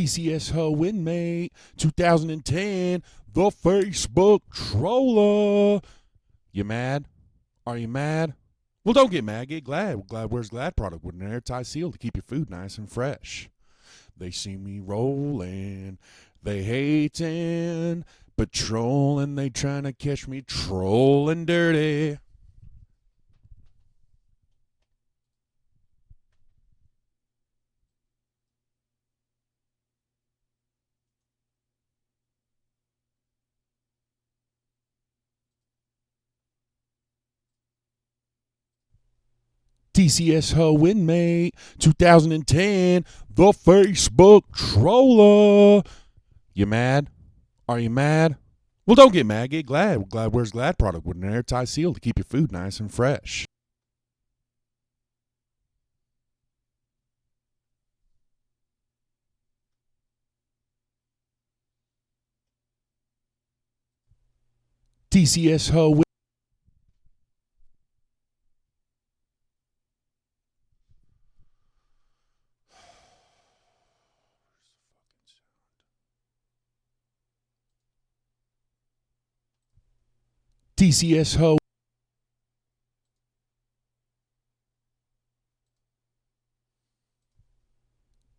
TCS Ho Inmate 2010, the Facebook Troller. You mad? Are you mad? Well, don't get mad. Get glad. Glad wears Glad product with an airtight seal to keep your food nice and fresh. They see me rolling, they hating, patrolling, they trying to catch me trolling dirty. TCS Ho Inmate 2010, the Facebook Troller. You mad? Are you mad? Well, don't get mad. Get glad. Glad wears Glad product with an airtight seal to keep your food nice and fresh. TCS Ho. TCS Ho.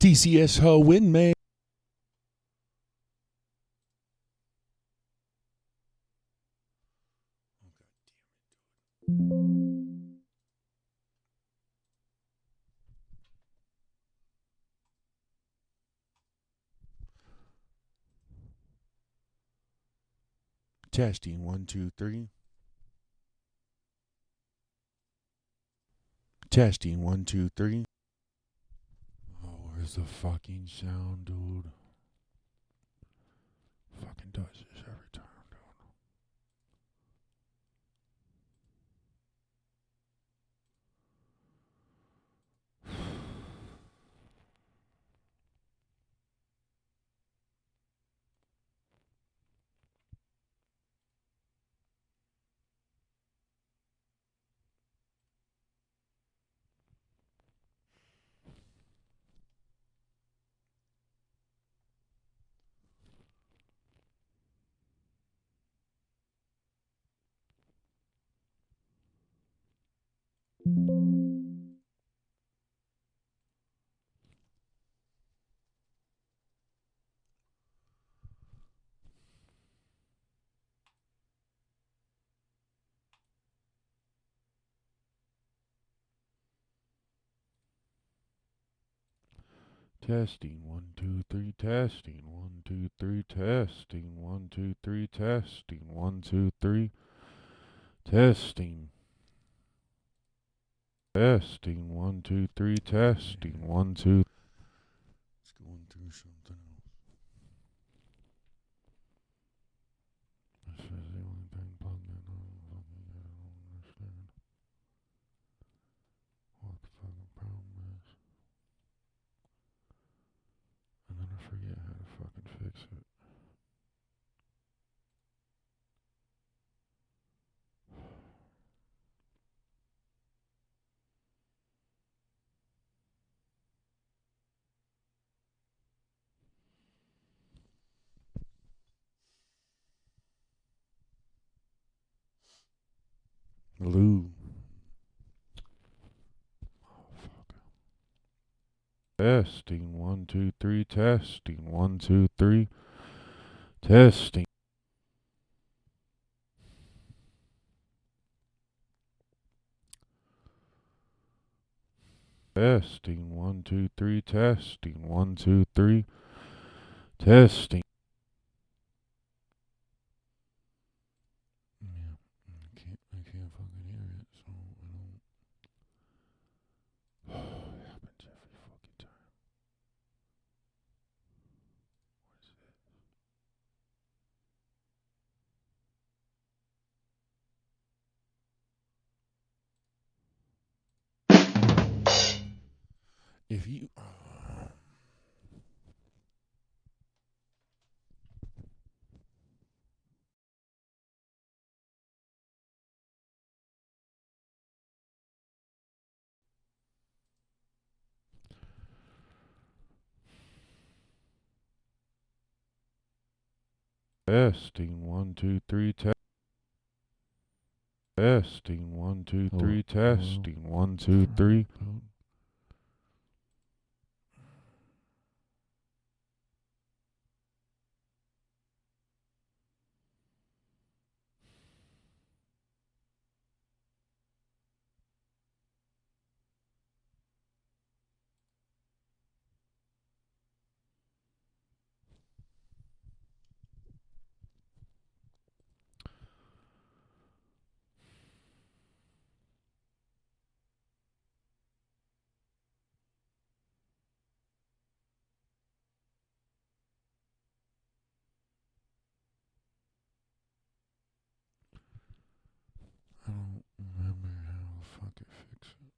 TCS Ho Inmate. Testing 1 2 3. Testing 1 2 3. Oh, where's the fucking sound, dude? Fucking does this every time, dude. Testing 1 2 3. Testing 1 2 3. Testing 1 2 3. Testing 1 2 3. Testing. Testing 1 2 3. Testing 1 2. It's going through something else. This is the only thing plugged in. I don't understand what the fucking problem is. And then I forget how to fucking fix it. Lou. Oh, fuck. Testing 1 2 3. Testing 1 2 3. Testing. Testing 1 2 3. Testing 1 2 3. Testing. Yeah, I can't fucking hear it, so I don't. It happens every fucking time. What is it? If you. Testing 1 2 3 testing 1 2 3 testing 1 2 3. I don't remember how to fucking fix it.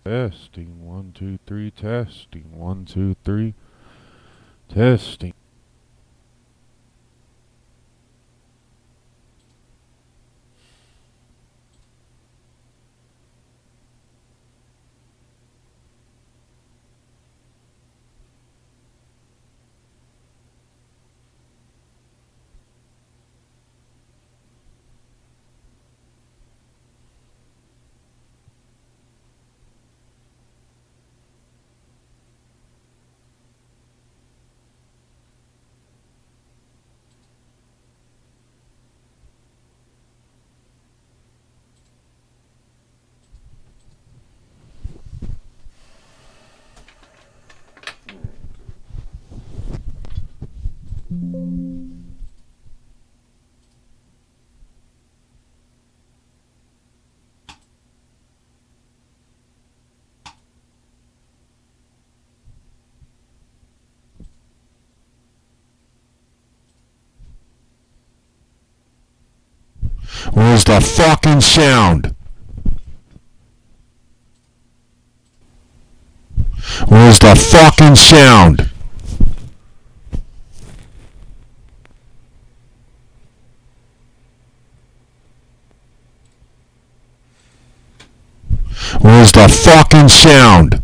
Testing 1 2 3 testing 1 2 3 testing. Where's the fucking sound? Where's the fucking sound? Where's the the fucking sound?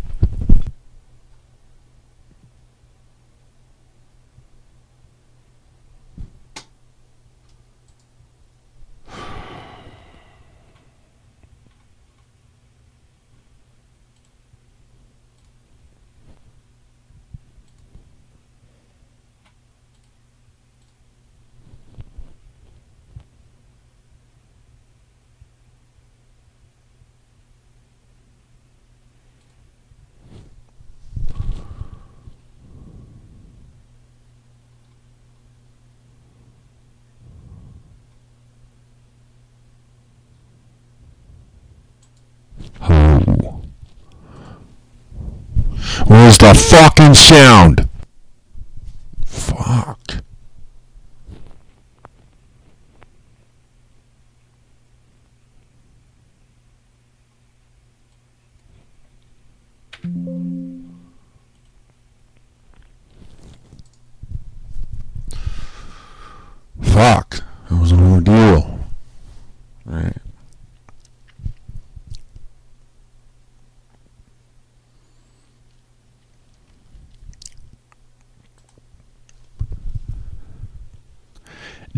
Oh. Where's the fucking sound? Fuck. Fuck. That was an ordeal. Right.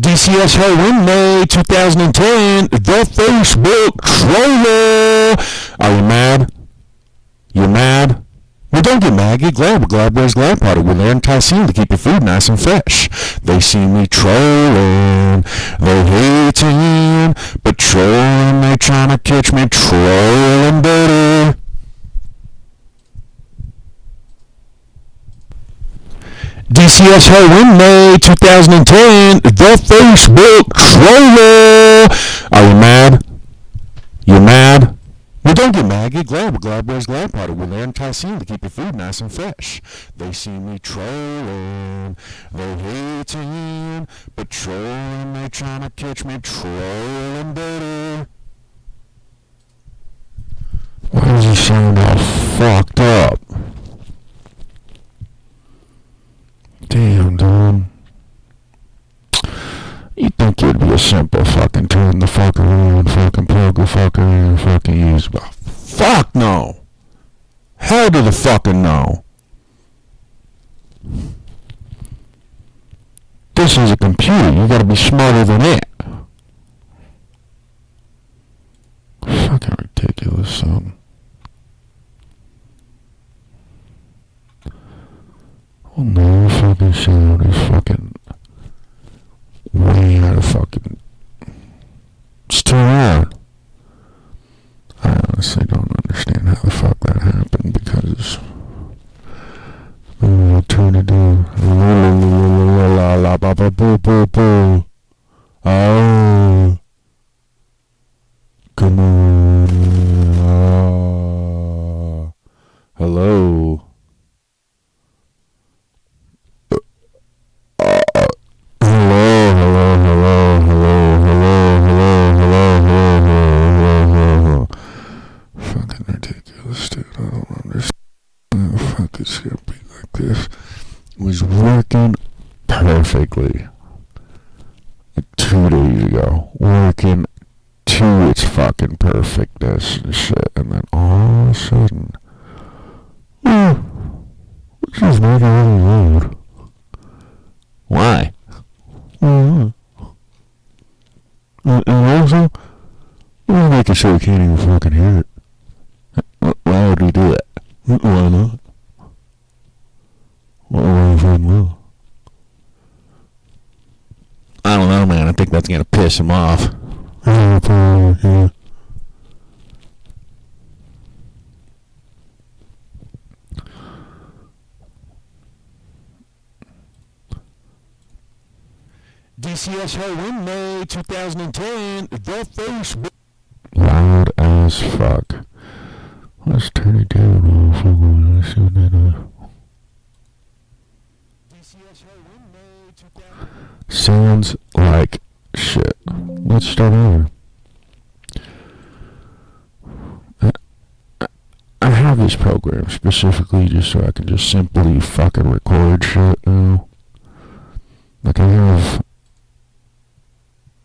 DCS Halloween May 2010, the Facebook trailer. Are you mad? You mad? Well, don't get mad. Get glad. We're glad where's glad party. We're there in Tyson to keep your food nice and fresh. They see me trolling. They hating. But trolling, they trying to catch me trolling dirty. DCS Halloween May 2010, the Facebook trailer. Are you mad? You mad? Well, don't get mad. Get glad. We're glad where's glad party. We're there in Tyson to keep your food nice and fresh. They see me trolling. They hating. But trolling, they trying to catch me trolling dirty. Why does he sound all fucked up? Damn, dude. You think it'd be a simple fucking turn the fuck around, fucking plug the fucker in and fucking use. Fuck no. Hell to the fucking no. This is a computer. You gotta be smarter than it. Fucking ridiculous, son. Oh no, fucking sound is fucking way out of fucking. It's too loud. I honestly don't understand how the fuck that happened because. I'll turn it down. Oh. Come on. Hello. It's gonna be like this. It was working perfectly like 2 days ago, working to its fucking perfectness and shit, and then all of a sudden, it's just making it really loud. Why? And also, we're making sure we can't even fucking hear it. Why would we do that? Why not? I don't know, man. I think that's gonna piss him off. DCS Halloween May 2010, the Facebook. Loud as fuck. Let's turn it down. Let's see what that sounds like shit. Let's start over. I have this program specifically just so I can just simply fucking record shit now. Like I have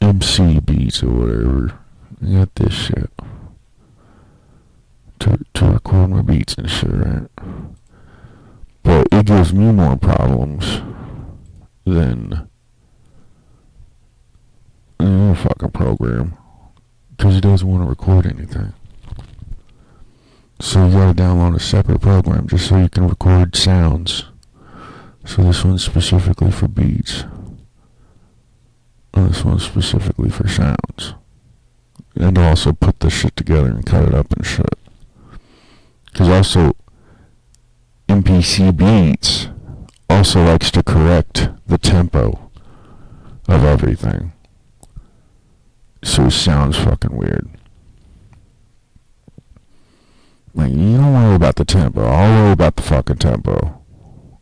MC beats or whatever. I got this shit to record my beats and shit, right? But it gives me more problems than a fucking program, because it doesn't want to record anything. So you gotta download a separate program just so you can record sounds. So this one's specifically for beats. And this one's specifically for sounds. And also put the shit together and cut it up and shit. Because also, MPC Beats also likes to correct the tempo of everything. So it sounds fucking weird. Like, you don't worry about the tempo. I'll worry about the fucking tempo.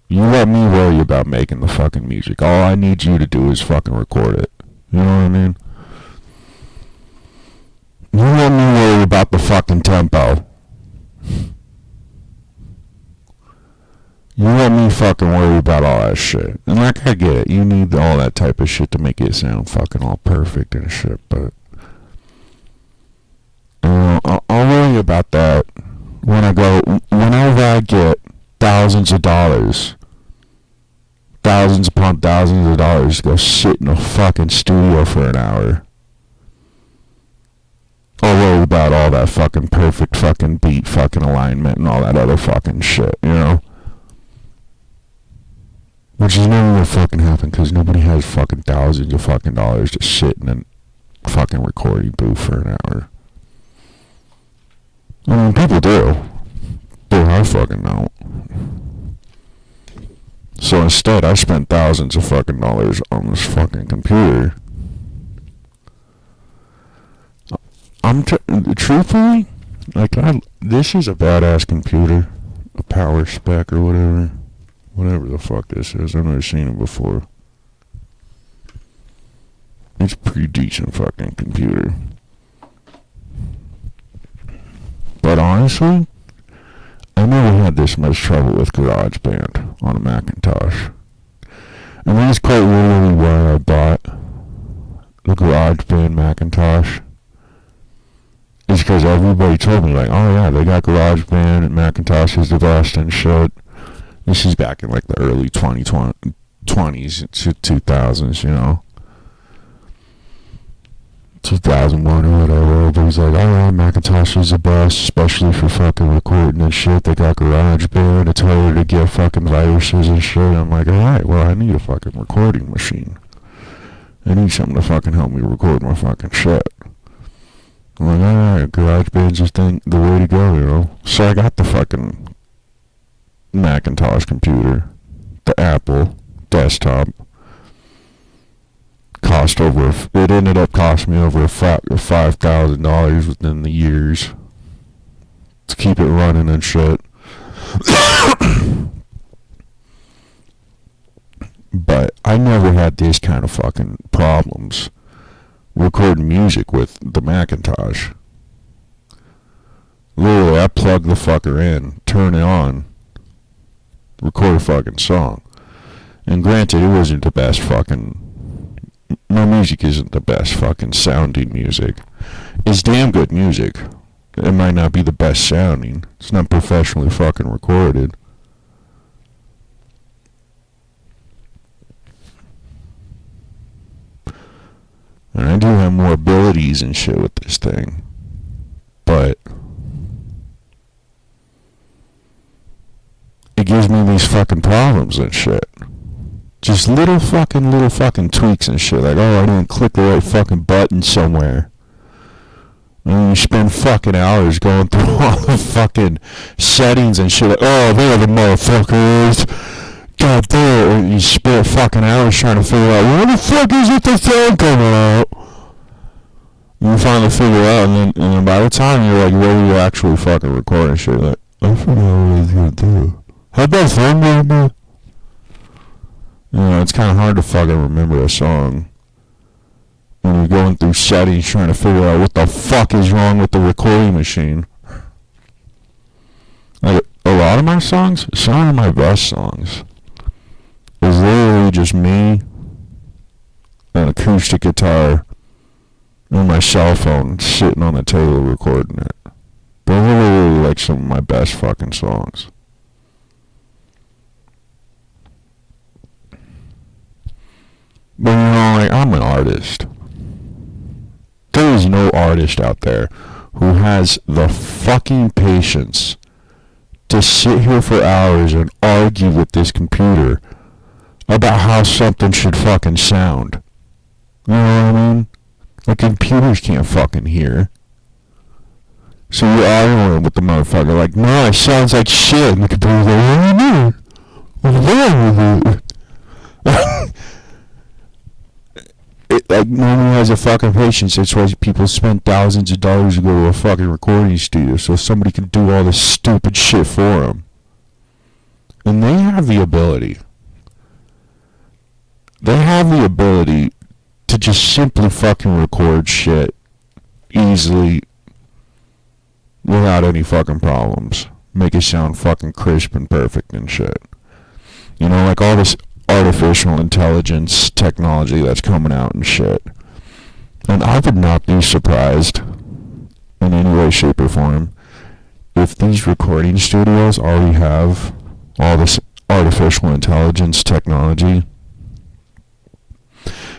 You let me worry about making the fucking music. All I need you to do is fucking record it. You know what I mean? You let me worry about the fucking tempo. You let me fucking worry about all that shit. And like, I get it. You need all that type of shit to make it sound fucking all perfect and shit, but I'll worry about that whenever I get thousands upon thousands of dollars to go sit in a fucking studio for an hour. I'll worry about all that fucking perfect fucking beat fucking alignment and all that other fucking shit, you know? Which is never gonna fucking happen, because nobody has fucking thousands of fucking dollars to sit in a fucking recording booth for an hour. I mean, people do, but I fucking don't. So instead, I spent thousands of fucking dollars on this fucking computer. Truthfully, like, this is a badass computer, a power spec or whatever the fuck this is. I've never seen it before. It's a pretty decent fucking computer. But honestly, I never had this much trouble with GarageBand on a Macintosh. And that's quite literally why I bought the GarageBand Macintosh. It's because everybody told me, like, oh yeah, they got GarageBand and Macintosh is the best and shit. This is back in like the early 2020s to 2000s, you know. 2001 or whatever. Everybody's like, oh yeah, Macintosh is the best, especially for fucking recording and shit. They got GarageBand. It's harder to get fucking viruses and shit. I'm like, alright, well, I need a fucking recording machine. I need something to fucking help me record my fucking shit. I'm like, alright, GarageBand's just the way to go, you know. So I got the fucking Macintosh computer, the Apple desktop. It ended up costing me over $5,000 within the years to keep it running and shit. But I never had these kind of fucking problems recording music with the Macintosh. Literally, I plug the fucker in, turn it on, record a fucking song. And granted, it wasn't the best fucking... My music isn't the best fucking sounding music. It's damn good music. It might not be the best sounding. It's not professionally fucking recorded. And I do have more abilities and shit with this thing. But it gives me these fucking problems and shit. Just little fucking tweaks and shit. Like, oh, I didn't click the right fucking button somewhere. And you spend fucking hours going through all the fucking settings and shit. Like, oh, there the motherfucker is. God damn. And you spend fucking hours trying to figure out, where the fuck is it the sound coming out? You finally figure it out, and then by the time you're like ready to actually fucking record and shit, like, I forgot what I was gonna do. How about fun, man? You know, it's kind of hard to fucking remember a song when you're going through settings trying to figure out what the fuck is wrong with the recording machine. Like, a lot of my songs, some of my best songs, is literally just me, an acoustic guitar, and my cell phone sitting on the table recording it. They're literally really like some of my best fucking songs. But you know, like, I'm an artist. There is no artist out there who has the fucking patience to sit here for hours and argue with this computer about how something should fucking sound. You know what I mean? The computers can't fucking hear. So you're arguing with the motherfucker like, no, it sounds like shit. And the computer's like, what do you mean? What's wrong with it? Like, no one has a fucking patience. That's why people spend thousands of dollars to go to a fucking recording studio so somebody can do all this stupid shit for them. And they have the ability. They have the ability to just simply fucking record shit easily without any fucking problems. Make it sound fucking crisp and perfect and shit. You know, like all this artificial intelligence technology that's coming out and shit. And I would not be surprised in any way, shape, or form if these recording studios already have all this artificial intelligence technology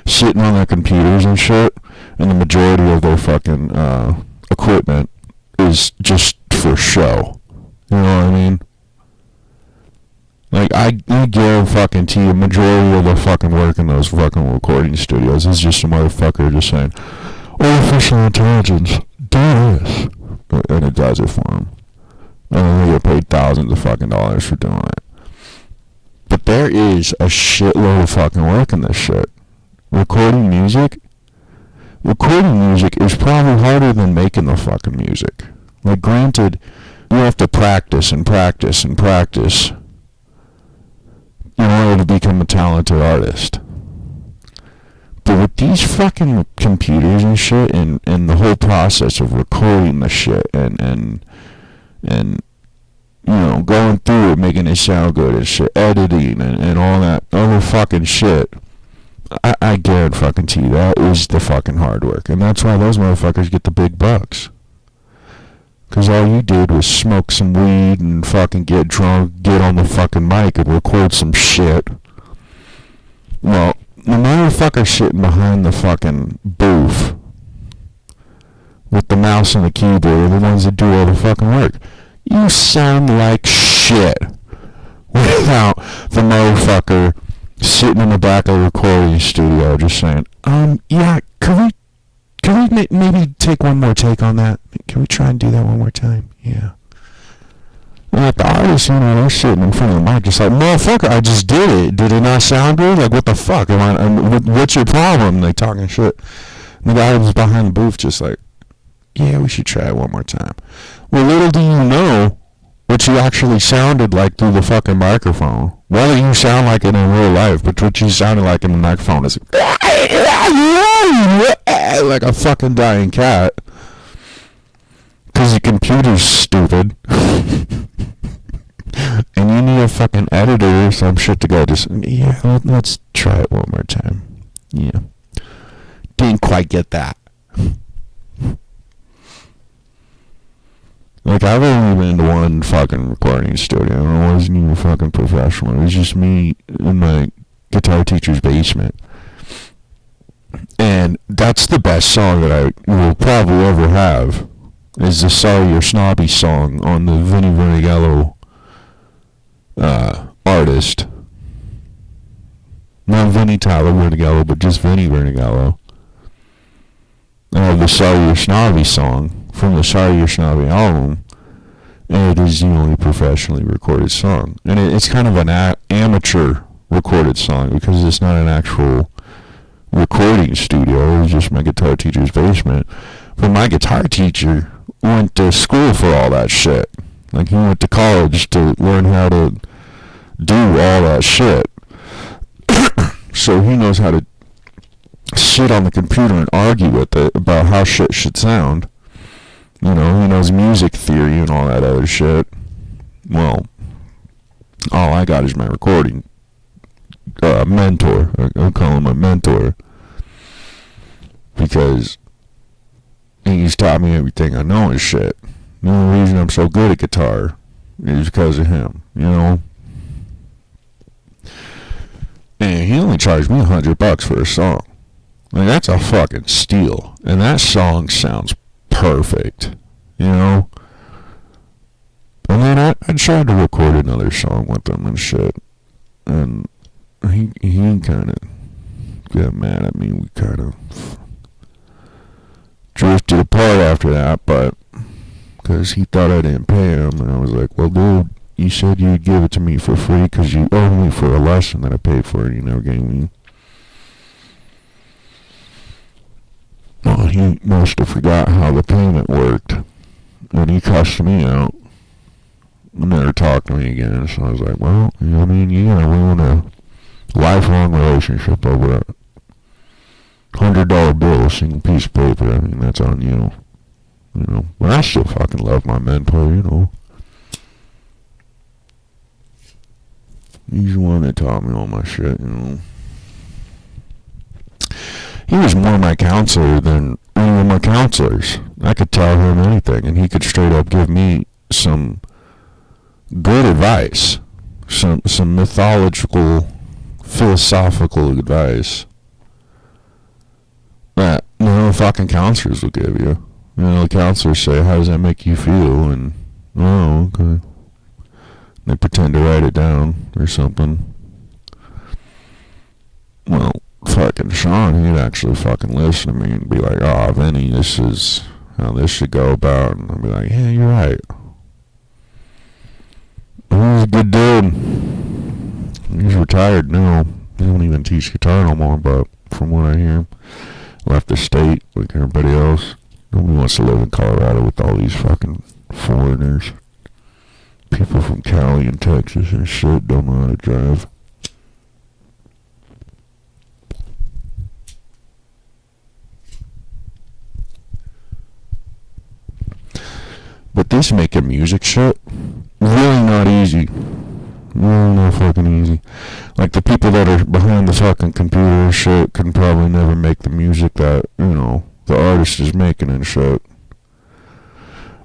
sitting on their computers and shit, and the majority of their fucking equipment is just for show. You know what I mean? Like, I give fucking to you, majority of the fucking work in those fucking recording studios is just a motherfucker just saying, artificial intelligence, do this. And it does it for them. And then they get paid thousands of fucking dollars for doing it. But there is a shitload of fucking work in this shit. Recording music is probably harder than making the fucking music. Like, granted, you have to practice and practice and practice in order to become a talented artist. But with these fucking computers and shit, and the whole process of recording the shit and you know, going through it, making it sound good and shit, editing and all that other fucking shit, I guarantee fucking to you that is the fucking hard work. And that's why those motherfuckers get the big bucks. Because all you did was smoke some weed and fucking get drunk, get on the fucking mic and record some shit. Well, the motherfucker sitting behind the fucking booth with the mouse and the keyboard are the ones that do all the fucking work. You sound like shit without the motherfucker sitting in the back of the recording studio just saying, yeah, could we maybe take one more take on that? Can we try and do that one more time? Yeah. And like the artists, you know, they're sitting in front of the mic just like, motherfucker, I just did it. Did it not sound good? Like, what the fuck? What's your problem? They talking shit. And the guy was behind the booth just like, yeah, we should try it one more time. Well, little do you know what you actually sounded like through the fucking microphone. Whether you sound like it in real life, but what you sounded like in the microphone is like a fucking dying cat. Because the computer's stupid. And you need a fucking editor or some shit to go just, yeah, let's try it one more time. Yeah. Didn't quite get that. Like, I've only been to one fucking recording studio, and it wasn't even fucking professional. It was just me in my guitar teacher's basement. And that's the best song that I will probably ever have, is the Sorry You're Snobby song on the Vinnie Vernigello artist. Not Vinnie Tyler Vernigello, but just Vinnie Vernigello. The Sorry You're Snobby song from the Sorry You're Snobby album, and it is the only professionally recorded song. And it's kind of an amateur recorded song because it's not an actual recording studio. It was just my guitar teacher's basement. But my guitar teacher went to school for all that shit. Like, he went to college to learn how to do all that shit. So he knows how to sit on the computer and argue with it about how shit should sound. You know, he knows music theory and all that other shit. Well, all I got is my recording mentor. I'll call him a mentor. Because he's taught me everything I know and shit. The only reason I'm so good at guitar is because of him, you know? And he only charged me $100 for a song. Like, that's a fucking steal. And that song sounds perfect, you know? And then I tried to record another song with him and shit. And he kind of got mad at me. We kind of drifted apart after that, but because he thought I didn't pay him. And I was like, well, dude, you said you'd give it to me for free because you owe me for a lesson that I paid for and you never gave me. Well, he must have forgot how the payment worked. And he cussed me out. And never talked to me again. So I was like, well, you know what I mean? You're going to ruin a lifelong relationship over a $100 bill, a single piece of paper. I mean, that's on you. You know, but I still fucking love my mentor, you know. He's the one that taught me all my shit, you know. He was more my counselor than any of my counselors. I could tell him anything, and he could straight up give me some good advice, some mythological, philosophical advice that no fucking counselors will give you. You know, the counselors say, how does that make you feel? And, oh, okay. They pretend to write it down or something. Well, fucking Sean, he'd actually fucking listen to me and be like, oh, Vinny, this is how this should go about. And I'd be like, yeah, you're right. He's a good dude. He's retired now. He don't even teach guitar no more, but from what I hear, left the state like everybody else. Nobody wants to live in Colorado with all these fucking foreigners. People from Cali and Texas and shit don't know how to drive. But this making music shit, really not easy. Really not fucking easy. Like, the people that are behind the fucking computer and shit can probably never make the music that, you know, the artist is making and shit.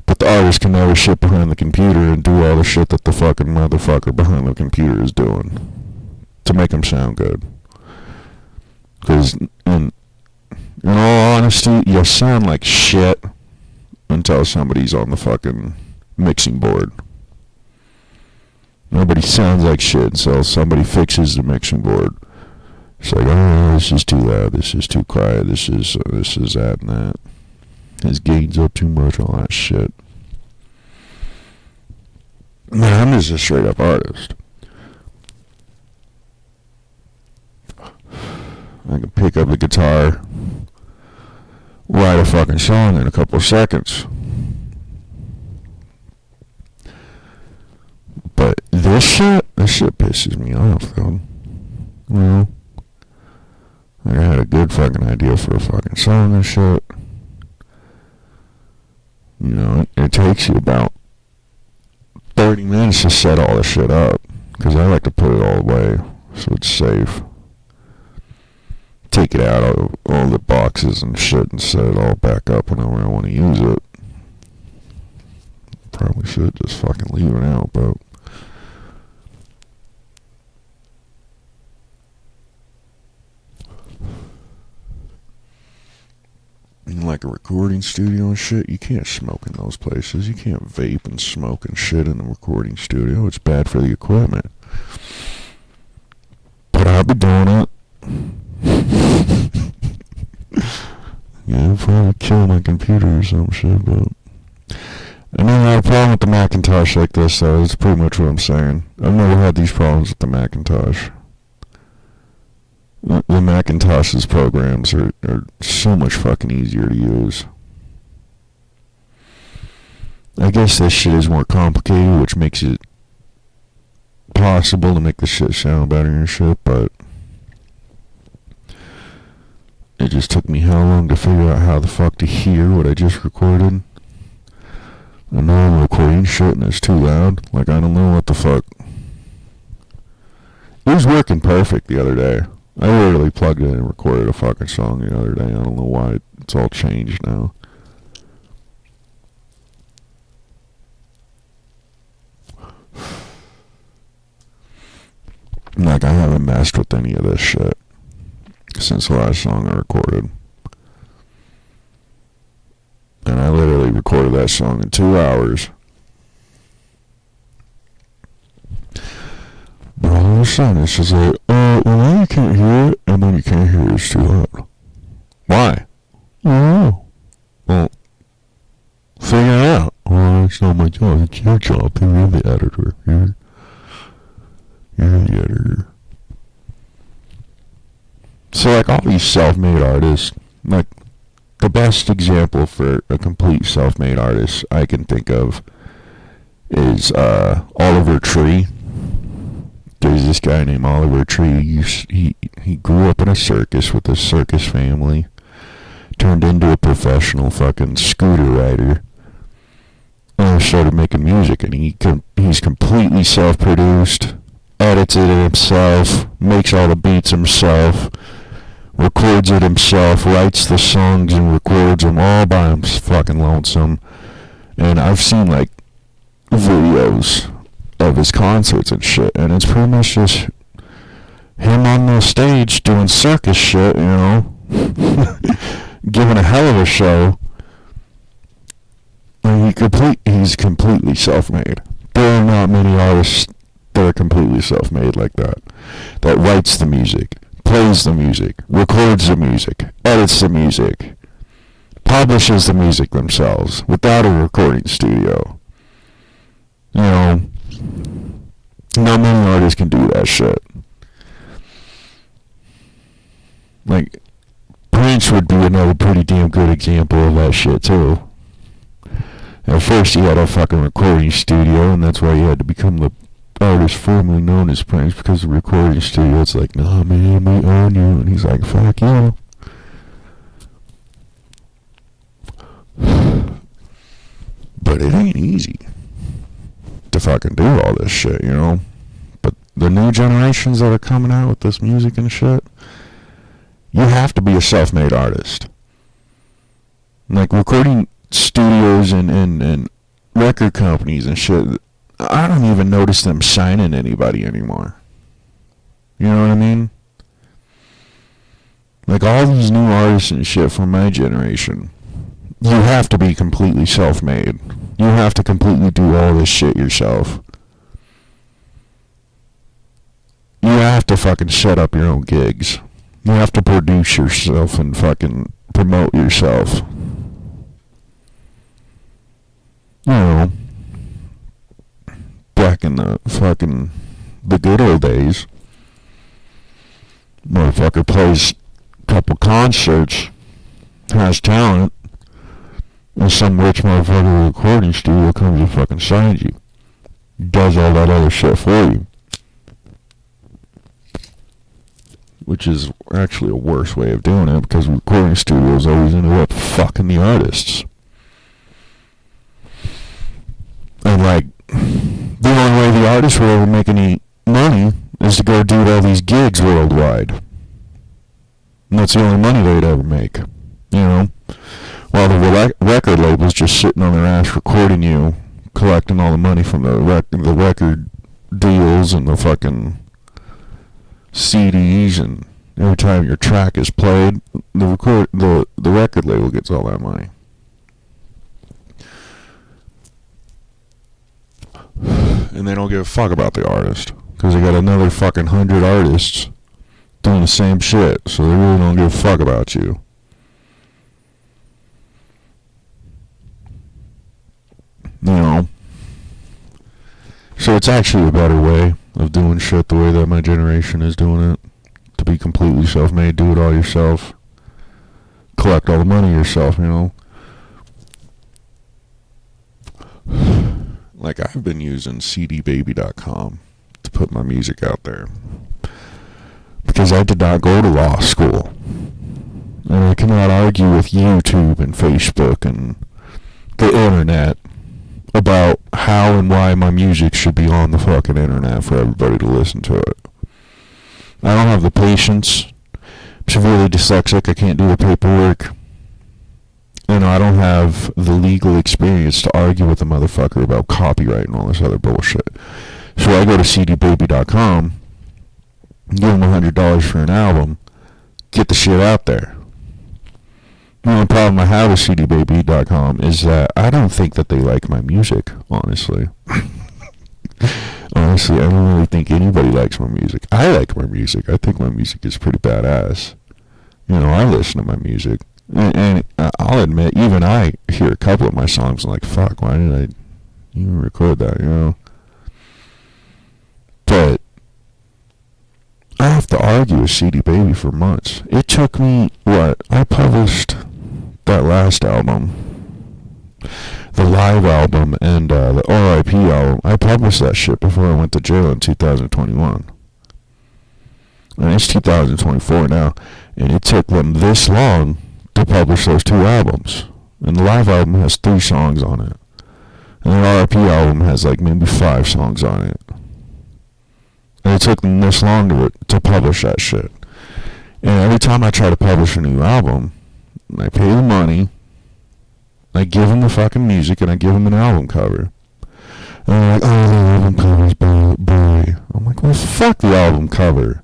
But the artist can never sit behind the computer and do all the shit that the fucking motherfucker behind the computer is doing to make him sound good. Because, in all honesty, you sound like shit until somebody's on the fucking mixing board. Nobody sounds like shit until somebody fixes the mixing board. It's like, oh, this is too loud, this is too quiet, this is that and that. His gain's up too much, all that shit. Man, I'm just a straight up artist. I can pick up the guitar, write a fucking song in a couple of seconds. But this shit pisses me off, though. You know? Like, I had a good fucking idea for a fucking song and shit. You know, it takes you about 30 minutes to set all this shit up. Because I like to put it all away so it's safe. Take it out of all the boxes and shit and set it all back up whenever I want to use it. Probably should just fucking leave it out, but... like a recording studio and shit, you can't smoke in those places. You can't vape and smoke and shit in the recording studio. It's bad for the equipment. But I'll be doing it. Yeah, I'll probably kill my computer or some shit, but... I mean, I have a problem with the Macintosh like this, though. That's pretty much what I'm saying. I've never had these problems with the Macintosh. The Macintosh's programs are so much fucking easier to use. I guess this shit is more complicated, which makes it possible to make the shit sound better and shit, but it just took me how long to figure out how the fuck to hear what I just recorded. I know I'm recording shit and it's too loud. Like, I don't know what the fuck. It was working perfect the other day. I literally plugged it in and recorded a fucking song the other day. I don't know why it's all changed now. Like, I haven't messed with any of this shit since the last song I recorded. And I literally recorded that song in 2 hours. But all of a sudden, it's just like, well, now you can't hear it, and then you can't hear it, it's too loud. Why? I don't know. Well, figure it out. Well, it's not my job, it's your job. You're the editor. You're the editor. So, like, all these self-made artists, like, the best example for a complete self-made artist I can think of is Oliver Tree. There's this guy named Oliver Tree. He grew up in a circus with a circus family, turned into a professional fucking scooter rider, and started making music. And he's completely self-produced, edits it himself, makes all the beats himself, records it himself, writes the songs and records them all by him fucking lonesome. And I've seen like videos of his concerts and shit, and it's pretty much just him on the stage doing circus shit, you know, giving a hell of a show. And he's completely self-made. There are not many artists that are completely self-made like that. That writes the music, plays the music, records the music, edits the music, publishes the music themselves without a recording studio. You know, not many artists can do that shit. Like, Prince would be another pretty damn good example of that shit too. At first he had a fucking recording studio, and that's why he had to become the artist formerly known as Prince, because the recording studio, it's like, nah man, we own you, and he's like, fuck you. But it ain't easy to fucking do all this shit, you know? But the new generations that are coming out with this music and shit, you have to be a self-made artist. Like, recording studios and record companies and shit, I don't even notice them signing anybody anymore. You know what I mean? Like, all these new artists and shit from my generation, you have to be completely self-made. You have to completely do all this shit yourself. You have to fucking set up your own gigs. You have to produce yourself and fucking promote yourself. You know, back in the good old days, motherfucker plays a couple concerts, has talent, and some rich motherfucker with a recording studio comes and fucking signs you. Does all that other shit for you. Which is actually a worse way of doing it, because recording studios always end up fucking the artists. And like, the only way the artists will ever make any money is to go do all these gigs worldwide. And that's the only money they'd ever make, you know? While the record label's just sitting on their ass recording you, collecting all the money from the record deals and the fucking CDs, and every time your track is played, the record label gets all that money. And they don't give a fuck about the artist, because they got another fucking 100 artists doing the same shit, so they really don't give a fuck about you. You know? So it's actually a better way of doing shit the way that my generation is doing it. To be completely self-made, do it all yourself. Collect all the money yourself, you know? Like, I've been using cdbaby.com to put my music out there, because I did not go to law school, and I cannot argue with YouTube and Facebook and the internet about how and why my music should be on the fucking internet for everybody to listen to it. I don't have the patience. I'm severely dyslexic. I can't do the paperwork. And I don't have the legal experience to argue with a motherfucker about copyright and all this other bullshit. So I go to cdbaby.com, give them $100 for an album, get the shit out there. The only problem I have with cdbaby.com is that I don't think that they like my music, honestly. Honestly, I don't really think anybody likes my music. I like my music. I think my music is pretty badass. You know, I listen to my music. And I'll admit, even I hear a couple of my songs and like, fuck, why did I even record that, you know? But I have to argue with CD Baby for months. It took me, I published that last album, the live album, and the RIP album. I published that shit before I went to jail in 2021. And it's 2024 now, and it took them this long to publish those two albums. And the live album has 3 songs on it. And the RIP album has like maybe 5 songs on it. And it took them this long to publish that shit. And every time I try to publish a new album, I pay the money, I give them the fucking music, and I give them an album cover. And they're like, oh, the album cover's blurry. I'm like, well, fuck the album cover.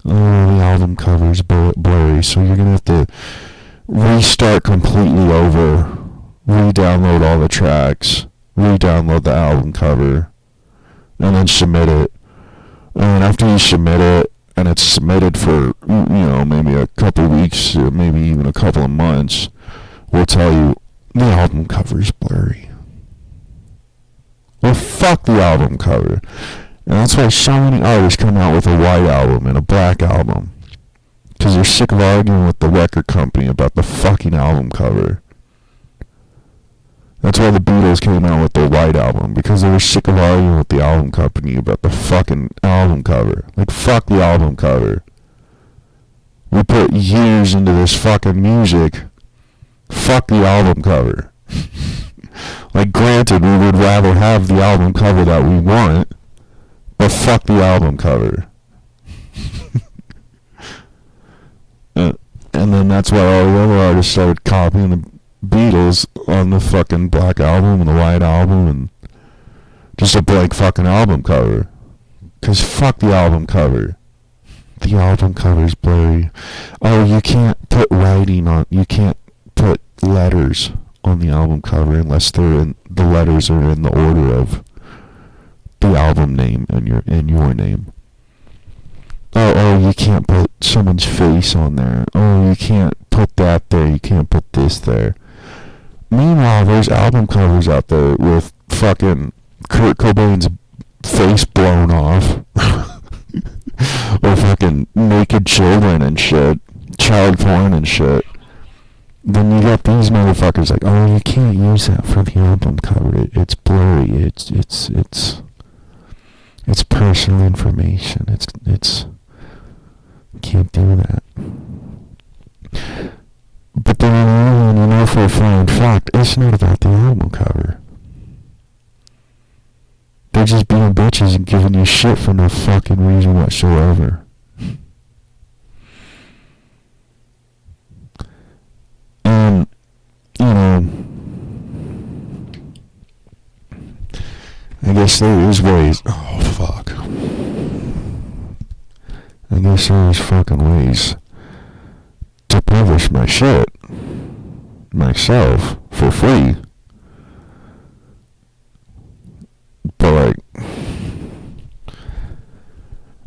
Oh, the album cover's blurry, so you're gonna have to restart completely over, re-download all the tracks, re-download the album cover, and then submit it. And after you submit it, and it's submitted for, you know, maybe a couple weeks, or maybe even a couple of months, we'll tell you, the album cover is blurry. Well, fuck the album cover. And that's why so many artists come out with a white album and a black album. Because they're sick of arguing with the record company about the fucking album cover. That's why the Beatles came out with their white album, because they were sick of arguing with the album company about the fucking album cover. Like, fuck the album cover. We put years into this fucking music. Fuck the album cover. Like, granted, we would rather have the album cover that we want, but fuck the album cover. And then that's why all the other artists started copying the Beatles on the fucking black album and the white album and just a blank fucking album cover. Cause fuck the album cover. The album cover's blurry. Oh, you can't put writing on, you can't put letters on the album cover unless the letters are in the order of the album name and your name. Oh, you can't put someone's face on there. Oh, you can't put that there. You can't put this there. Meanwhile, there's album covers out there with fucking Kurt Cobain's face blown off. Or fucking naked children and shit. Child porn and shit. Then you got these motherfuckers like, oh, you can't use that for the album cover. It's blurry. It's personal information. It's can't do that. But then you know for a fine fact, it's not about the album cover. They're just being bitches and giving you shit for no fucking reason whatsoever. And, you know, I guess there is ways. Oh, fuck. I guess there is fucking ways to publish my shit myself for free. But, like,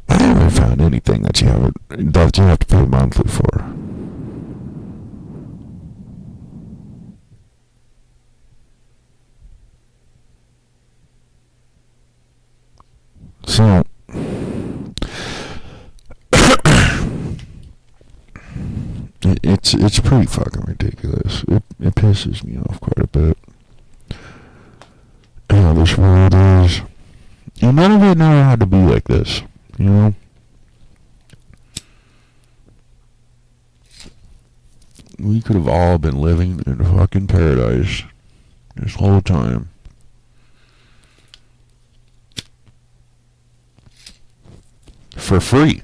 I haven't found anything that you have to pay monthly for. So, it's pretty fucking ridiculous. It pisses me off quite a bit. How this world is. And none of it never had to be like this, you know? We could have all been living in fucking paradise this whole time. For free.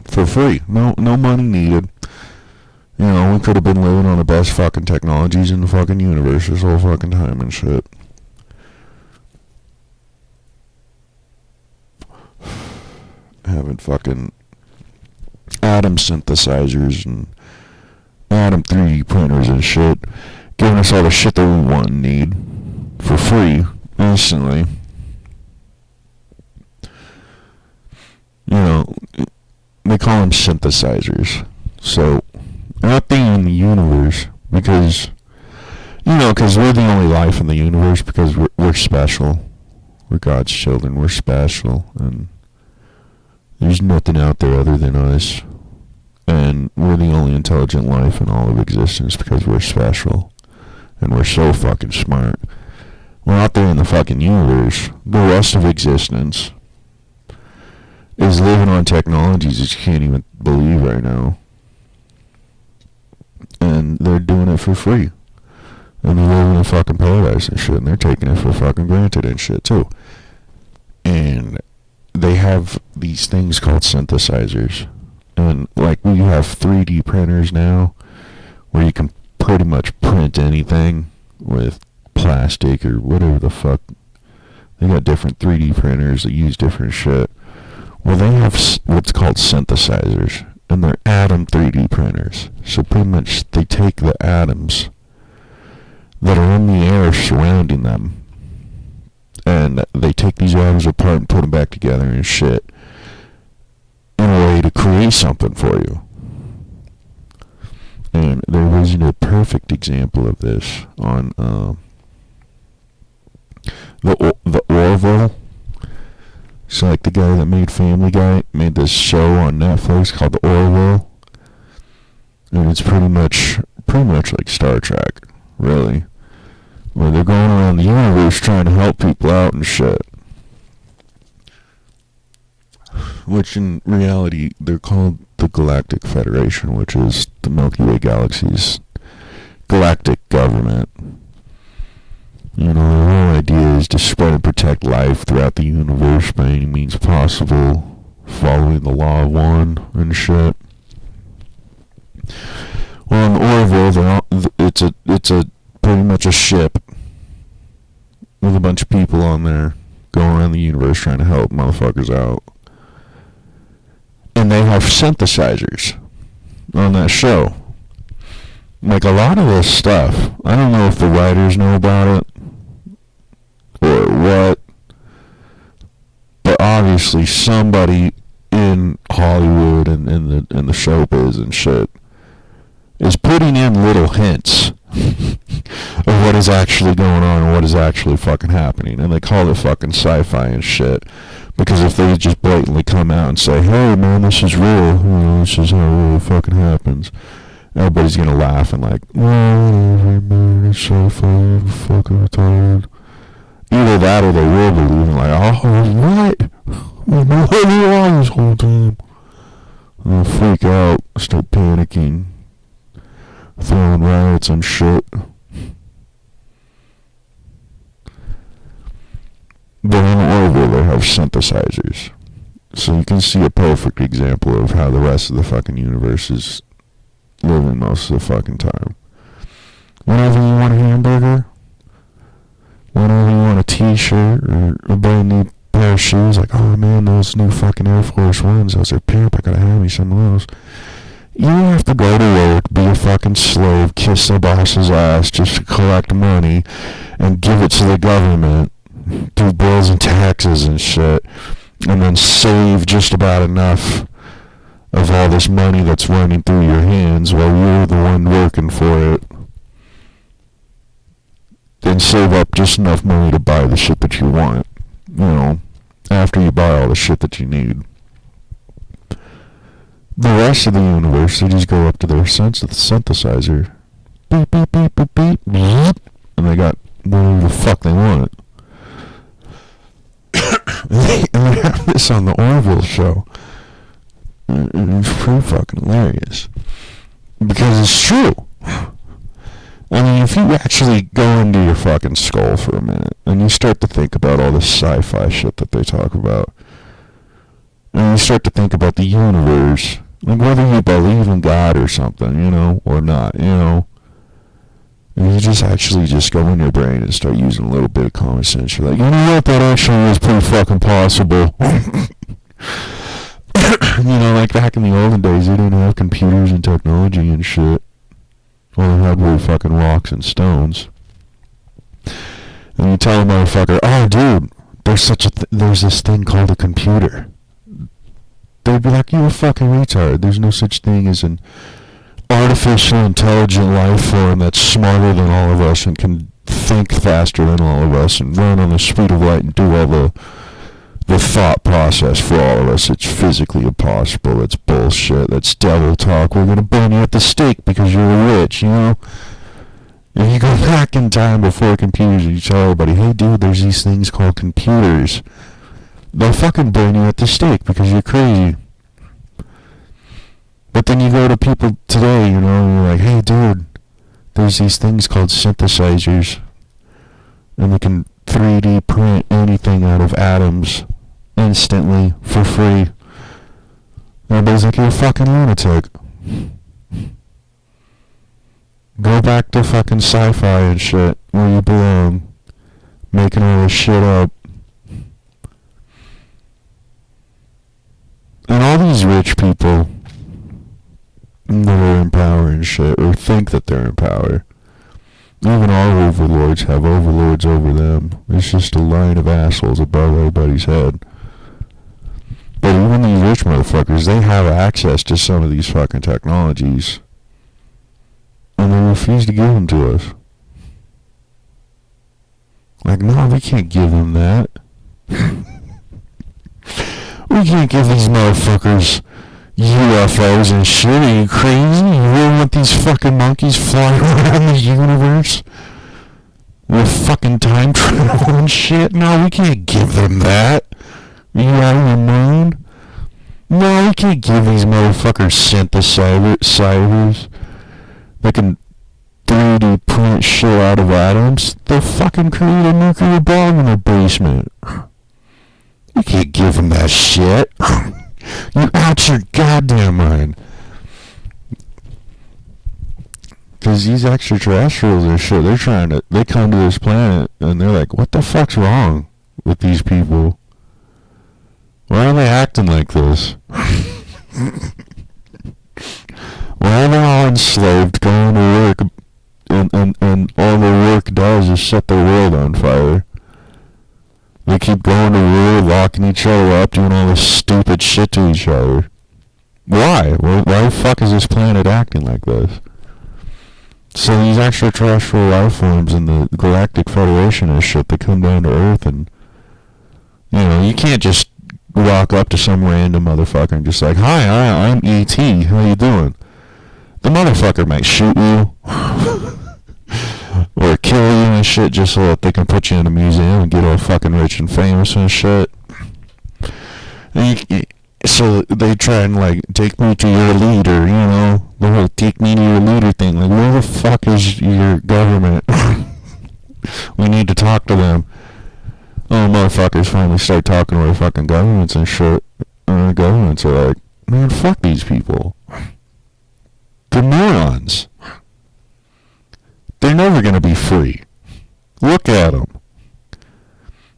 For free. No money needed. You know, we could have been living on the best fucking technologies in the fucking universe this whole fucking time and shit. having fucking atom synthesizers and atom 3D printers and shit, giving us all the shit that we want and need for free instantly. You know, they call them synthesizers. So, not being in the universe, because, you know, because we're the only life in the universe, because we're special. We're God's children. We're special. And there's nothing out there other than us. And we're the only intelligent life in all of existence because we're special. And we're so fucking smart. We're out there in the fucking universe. The rest of existence is living on technologies that you can't even believe right now. And they're doing it for free. And they're living in fucking paradise and shit. And they're taking it for fucking granted and shit too. And they have these things called synthesizers. And like we have 3D printers now where you can pretty much print anything with plastic or whatever the fuck. They got different 3D printers that use different shit. Well, they have what's called synthesizers, and they're atom 3D printers. So pretty much they take the atoms that are in the air surrounding them, and they take these atoms apart and put them back together and shit in a way to create something for you. And there was a perfect example of this on the Orville. So like the guy that made Family Guy made this show on Netflix called The Orville, and it's pretty much like Star Trek, really, where they're going around the universe trying to help people out and shit. Which in reality they're called the Galactic Federation, which is the Milky Way galaxy's galactic government. You know, the whole idea is to spread and protect life throughout the universe by any means possible, following the law of one and shit. Well, in Orville, it's a pretty much a ship with a bunch of people on there going around the universe trying to help motherfuckers out. And they have synthesizers on that show. Like a lot of this stuff, I don't know if the writers know about it or what, but obviously somebody in Hollywood and in the showbiz and shit is putting in little hints of what is actually going on and what is actually fucking happening, and they call it fucking sci-fi and shit. Because if they just blatantly come out and say, "Hey man, this is real, you know, this is how it really fucking happens," everybody's gonna laugh and like, "Whatever, man, it's sci-fi, fucking retarded." Either that or they will believe and like, "Oh, what? I've been wrong this whole time." And they'll freak out, start panicking, throwing riots and shit. But in Orville, they have synthesizers. So you can see a perfect example of how the rest of the fucking universe is living most of the fucking time. Whenever you want a hamburger, whenever you want a t-shirt or a brand new pair of shoes, like, "Oh man, those new fucking Air Force Ones, those are pimp, I gotta have me some of those." You have to go to work, be a fucking slave, kiss the boss's ass just to collect money and give it to the government through bills and taxes and shit, and then save just about enough of all this money that's running through your hands while you're the one working for it, and save up just enough money to buy the shit that you want, you know, after you buy all the shit that you need. The rest of the universe, they just go up to their synthesizer, beep, beep, beep, beep, beep, beep, and they got whatever the fuck they want. And they have this on the Orville show. It's pretty fucking hilarious. Because it's true. I mean, if you actually go into your fucking skull for a minute, and you start to think about all this sci-fi shit that they talk about, and you start to think about the universe, like whether you believe in God or something, you know, or not, you know, and you just actually just go in your brain and start using a little bit of common sense. You're like, you know what, that actually is pretty fucking possible. like back in the olden days, they didn't have computers and technology and shit. All they had were fucking rocks and stones. And you tell a motherfucker, oh dude, there's this thing called a computer. They'd be like, you're a fucking retard. There's no such thing as an artificial intelligent life form that's smarter than all of us and can think faster than all of us and run on the speed of light and do all the thought process for all of us. It's physically impossible. It's bullshit. That's devil talk. We're gonna burn you at the stake because you're rich, you know? If you go back in time before computers and you tell everybody, hey dude, there's these things called computers, they'll fucking burn you at the stake because you're crazy. But then you go to people today, you know, and you're like, hey dude, there's these things called synthesizers, and they can 3D print anything out of atoms instantly for free. Everybody's like, you're a fucking lunatic. Go back to fucking sci-fi and shit, where you belong, making all this shit up. And all these rich people that are in power and shit, or think that they're in power, even our overlords have overlords over them. It's just a line of assholes above everybody's head. But even these rich motherfuckers, they have access to some of these fucking technologies, and they refuse to give them to us. Like, no, we can't give them that. We can't give these motherfuckers UFOs and shit. Are you crazy? You really want these fucking monkeys flying around the universe with fucking time travel and shit? No, we can't give them that. Are you out of your mind? No, we can't give these motherfuckers synthesizers that can 3D print shit out of atoms. They'll fucking create a nuclear bomb in their basement. We can't give them that shit. You're out your goddamn mind. Because these extraterrestrials and shit, they come to this planet and they're like, what the fuck's wrong with these people? Why are they acting like this? Why are they all enslaved, going to work, and all their work does is set their world on fire? They keep going to war, locking each other up, doing all this stupid shit to each other. Why? Why the fuck is this planet acting like this? So these extraterrestrial life forms and the Galactic Federation and shit, they come down to Earth and, you know, you can't just walk up to some random motherfucker and just like, hi, I'm E.T., how you doing? The motherfucker might shoot you. Or kill you and shit just so that they can put you in a museum and get all fucking rich and famous and shit. And so they try and like, take me to your leader, you know, the whole take me to your leader thing. Like, where the fuck is your government? We need to talk to them. Oh, motherfuckers finally start talking to our fucking governments and shit. And the governments are like, man, fuck these people. They're morons. They're never going to be free. Look at them.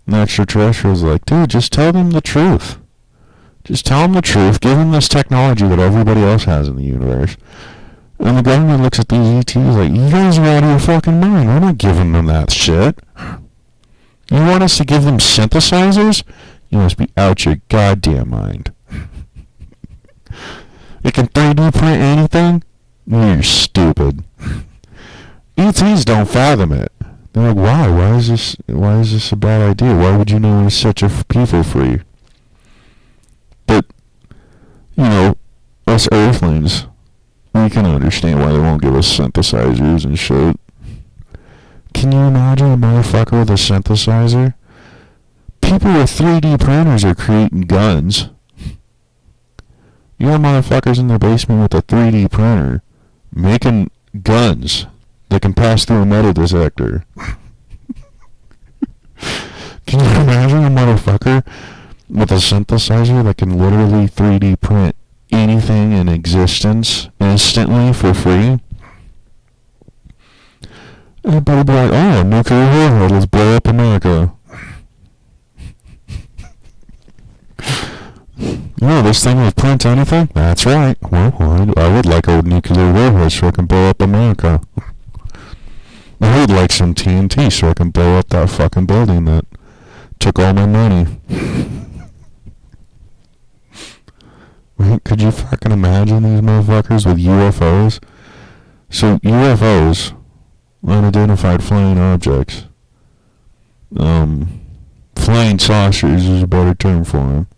And the extraterrestrials are like, dude, just tell them the truth. Just tell them the truth. Give them this technology that everybody else has in the universe. And the government looks at these ETs like, you guys are out of your fucking mind. We're not giving them that shit. You want us to give them synthesizers? You must be out your goddamn mind. It can 3D print anything? You're stupid. ETs don't fathom it. They're like, why? Why is this a bad idea? Why would you know to set your people free? But, you know, us Earthlings, we can understand why they won't give us synthesizers and shit. Can you imagine a motherfucker with a synthesizer? People with 3D printers are creating guns. You have motherfuckers in their basement with a 3D printer making guns that can pass through a metal detector. Can you imagine a motherfucker with a synthesizer that can literally 3D print anything in existence instantly for free? Everybody be like, oh, nuclear warhead, let's blow up America. Oh, this thing will print anything? That's right. Well, I would like a nuclear warhead so I can blow up America. I would like some TNT so I can blow up that fucking building that took all my money. Could you fucking imagine these motherfuckers with UFOs? So UFOs, unidentified flying objects, flying saucers is a better term for them.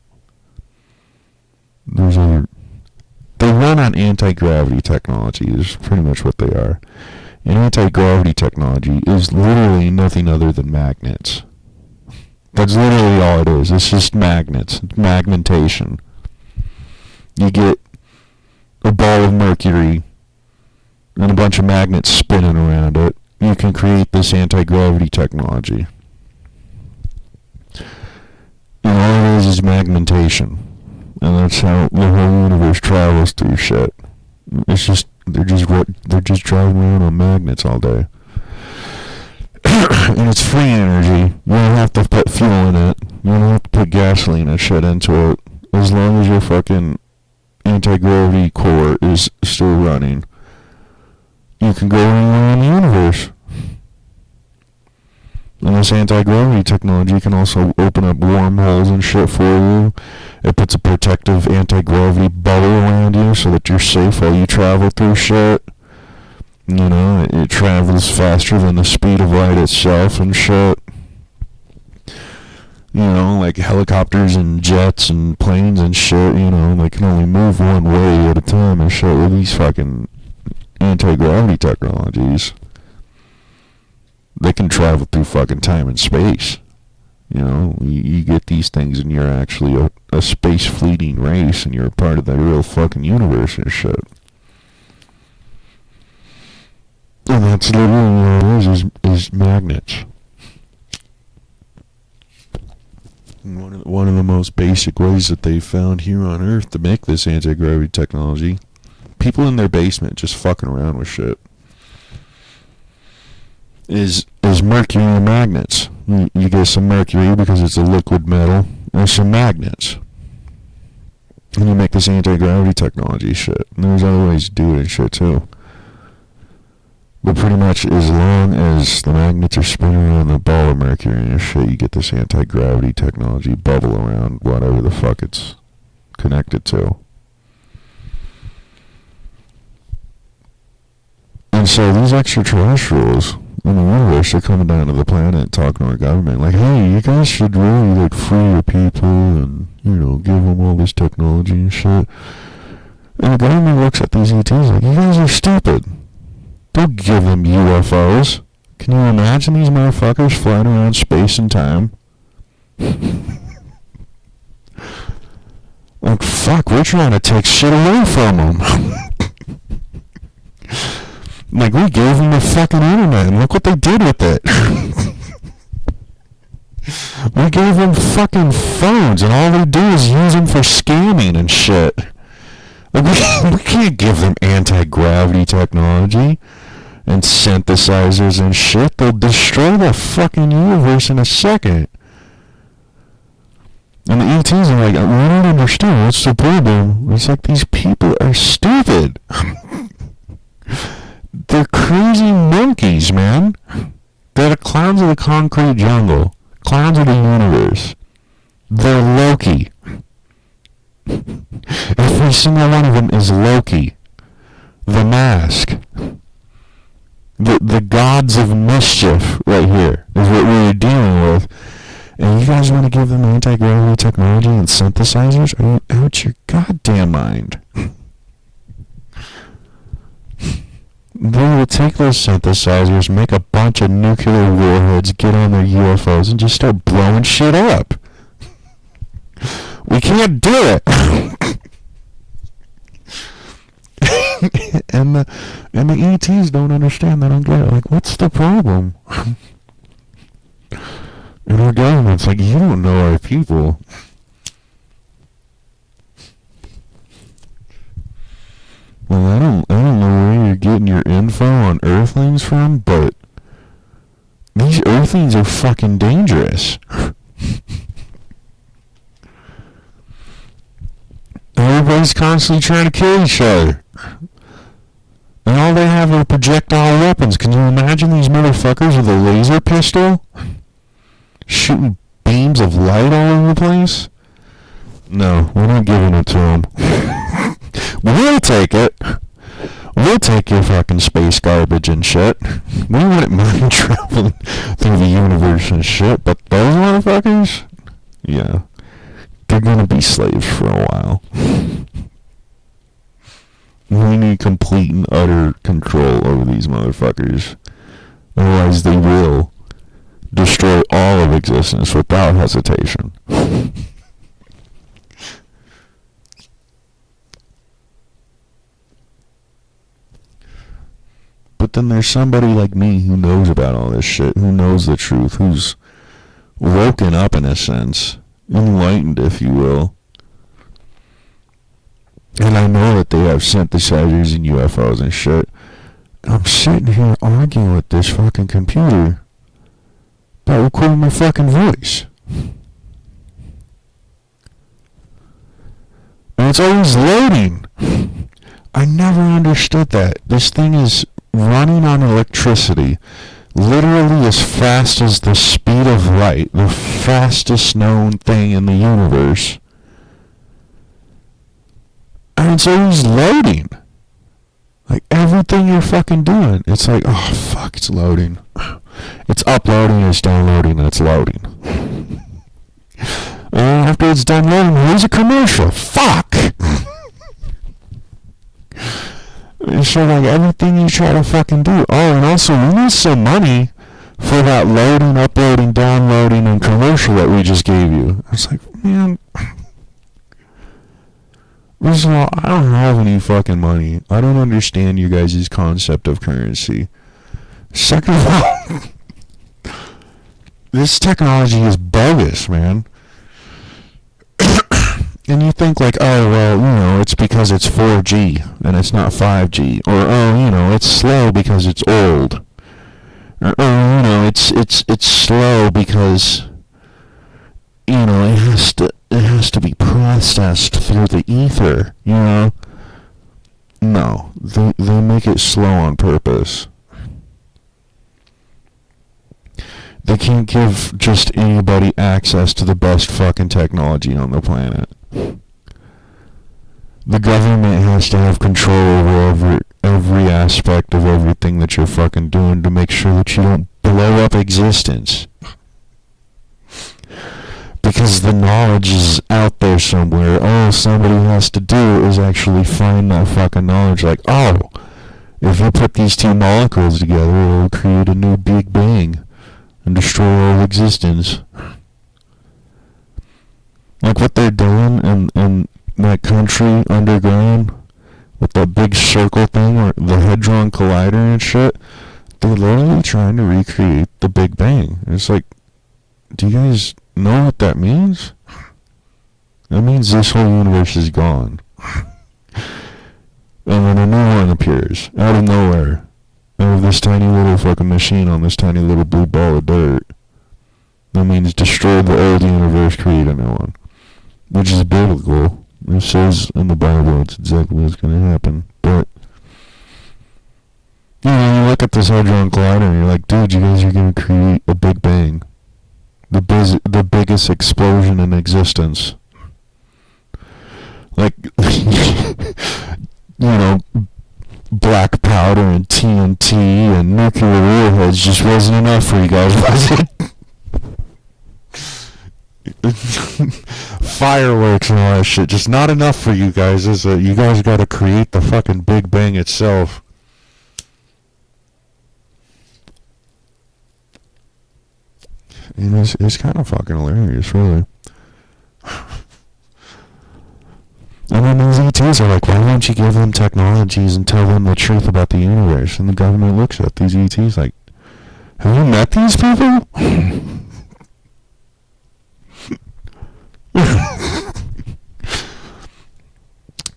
They run on anti-gravity technology is pretty much what they are. And anti-gravity technology is literally nothing other than magnets. That's literally all it is. It's just magnets. It's magnetation. You get a ball of mercury and a bunch of magnets spinning around it. You can create this anti-gravity technology. And all it is magnetation. And that's how the whole universe travels through shit. It's just they're just driving around on magnets all day. And it's free energy. You don't have to put fuel in it. You don't have to put gasoline and shit into it. As long as your fucking anti-gravity core is still running, you can go anywhere in the universe. And this anti-gravity technology can also open up wormholes and shit for you. It puts a protective anti-gravity bubble around you so that you're safe while you travel through shit. You know, it travels faster than the speed of light itself and shit. You know, like helicopters and jets and planes and shit, you know, they can only move one way at a time and shit with these fucking anti-gravity technologies. They can travel through fucking time and space. You know, you get these things and you're actually a space fleeting race and you're a part of the real fucking universe and shit. And that's literally what it is magnets. And one of the most basic ways that they found here on Earth to make this anti-gravity technology, people in their basement just fucking around with shit, is mercury magnets. You get some mercury because it's a liquid metal, and some magnets. And you make this anti-gravity technology shit. And there's other ways to do it and shit too. But pretty much as long as the magnets are spinning around the ball of mercury and shit, you get this anti-gravity technology bubble around whatever the fuck it's connected to. And so these extraterrestrials in the universe are coming down to the planet talking to our government like, hey, you guys should really like free your people and, you know, give them all this technology and shit. And the government looks at these ETs like, you guys are stupid. Don't give them UFOs. Can you imagine these motherfuckers flying around space and time? Like, fuck, we're trying to take shit away from them. Like, we gave them the fucking internet, and look what they did with it. We gave them fucking phones, and all they do is use them for scamming and shit. Like, we can't give them anti-gravity technology and synthesizers and shit. They'll destroy the fucking universe in a second. And the ETs are like, we don't understand. What's the problem? It's like, these people are stupid. They're crazy monkeys, man. They're the clowns of the concrete jungle. Clowns of the universe. They're Loki. Every single one of them is Loki. The Mask. The gods of mischief right here is what we're dealing with. And you guys want to give them anti-gravity technology and synthesizers? Are you out your goddamn mind? They will take those synthesizers, make a bunch of nuclear warheads, get on their UFOs, and just start blowing shit up. We can't do it. and the ETs don't understand. They don't get it. Like, what's the problem? And our government's like, you don't know our people. Well, I don't know where you're getting your info on Earthlings from, but these Earthlings are fucking dangerous. always constantly trying to kill each other. And all they have are projectile weapons. Can you imagine these motherfuckers with a laser pistol? Shooting beams of light all over the place? No, we're not giving it to them. We'll take it. We'll take your fucking space garbage and shit. We wouldn't mind traveling through the universe and shit, but those motherfuckers? Yeah. They're gonna be slaves for a while. We need complete and utter control over these motherfuckers. Otherwise they will destroy all of existence without hesitation. But then there's somebody like me who knows about all this shit, who knows the truth, who's woken up in a sense, enlightened if you will. And I know that they have synthesizers and UFOs and shit. And I'm sitting here arguing with this fucking computer about recording my fucking voice. And it's always loading. I never understood that. This thing is running on electricity, literally as fast as the speed of light, the fastest known thing in the universe. And it's always loading. Like everything you're fucking doing, it's like, oh fuck, it's loading. It's uploading, it's downloading, and it's loading. And after it's done loading, here's a commercial. Fuck! So like everything you try to fucking do. Oh, and also we need some money for that loading, uploading, downloading, and commercial that we just gave you. I was like, man. First of all, I don't have any fucking money. I don't understand you guys' concept of currency. Second of all, this technology is bogus, man. And you think like, oh, well, you know, it's because it's 4G and it's not 5G. Or, oh, you know, it's slow because it's old. Or, oh, you know, it's slow because, you know, it has to be processed through the ether, you know? No, they make it slow on purpose. They can't give just anybody access to the best fucking technology on the planet. The government has to have control over every aspect of everything that you're fucking doing to make sure that you don't blow up existence. Because the knowledge is out there somewhere. All somebody has to do is actually find that fucking knowledge. Like, oh, if you put these two molecules together, it'll create a new Big Bang and destroy all existence. Like what they're doing in that country underground with that big circle thing, or the Hadron Collider and shit. They're literally trying to recreate the Big Bang. And it's like, do you guys know what that means? That means this whole universe is gone. And then a new one appears out of nowhere. Out of this tiny little fucking machine on this tiny little blue ball of dirt. That means destroy the old universe, create a new one. Which is biblical. It says in the Bible it's exactly what's going to happen. But, you know, you look at this Hadron Collider and you're like, dude, you guys are going to create a Big Bang. The biggest explosion in existence. Like, you know, black powder and TNT and nuclear warheads just wasn't enough for you guys, was it? Fireworks and all that shit, just not enough for you guys, is it? You guys gotta create the fucking Big Bang itself. And it's kind of fucking hilarious, really. And then these ETs are like, why don't you give them technologies and tell them the truth about the universe? And the government looks at these ETs like, have you met these people?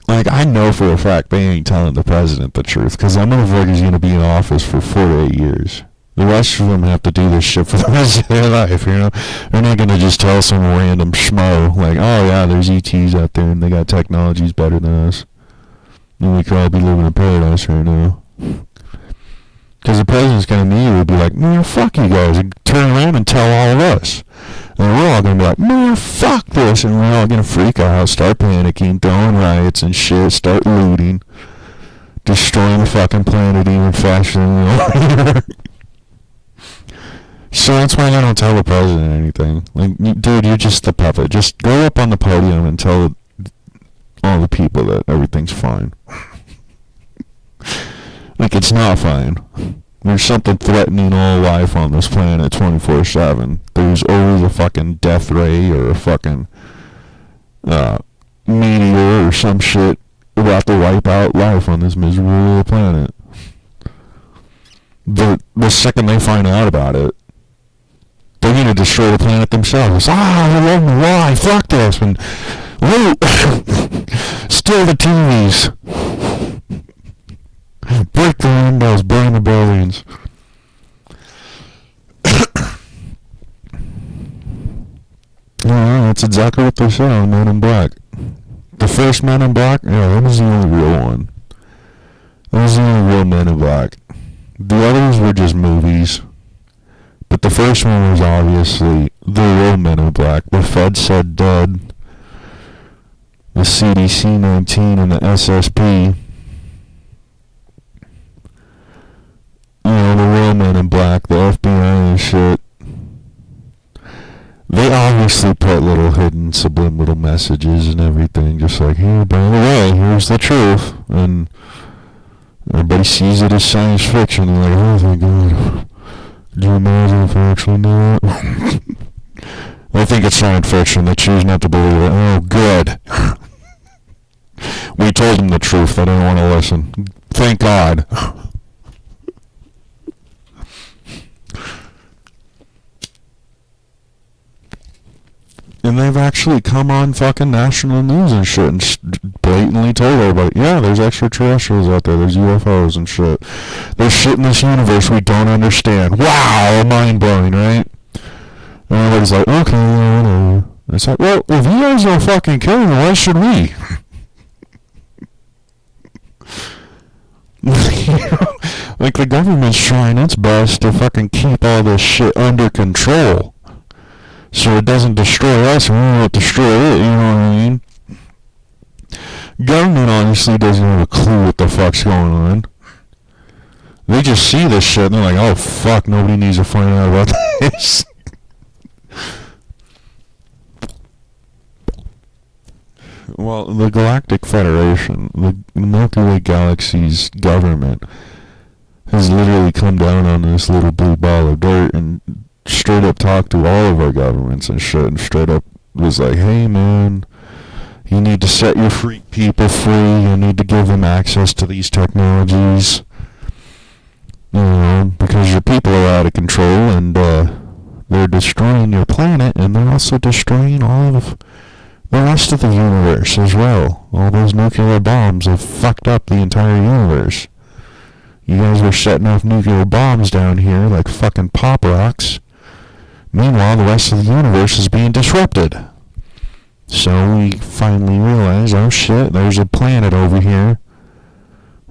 Like, I know for a fact they ain't telling the president the truth, because that motherfucker's gonna be in office for 4 to 8 years. The rest of them have to do this shit for the rest of their life, you know? They're not gonna just tell some random schmo, like, oh yeah, there's ETs out there and they got technologies better than us. And we could all be living in paradise right now. Because the president's gonna immediately be like, man, fuck you guys, and turn around and tell all of us. And we're all gonna be like, man, fuck this, and we're all gonna freak out, start panicking, throwing riots and shit, start looting, destroying the fucking planet even faster than we are. So that's why I don't tell the president anything. Like, dude, you're just the puppet. Just go up on the podium and tell all the people that everything's fine. Like, it's not fine. There's something threatening all life on this planet 24/7. There's always a fucking death ray or a fucking meteor or some shit about to wipe out life on this miserable little planet. The second they find out about it, they're going to destroy the planet themselves. I love me, why? Fuck this. And loot. Steal the TVs. Break the windows, burn the buildings. Yeah, that's exactly what they say on Men in Black. The first Men in Black, yeah, that was the only real one. That was the only real Men in Black. The others were just movies. But the first one was obviously the real Men in Black. The Fed said dead. The CDC-19 and the SSP. You know, the real Men in Black, the FBI and shit. They obviously put little hidden subliminal messages and everything, just like, hey, by the way, here's the truth. And everybody sees it as science fiction. They're like, oh, thank God. Could you imagine if I actually knew that? They think it's science fiction. They choose not to believe it. Oh, good. We told them the truth. They didn't want to listen. Thank God. And they've actually come on fucking national news and shit and blatantly told everybody, yeah, there's extraterrestrials out there, there's UFOs and shit. There's shit in this universe we don't understand. Wow, mind-blowing, right? And everybody's like, okay, yeah, whatever. It's like, well, if you guys don't fucking kill me, why should we? Like, the government's trying its best to fucking keep all this shit under control. So it doesn't destroy us and we won't destroy it, you know what I mean? Government honestly doesn't have a clue what the fuck's going on. They just see this shit and they're like, oh fuck, nobody needs to find out about this. Well, the Galactic Federation, the Milky Way Galaxy's government, has literally come down on this little blue ball of dirt and straight up talked to all of our governments and shit, and straight up was like, hey man, you need to set your freak people free, you need to give them access to these technologies, you know, because your people are out of control and they're destroying your planet and they're also destroying all of the rest of the universe as well. All those nuclear bombs have fucked up the entire universe. You guys were setting off nuclear bombs down here like fucking pop rocks. Meanwhile, the rest of the universe is being disrupted. So we finally realized, oh shit, there's a planet over here.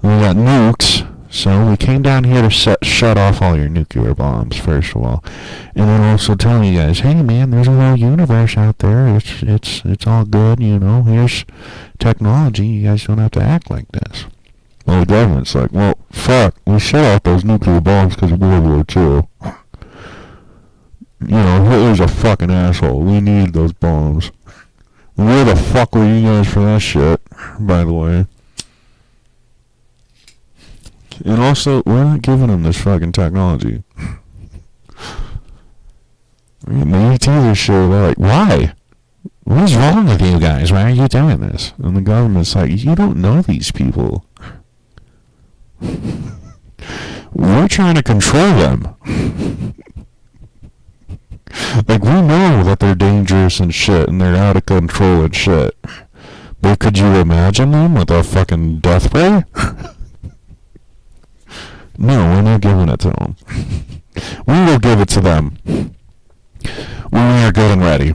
We got nukes. So we came down here to shut off all your nuclear bombs, first of all. And then also telling you guys, hey man, there's a whole universe out there. It's all good, you know. Here's technology. You guys don't have to act like this. Well, the government's like, well, fuck, we shut off those nuclear bombs because of World War II. You know, Hitler's a fucking asshole. We need those bombs. Where the fuck were you guys for that shit, by the way? And also, we're not giving them this fucking technology. Maybe to this shit, they're like, why? What is wrong with you guys? Why are you doing this? And the government's like, you don't know these people. We're trying to control them. Like, we know that they're dangerous and shit, and they're out of control and shit. But could you imagine them with a fucking death ray? No, we're not giving it to them. We will give it to them when we are good and ready.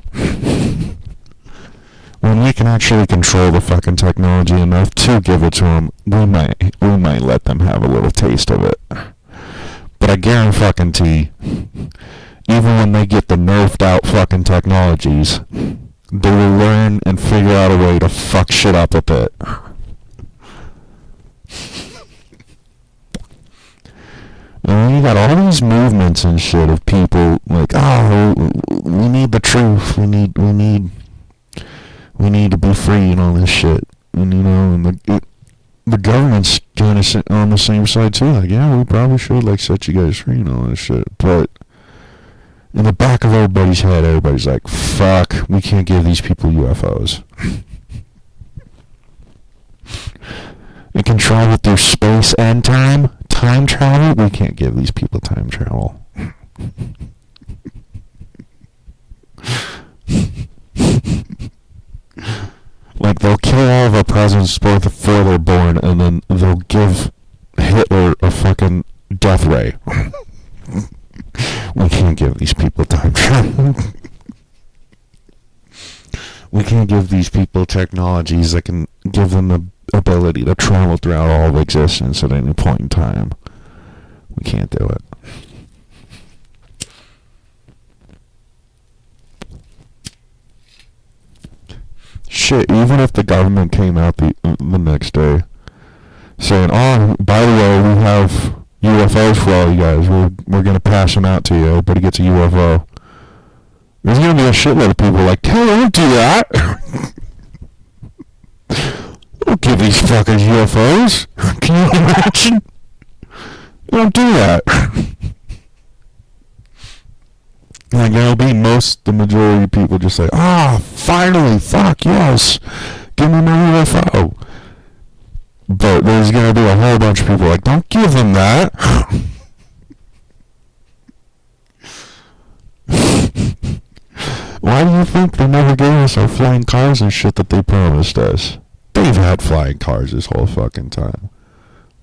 When we can actually control the fucking technology enough to give it to them, we might let them have a little taste of it. But I guarantee, even when they get the nerfed out fucking technologies, they will learn and figure out a way to fuck shit up with it. And you got all these movements and shit of people like, oh, we need the truth, we need to be free and all this shit. And and the government's kind of on the same side too. Like, yeah, we probably should set you guys free and all this shit. But in the back of everybody's head, everybody's like, fuck, we can't give these people UFOs. It can travel through space and time. Time travel? We can't give these people time travel. Like, they'll kill all of our presidents before they're born, and then they'll give Hitler a fucking death ray. We can't give these people time travel. We can't give these people technologies that can give them the ability to travel throughout all of existence at any point in time. We can't do it. Shit, even if the government came out the next day saying, oh, by the way, we have UFOs for all you guys. We're going to pass them out to you. Everybody gets a UFO. There's going to be a shitload of people like, hey, don't do that. Don't give these fuckers UFOs. Can you imagine? Don't do that. Like, there'll be the majority of people just say, finally, fuck, yes, give me my UFO. But there's going to be a whole bunch of people like, don't give them that. Why do you think they never gave us our flying cars and shit that they promised us? They've had flying cars this whole fucking time.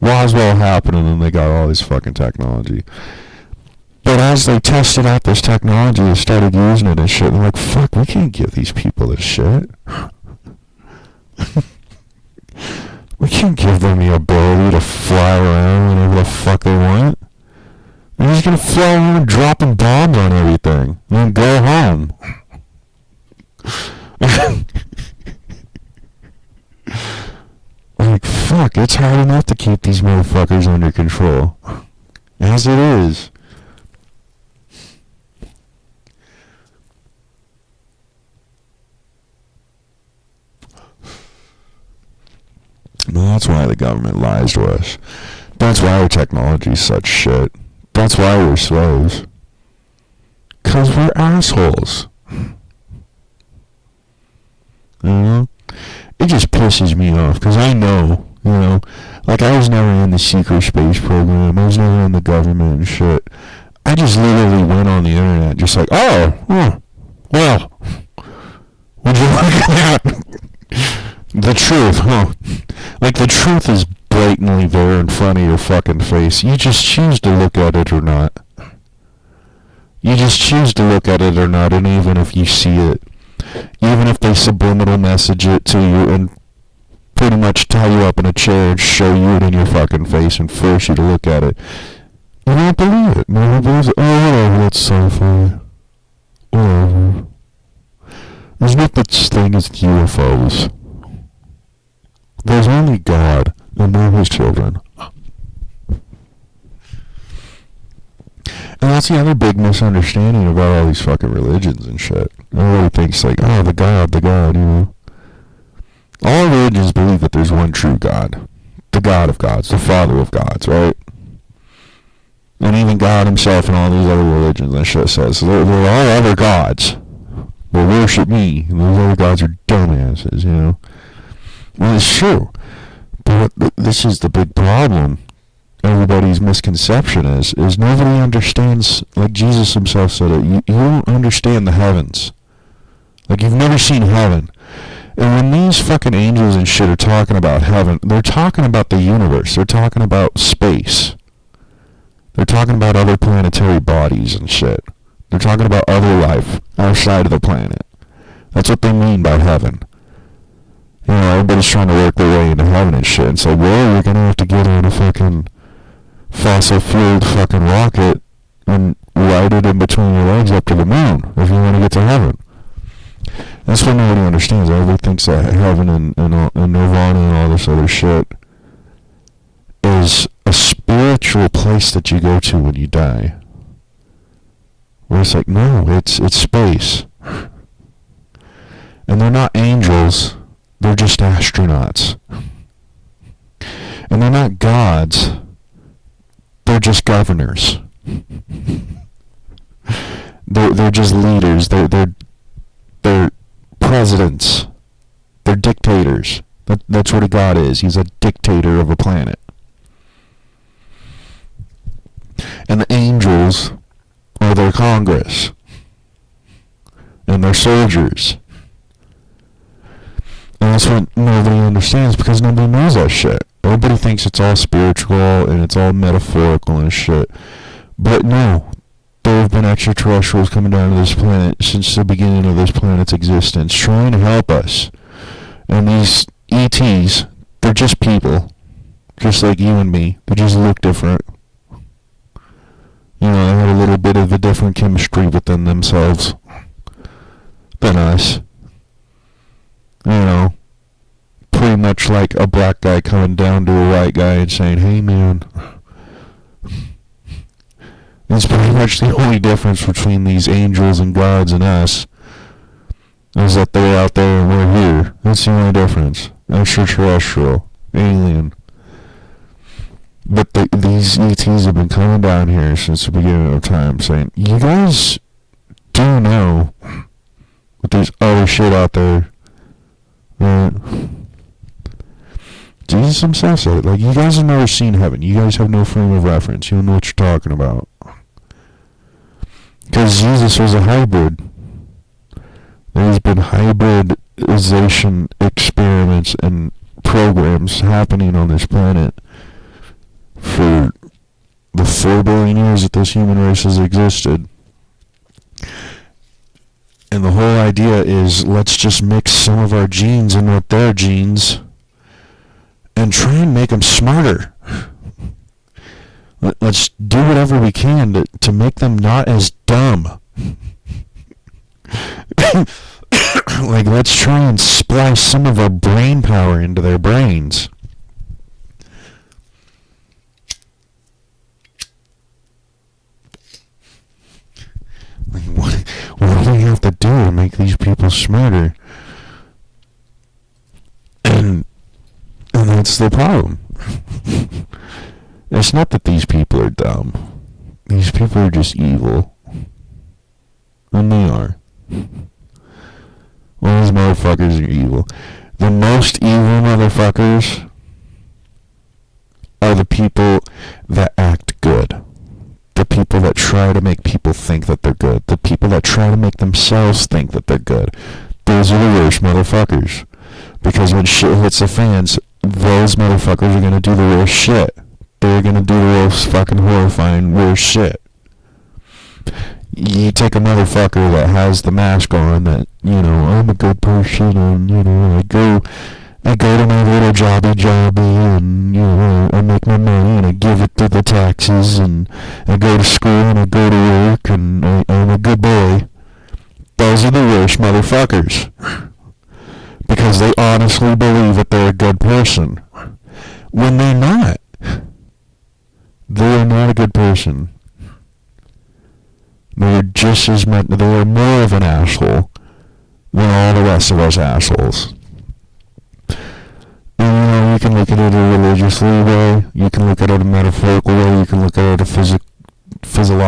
Roswell happened and then they got all this fucking technology. But as they tested out this technology and started using it and shit, they're like, fuck, we can't give these people this shit. We can't give them the ability to fly around whenever the fuck they want. They're just gonna fly around dropping bombs on everything and then go home. Like, fuck, it's hard enough to keep these motherfuckers under control. As it is. No, that's why the government lies to us. That's why our technology's such shit. That's why we're slaves. 'Cause we're assholes. You know? It just pisses me off, 'cause I know, like, I was never in the secret space program, I was never in the government and shit. I just literally went on the internet, just like, well, would you look at that? The truth, huh? Like, the truth is blatantly there in front of your fucking face. You just choose to look at it or not. You just choose to look at it or not, and even if you see it, even if they subliminal message it to you and pretty much tie you up in a chair and show you it in your fucking face and force you to look at it, you don't believe it. No one believes it. Oh, whatever, that's sci-fi. Whatever. There's no such thing as UFOs. There's only God, and they're His children. And that's the other big misunderstanding about all these fucking religions and shit. Everybody thinks like, the God, All religions believe that there's one true God. The God of gods, the Father of gods, right? And even God Himself and all these other religions and shit says, they're all other gods. Will worship me, and those other gods are dumbasses, Well, it's true. But this is the big problem. Everybody's misconception is nobody understands, like Jesus Himself said it, you don't understand the heavens. Like, you've never seen heaven. And when these fucking angels and shit are talking about heaven, they're talking about the universe. They're talking about space. They're talking about other planetary bodies and shit. They're talking about other life outside of the planet. That's what they mean by heaven. You know, everybody's trying to work their way into heaven and shit. And say, well, you're gonna have to get on a fucking fossil-fueled fucking rocket and ride it in between your legs up to the moon if you want to get to heaven. That's what nobody understands. Everybody thinks that heaven and nirvana and all this other shit is a spiritual place that you go to when you die. Where it's like, no, it's space. And they're not angels, they're just astronauts. And they're not gods, they're just governors. They're just leaders, they're presidents, they're dictators. That's what a god is. He's a dictator of a planet. And the angels are their Congress and their soldiers. And that's what nobody understands, because nobody knows that shit. Everybody thinks it's all spiritual and it's all metaphorical and shit. But no, there have been extraterrestrials coming down to this planet since the beginning of this planet's existence, trying to help us. And these ETs, they're just people, just like you and me. They just look different. You know, they have a little bit of a different chemistry within themselves than us. You know, pretty much like a black guy coming down to a white guy and saying, hey man. It's pretty much the only difference between these angels and gods and us, is that they're out there and we're here. That's the only difference. Extraterrestrial. Alien. But these ETs have been coming down here since the beginning of time saying, you guys do know that there's other shit out there, right? Jesus himself said it. Like, you guys have never seen heaven. You guys have no frame of reference. You don't know what you're talking about. Because Jesus was a hybrid. There's been hybridization experiments and programs happening on this planet for the 4 billion years that this human race has existed. And the whole idea is, let's just mix some of our genes in with their genes and try and make them smarter. Let's do whatever we can to make them not as dumb. Like, let's try and splice some of our brain power into their brains. Like, what do we have to do to make these people smarter? And that's the problem. It's not that these people are dumb. These people are just evil. And they are. Well, these motherfuckers are evil. The most evil motherfuckers are the people that act good. The people that try to make people think that they're good. The people that try to make themselves think that they're good. Those are the worst motherfuckers. Because when shit hits the fans, those motherfuckers are gonna do the worst shit. They're gonna do the most fucking horrifying worst shit. You take a motherfucker that has the mask on, that, you know, I'm a good person, and, you know, I go to my little jobby, and, you know, I make my money, and I give it to the taxes, and I go to school, and I go to work, and I'm a good boy. Those are the worst motherfuckers. Because they honestly believe that they're a good person. When they're not. They are not a good person. They are just as much, they are more of an asshole than all the rest of us assholes. And, you know, you can look at it a religiously way, you can look at it a metaphorical way, you can look at it a physical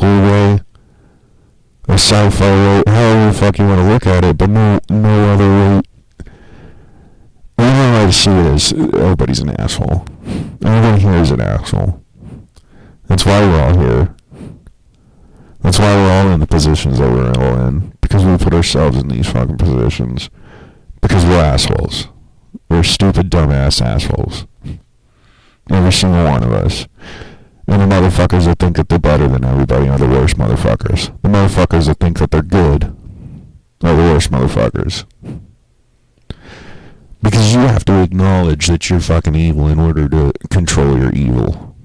way, a sci-fi way, however the fuck you want to look at it, but no other way. The only way to see it is everybody's an asshole. Everybody here is an asshole. That's why we're all here. That's why we're all in the positions that we're all in. Because we put ourselves in these fucking positions. Because we're assholes. We're stupid, dumbass assholes. Every single one of us. And the motherfuckers that think that they're better than everybody are the worst motherfuckers. The motherfuckers that think that they're good are the worst motherfuckers. Because you have to acknowledge that you're fucking evil in order to control your evil.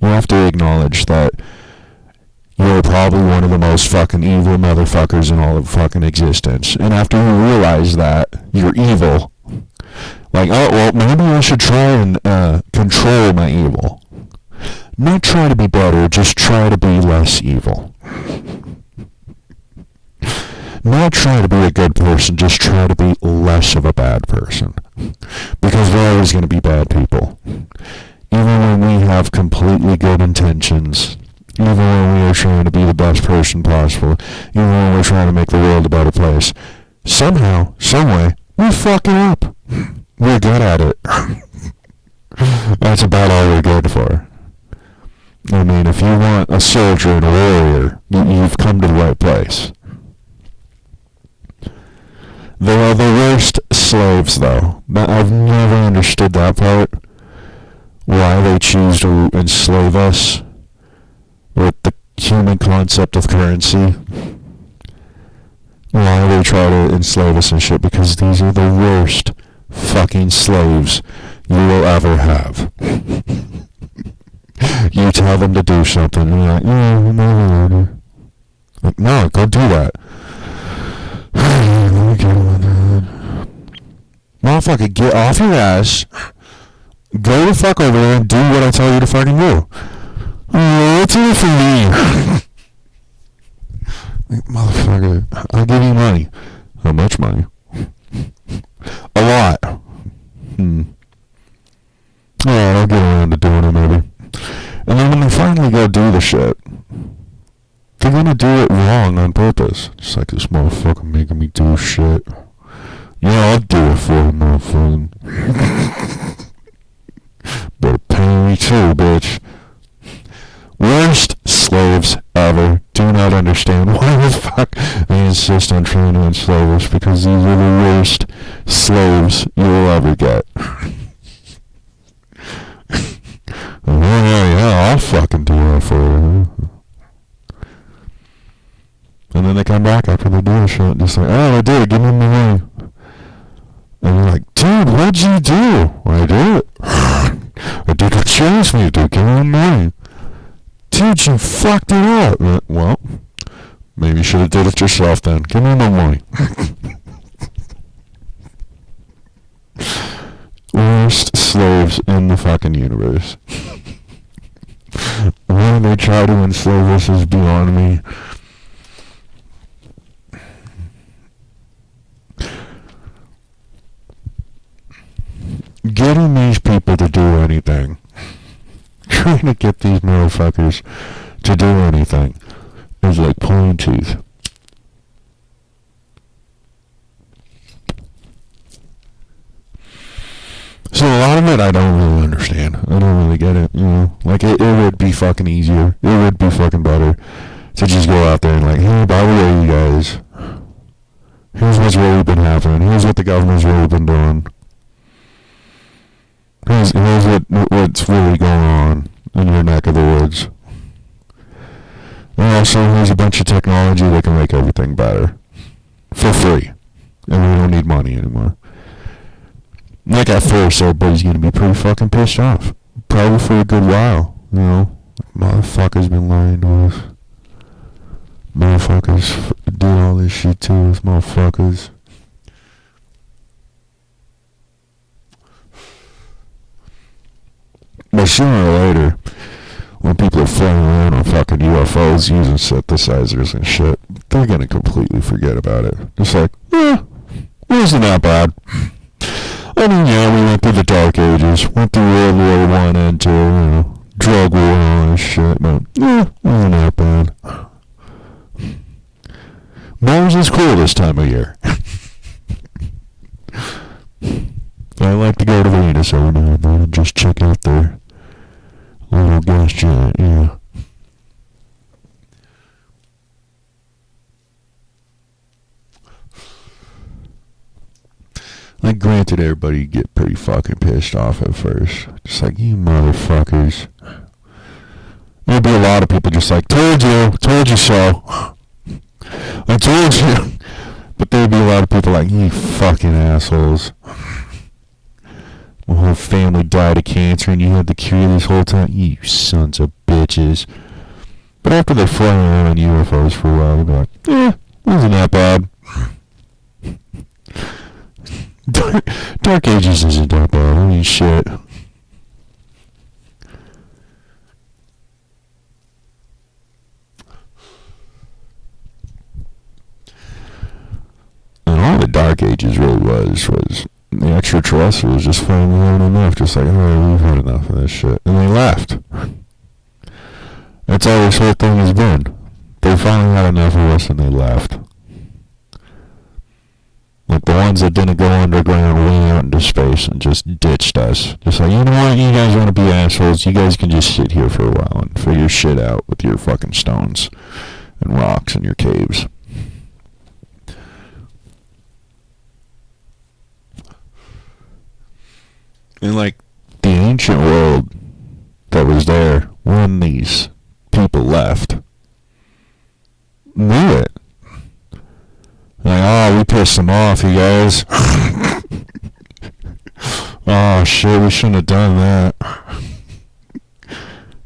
You have to acknowledge that you're probably one of the most fucking evil motherfuckers in all of fucking existence. And after you realize that you're evil, like, oh, well, maybe I should try and control my evil. Not try to be better, just try to be less evil. Not try to be a good person, just try to be less of a bad person. Because we're always going to be bad people. Even when we have completely good intentions, even when we are trying to be the best person possible, even when we're trying to make the world a better place, somehow, someway, we fuck it up. We're good at it. That's about all we're good for. I mean, if you want a soldier and a warrior, you've come to the right place. They are the worst slaves, though. I've never understood that part. Why they choose to enslave us with the human concept of currency. Why they try to enslave us and shit, because these are the worst fucking slaves you will ever have. You tell them to do something, and you're like, no. Like, no, go do that. Motherfucker, get off your ass, go the fuck over there and do what I tell you to fucking do. What's in it for me? Like, motherfucker, I'll give you money. How much money? A lot. Alright, I'll get around to doing it maybe. And then when they finally go do the shit, they're gonna do it wrong on purpose. Just like this motherfucker making me do shit. Yeah, I'll do it for you, motherfucker. Better pay me too, bitch. Worst slaves ever. Do not understand why the fuck they insist on trying to enslave us, because these are the worst slaves you will ever get. Oh, yeah, I'll fucking do that for you. And then they come back after they do the shit, just like, oh, I did it, give me my money. And you're like, dude, what'd you do? I did it. I did what you asked me to do, give me my money. Dude, you fucked it up. Well, maybe you should have did it yourself then. Give me my money. Worst slaves in the fucking universe. Why they try to enslave us is beyond me. Getting these people to do anything, trying to get these motherfuckers to do anything, is like pulling teeth. So a lot of it I don't really understand. I don't really get it, you know. Like, it would be fucking easier. It would be fucking better to just go out there and like, hey, by the way, you guys, here's what's really been happening. Here's what the government's really been doing. Here's what's really going on in your neck of the woods. And also, here's a bunch of technology that can make everything better. For free. And we don't need money anymore. Like, at first, everybody's gonna be pretty fucking pissed off. Probably for a good while, you know. Motherfuckers been lying to us. Motherfuckers did all this shit to us, motherfuckers. But sooner or later, when people are flying around on fucking UFOs using synthesizers and shit, they're gonna completely forget about it. It's like, it wasn't that bad. I mean, yeah, we went through the Dark Ages, went through World War I and II, you know, drug war and all this shit, but, wasn't that bad. Mars is cool this time of year. I like to go to Venus every now and then and just check out their little gas giant, yeah. Like, granted, everybody get pretty fucking pissed off at first. Just like, you motherfuckers. There'd be a lot of people just like, told you so. I told you. But there'd be a lot of people like, you fucking assholes. My whole family died of cancer and you had the cure this whole time. You sons of bitches. But after they fly around on UFOs for a while, they'd be like, wasn't that bad. Dark Ages isn't that bad. I mean, shit. And all the Dark Ages really was the extraterrestrials just finally had enough. Just like, alright, we've had enough of this shit. And they left. That's all this whole thing has been. They finally had enough of us and they left. Like the ones that didn't go underground way out into space and just ditched us. Just like, you know what, you guys want to be assholes, you guys can just sit here for a while and figure shit out with your fucking stones and rocks in your caves. And like the ancient world that was there when these people left knew it. Like, oh, we pissed them off, you guys. Oh shit, we shouldn't have done that.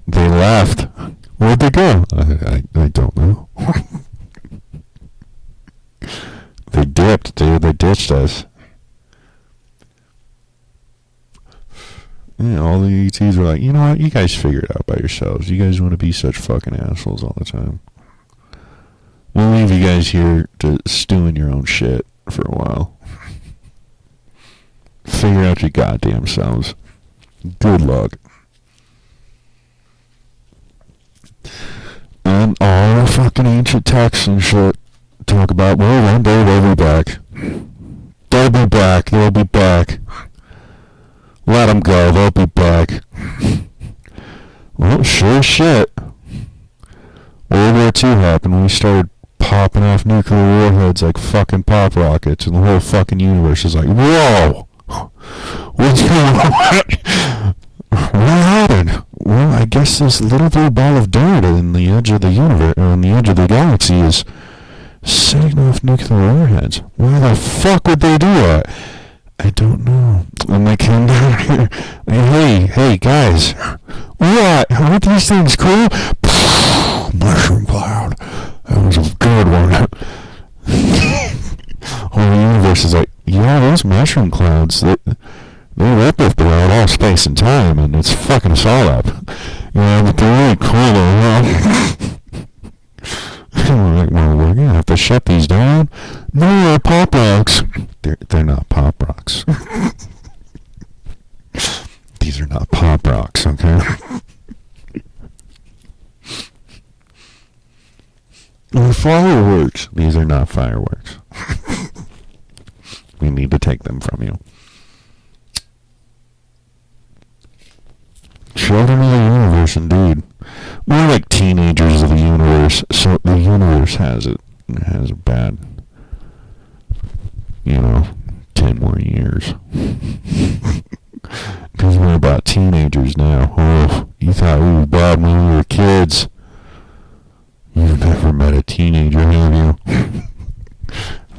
They left. Where'd they go? I don't know. They dipped, dude. They ditched us. Yeah, all the ETs were like, you know what? You guys figure it out by yourselves. You guys want to be such fucking assholes all the time. We'll leave you guys here to stew in your own shit for a while. Figure out your goddamn selves. Good luck. And all the fucking ancient texts and shit talk about, well, one day they'll be back. They'll be back. They'll be back. Let them go. They'll be back. Well, sure as shit. World War II happened. We started popping off nuclear warheads like fucking pop rockets, and the whole fucking universe is like, whoa! What's going on? What happened? Well, I guess this little blue ball of dirt on the edge of the universe, on the edge of the galaxy, is setting off nuclear warheads. Why the fuck would they do that? I don't know. And they came down here. Hey, guys. What? Aren't these things cool? Mushroom cloud. That was a good one. Whole universe is like, yeah, those mushroom clouds, they rip up throughout all space and time, and it's fucking us all up. Yeah, but they're really cool though. We're like, well, we're gonna have to shut these down. No, they're pop rocks. They're not pop rocks. These are not pop rocks, okay? They're fireworks. These are not fireworks. We need to take them from you. Children of the universe, indeed. More like teenagers of the universe. So the universe has a bad, 10 more years. Because we're about teenagers now. Oh, you thought we were bad when we were kids. You've never met a teenager, have you?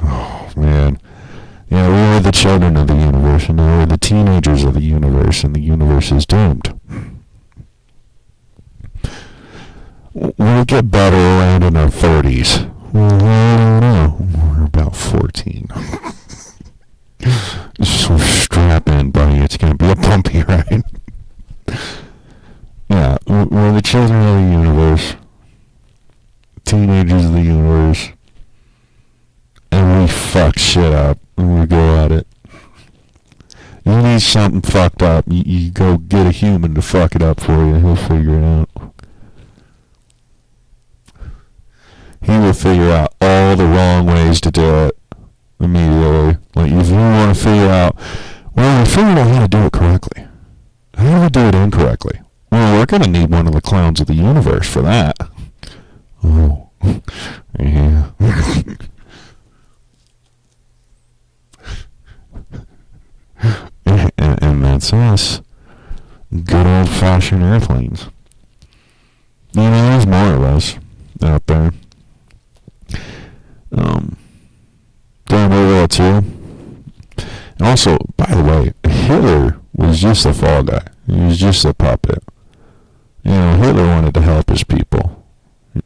Oh, man. Yeah, we are the children of the universe, and now we're the teenagers of the universe, and the universe is doomed. We'll get better around in our 30s. Well, I don't know. We're about 14. So strap in, buddy. It's going to be a bumpy ride. Yeah, we're the children of the universe. Teenagers of the universe. And we fuck shit up. And we go at it. You need something fucked up. You go get a human to fuck it up for you. He'll figure it out. He will figure out all the wrong ways to do it immediately. Like, if you want to figure out, well, we figured out how to do it correctly. How do we do it incorrectly? Well, we're going to need one of the clowns of the universe for that. Oh, yeah. and that's us. Good old-fashioned earthlings. You know, there's more of us out there. During World War II. And also, by the way, Hitler was just a fall guy. He was just a puppet. You know, Hitler wanted to help his people.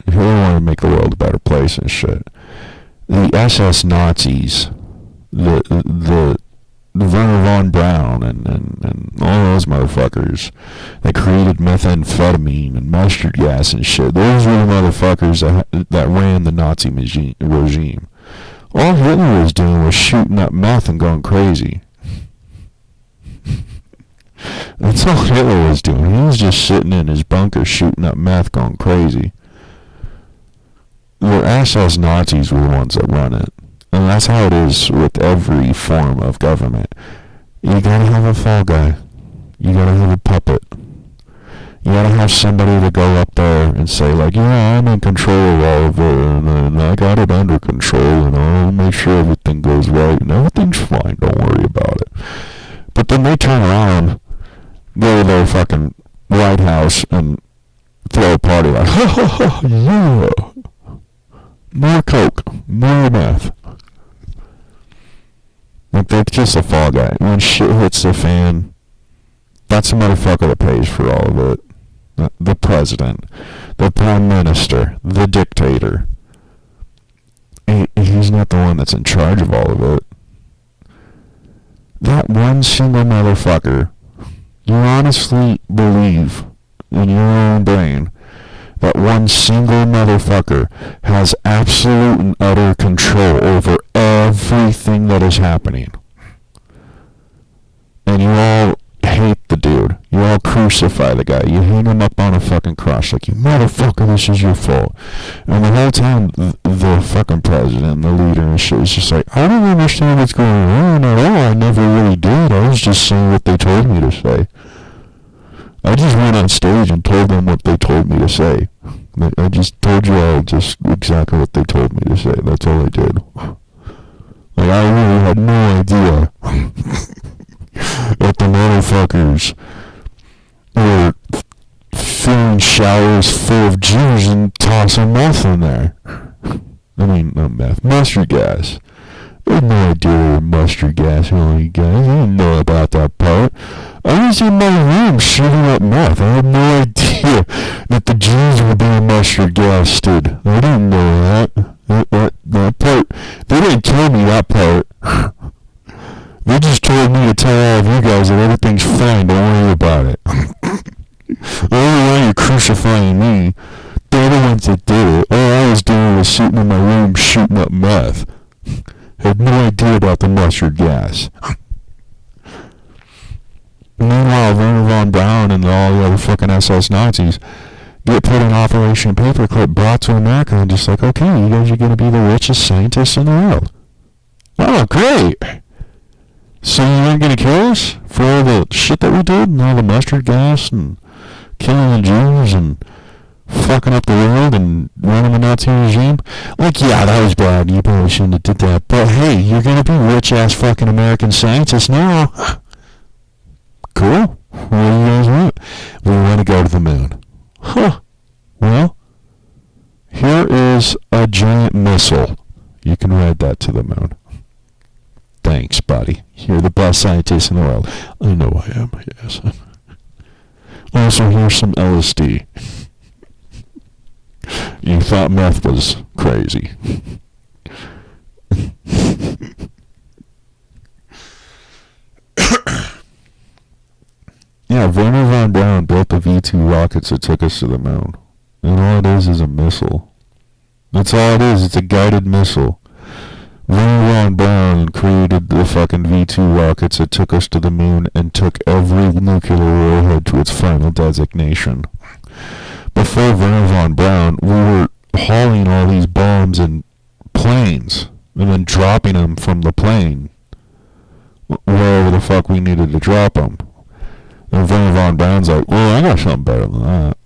Hitler wanted to make the world a better place and shit. The SS Nazis, the Werner von Braun and all those motherfuckers that created methamphetamine and mustard gas and shit, those were the motherfuckers that ran the Nazi regime. All Hitler was doing was shooting up meth and going crazy. That's all Hitler was doing. He was just sitting in his bunker shooting up meth going crazy. The SS Nazis were the ones that run it. And that's how it is with every form of government. You gotta have a fall guy. You gotta have a puppet. You gotta have somebody to go up there and say, like, yeah, I'm in control of all of it, and I got it under control, and I'll make sure everything goes right, and everything's fine, don't worry about it. But then they turn around, go to their fucking White House, and throw a party like, ha ha ha, yeah, more coke, more meth. Like, they're just a fall guy. When shit hits the fan, that's the motherfucker that pays for all of it. The president, the prime minister, the dictator. He's not the one that's in charge of all of it. That one single motherfucker, you honestly believe in your own brain that one single motherfucker has absolute and utter control over everything that is happening. And you all hate the dude. You all crucify the guy. You hang him up on a fucking cross like, you motherfucker, this is your fault. And the whole time, the fucking president, the leader and shit is just like, I don't understand what's going on at all. I never really did. I was just saying what they told me to say. I just went on stage and told them what they told me to say. I just told you all just exactly what they told me to say. That's all I did. Like, I really had no idea that the motherfuckers were filling showers full of Jews and tossing meth in there. I mean, not meth, mustard gas. I had no idea there was mustard gas on you guys. I didn't know about that part. I was in my room shooting up meth. I had no idea that the Jews were being mustard gassed. I didn't know that. That part. They didn't tell me that part. They just told me to tell all of you guys that everything's fine. Don't worry about it. I don't know why you're crucifying me. They're the ones that did it. All I was doing was sitting in my room shooting up meth. Had no idea about the mustard gas. Meanwhile, Werner von Braun and all the other fucking SS Nazis get put in Operation Paperclip, brought to America, and just like, okay, you guys are going to be the richest scientists in the world. Oh, great. So you aren't going to kill us for all the shit that we did and all the mustard gas and killing the Jews and fucking up the world and running the Nazi regime? Like, yeah, that was bad. You probably shouldn't have did that. But hey, you're going to be rich-ass fucking American scientists now. Cool. What do you guys want? We want to go to the moon. Huh. Well, here is a giant missile. You can ride that to the moon. Thanks, buddy. You're the best scientist in the world. I know I am, yes. Also, here's some LSD. You thought meth was crazy. Yeah, Werner von Braun built the V2 rockets that took us to the moon. And all it is a missile. That's all it is. It's a guided missile. Werner von Braun created the fucking V2 rockets that took us to the moon and took every nuclear warhead to its final designation. Before Werner von Braun, we were hauling all these bombs in planes and then dropping them from the plane wherever the fuck we needed to drop them. And Werner von Braun's like, well, I got something better than that.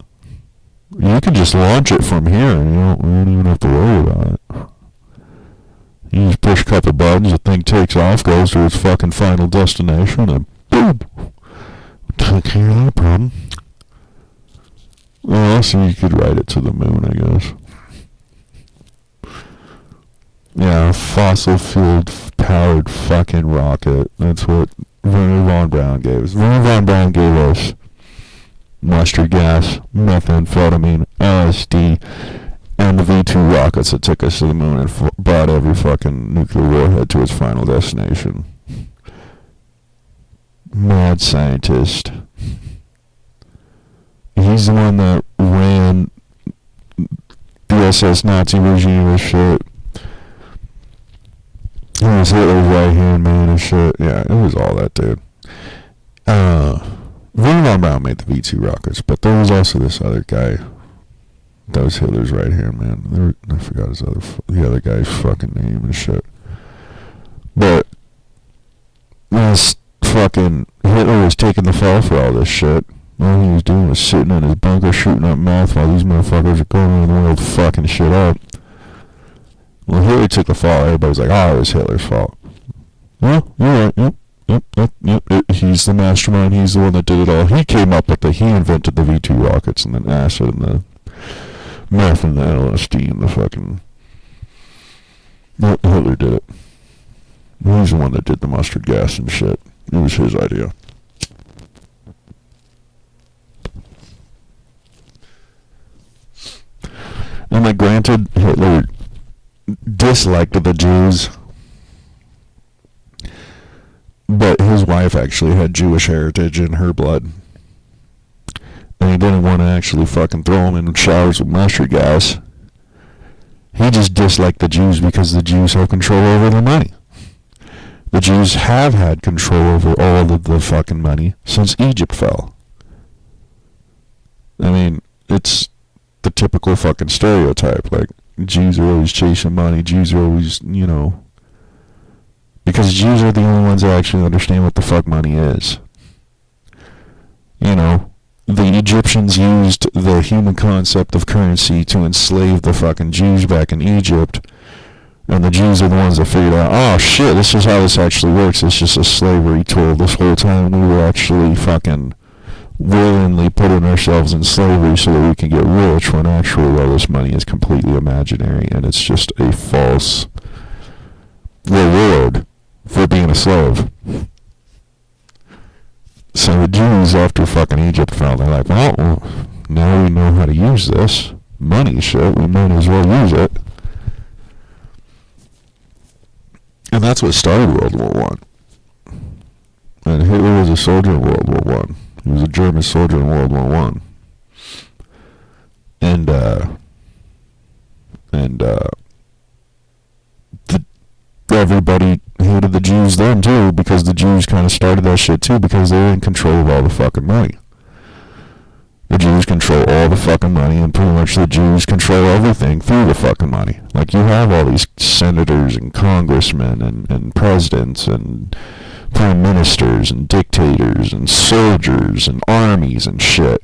You can just launch it from here and you don't even have to worry about it. You just push a couple buttons, the thing takes off, goes to its fucking final destination, and boom! Take care of that problem. Well, also you could ride it to the moon, I guess. Yeah, fossil fueled powered fucking rocket. That's what Werner von Braun gave us. Werner von Braun gave us mustard gas, methamphetamine, LSD, and the V2 rockets that took us to the moon and brought every fucking nuclear warhead to its final destination. Mad scientist. He's the one that ran the SS Nazi regime and shit. He was Hitler's right hand man and shit. Yeah, it was all that, dude. Werner von Braun made the V2 rockets, but there was also this other guy that was Hitler's right hand man. I forgot the other guy's fucking name and shit. But this fucking Hitler was taking the fall for all this shit. All he was doing was sitting in his bunker shooting up meth while these motherfuckers are going around the world fucking shit up. Well, Hitler took the fall. Everybody's like, oh, it was Hitler's fault. Well, you're right. Yep. He's the mastermind. He's the one that did it all. He came up with he invented the V2 rockets and then acid and the meth and the LSD and the fucking... Hitler did it. He's the one that did the mustard gas and shit. It was his idea. And like, granted, Hitler disliked the Jews, but his wife actually had Jewish heritage in her blood, and he didn't want to actually fucking throw them in showers with mustard gas. He just disliked the Jews because the Jews have control over the money. The Jews have had control over all of the fucking money since Egypt fell. I mean, it's the typical fucking stereotype. Like, Jews are always chasing money. Jews are always, because Jews are the only ones that actually understand what the fuck money is. The Egyptians used the human concept of currency to enslave the fucking Jews back in Egypt. And the Jews are the ones that figured out, oh shit, this is how this actually works. It's just a slavery tool. This whole time we were actually fucking willingly putting ourselves in slavery so that we can get rich, when actually all this money is completely imaginary and it's just a false reward for being a slave. So the Jews, after fucking Egypt fell, they're like, well, now we know how to use this money shit, we might as well use it. And that's what started World War One. And Hitler was a soldier in World War One. He was a German soldier in World War One. And everybody hated the Jews then too, because the Jews kind of started that shit too, because they were in control of all the fucking money. The Jews control all the fucking money, and pretty much the Jews control everything through the fucking money. Like, you have all these senators and congressmen and presidents and prime ministers and dictators and soldiers and armies and shit.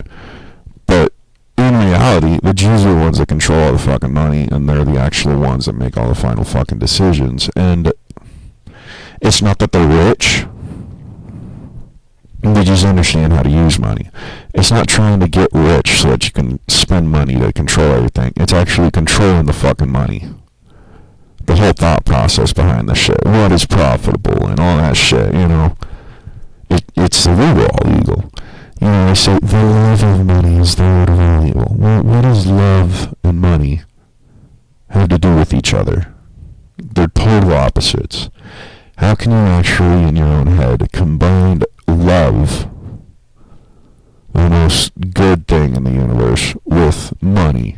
But in reality, the Jews are the ones that control all the fucking money, and they're the actual ones that make all the final fucking decisions. And it's not that they're rich. They just understand how to use money. It's not trying to get rich so that you can spend money to control everything. It's actually controlling the fucking money. The whole thought process behind the shit. What is profitable and all that shit, It's the root of all evil. They say the love of money is the root of all evil. What does love and money have to do with each other? They're total opposites. How can you actually, in your own head, combine love, the most good thing in the universe, with money,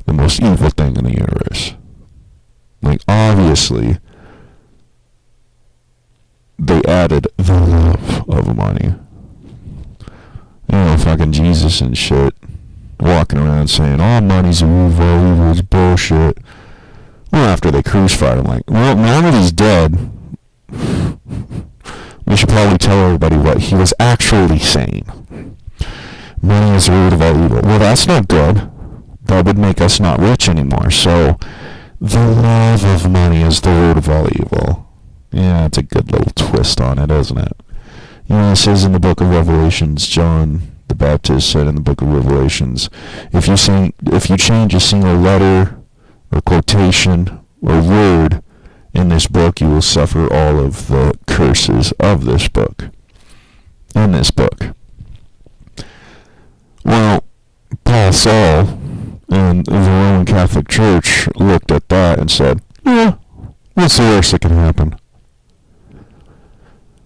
the most evil thing in the universe? Like, obviously, they added the love of money. Fucking Jesus and shit, walking around saying, oh, money's a root of all evil, it's bullshit. Well, after they crucified him, like, well, now that he's dead, we should probably tell everybody what he was actually saying. Money is the root of all evil. Well, that's not good. That would make us not rich anymore. So, the love of money is the root of all evil. Yeah, it's a good little twist on it, isn't it? It says in the book of Revelations, John the the Baptist said in the book of Revelations, if you change a single letter or quotation or word in this book, you will suffer all of the curses of this book. In this book. Well, Paul Saul and the Roman Catholic Church looked at that and said, yeah, what's the worst that can happen?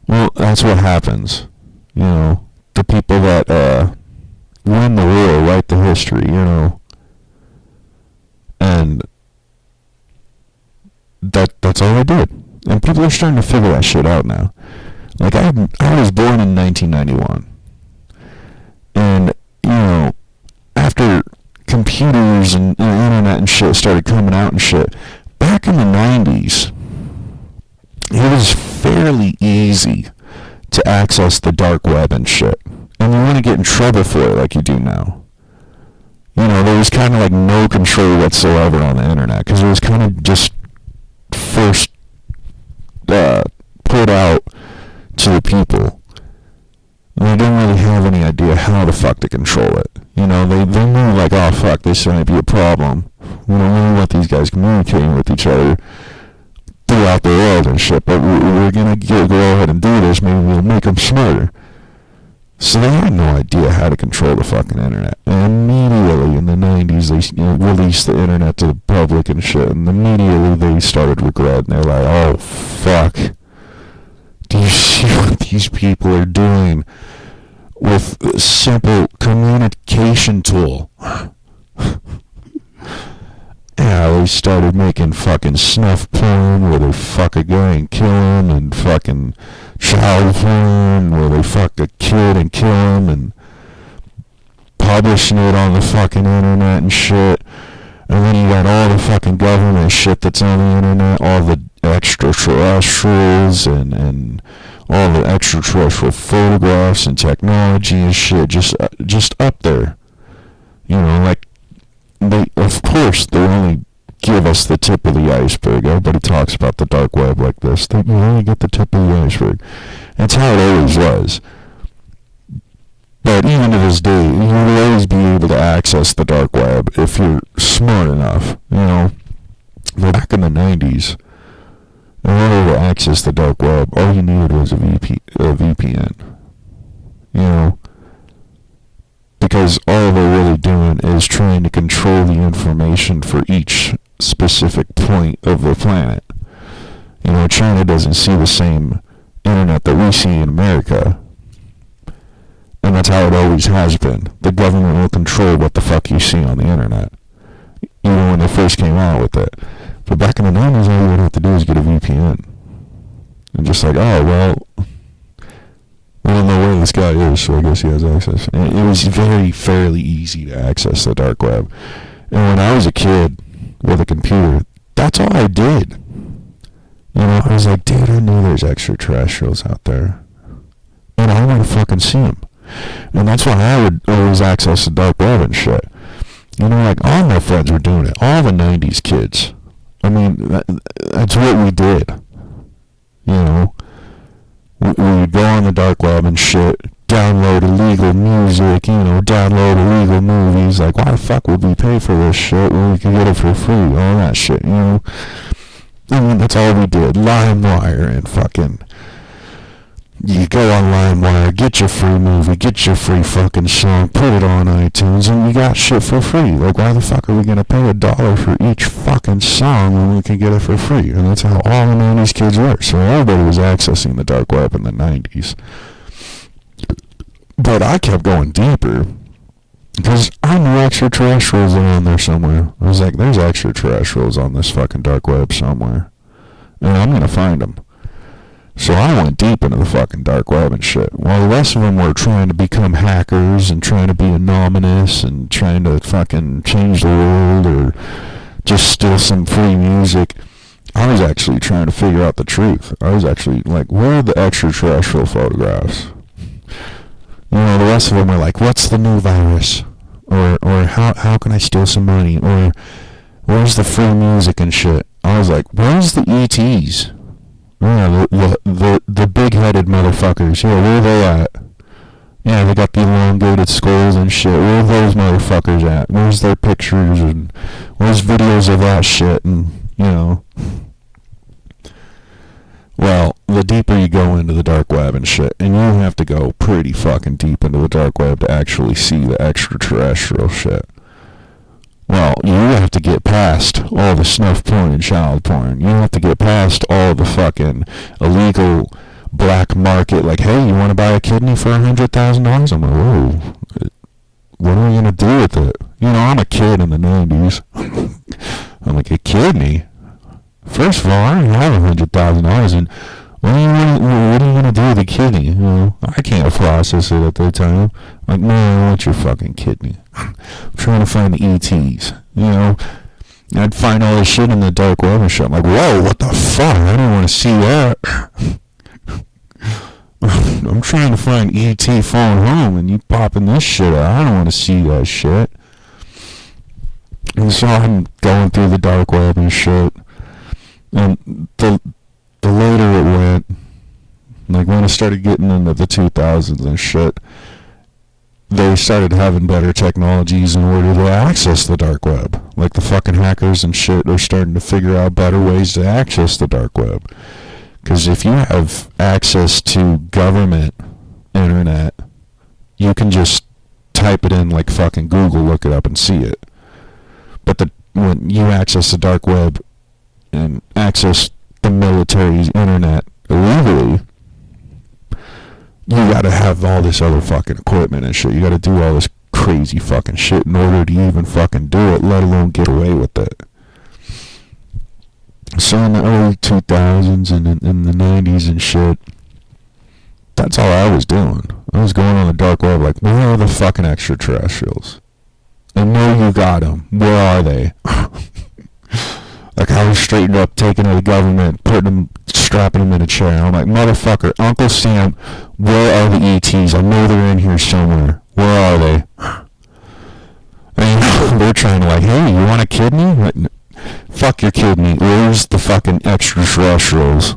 Well, that's what happens. You know, the people that win the war write the history, you know. And that's all they did. And people are starting to figure that shit out now. Like, I was born in 1991. And, you know, after computers and the internet and shit started coming out and shit, back in the 90s, it was fairly easy to access the dark web and shit. And you want to get in trouble for it like you do now. You know, there was kind of like no control whatsoever on the internet, because it was kind of just first put out to the people. And they didn't really have any idea how the fuck to control it. You know, they knew like, oh fuck, this might be a problem. We don't really want these guys communicating with each other throughout the world and shit, but we're gonna go ahead and do this, maybe we'll make them smarter. So they had no idea how to control the fucking internet. And immediately in the 90s, they released the internet to the public and shit, and immediately they started regretting. They're like, oh fuck, do you see what these people are doing with a simple communication tool? Yeah, they started making fucking snuff porn where they fuck a guy and kill him, and fucking child porn where they fuck a kid and kill him, and publishing it on the fucking internet and shit. And then you got all the fucking government shit that's on the internet, all the extraterrestrials and all the extraterrestrial photographs and technology and shit just up there. You know, like, of course, they only give us the tip of the iceberg. Everybody talks about the dark web like this. They only get the tip of the iceberg. That's how it always was. But even to this day, you will always be able to access the dark web if you're smart enough. You know, back in the 90s, in order to access the dark web, all you needed was a VPN. You know, because all they're really doing is trying to control the information for each specific point of the planet. You know, China doesn't see the same internet that we see in America. And that's how it always has been. The government will control what the fuck you see on the internet. Even when they first came out with it. But back in the 90s, all you would have to do is get a VPN. And just like, oh, well, we don't know where this guy is, so I guess he has access. And it was fairly easy to access the dark web. And when I was a kid with a computer, that's all I did. You know, I was like, dude, I knew there's extraterrestrials out there. And I want to fucking see them. And that's why I would always access the dark web and shit. You know, like, all my friends were doing it. All the 90s kids. I mean, that's what we did. You know, we go on the dark web and shit, download illegal music, you know, download illegal movies. Like, why the fuck would we pay for this shit when we can get it for free? All that shit, you know. I mean, that's all we did. LimeWire and fucking... You go on LimeWire, get your free movie, get your free fucking song, put it on iTunes, and you got shit for free. Like, why the fuck are we gonna pay $1 for each fucking song when we can get it for free? And that's how all the 90s kids were. So everybody was accessing the dark web in the 90s. But I kept going deeper, because I knew extraterrestrials were on there somewhere. I was like, there's extraterrestrials on this fucking dark web somewhere. And I'm gonna find them. So I went deep into the fucking dark web and shit. While the rest of them were trying to become hackers and trying to be anonymous and trying to fucking change the world or just steal some free music, I was actually trying to figure out the truth. I was actually like, where are the extraterrestrial photographs? You know, the rest of them were like, what's the new virus? Or how can I steal some money? Or where's the free music and shit? I was like, where's the ETs? Yeah, the big-headed motherfuckers. Yeah, where are they at? Yeah, they got the elongated skulls and shit. Where are those motherfuckers at? Where's their pictures and where's videos of that shit? And, you know. Well, the deeper you go into the dark web and shit, and you have to go pretty fucking deep into the dark web to actually see the extraterrestrial shit. Well, you have to get past all the snuff porn and child porn. You have to get past all the fucking illegal black market, like, hey, you want to buy a kidney for $100,000? I'm like, whoa, what are we going to do with it? You know, I'm a kid in the 90s. I'm like, a kidney? First of all, I don't have $100,000, and what are you going to do with a kidney? You know, I can't process it at the time. Like, no, I want your fucking kidney. I'm trying to find the ETs, you know. I'd find all this shit in the dark web and shit. I'm like, whoa, what the fuck? I don't want to see that. I'm trying to find ET phone home, and you popping this shit out. I don't want to see that shit. And so I'm going through the dark web and shit. And the later it went, like when I started getting into the 2000s and shit, they started having better technologies in order to access the dark web. Like the fucking hackers and shit are starting to figure out better ways to access the dark web. Because if you have access to government internet, you can just type it in like fucking Google, look it up and see it. But when you access the dark web and access the military's internet illegally, you gotta have all this other fucking equipment and shit. You gotta do all this crazy fucking shit in order to even fucking do it, let alone get away with it. So in the early 2000s and in the 90s and shit, that's all I was doing. I was going on the dark web like, where are the fucking extraterrestrials? I know you got them. Where are they? Like I was straightened up, taking to the government, strapping them in a chair. I'm like, motherfucker, Uncle Sam, where are the ETs? I know they're in here somewhere. Where are they? And they're trying to like, hey, you want a kidney? Like, fuck your kidney. Where's the fucking extraterrestrials?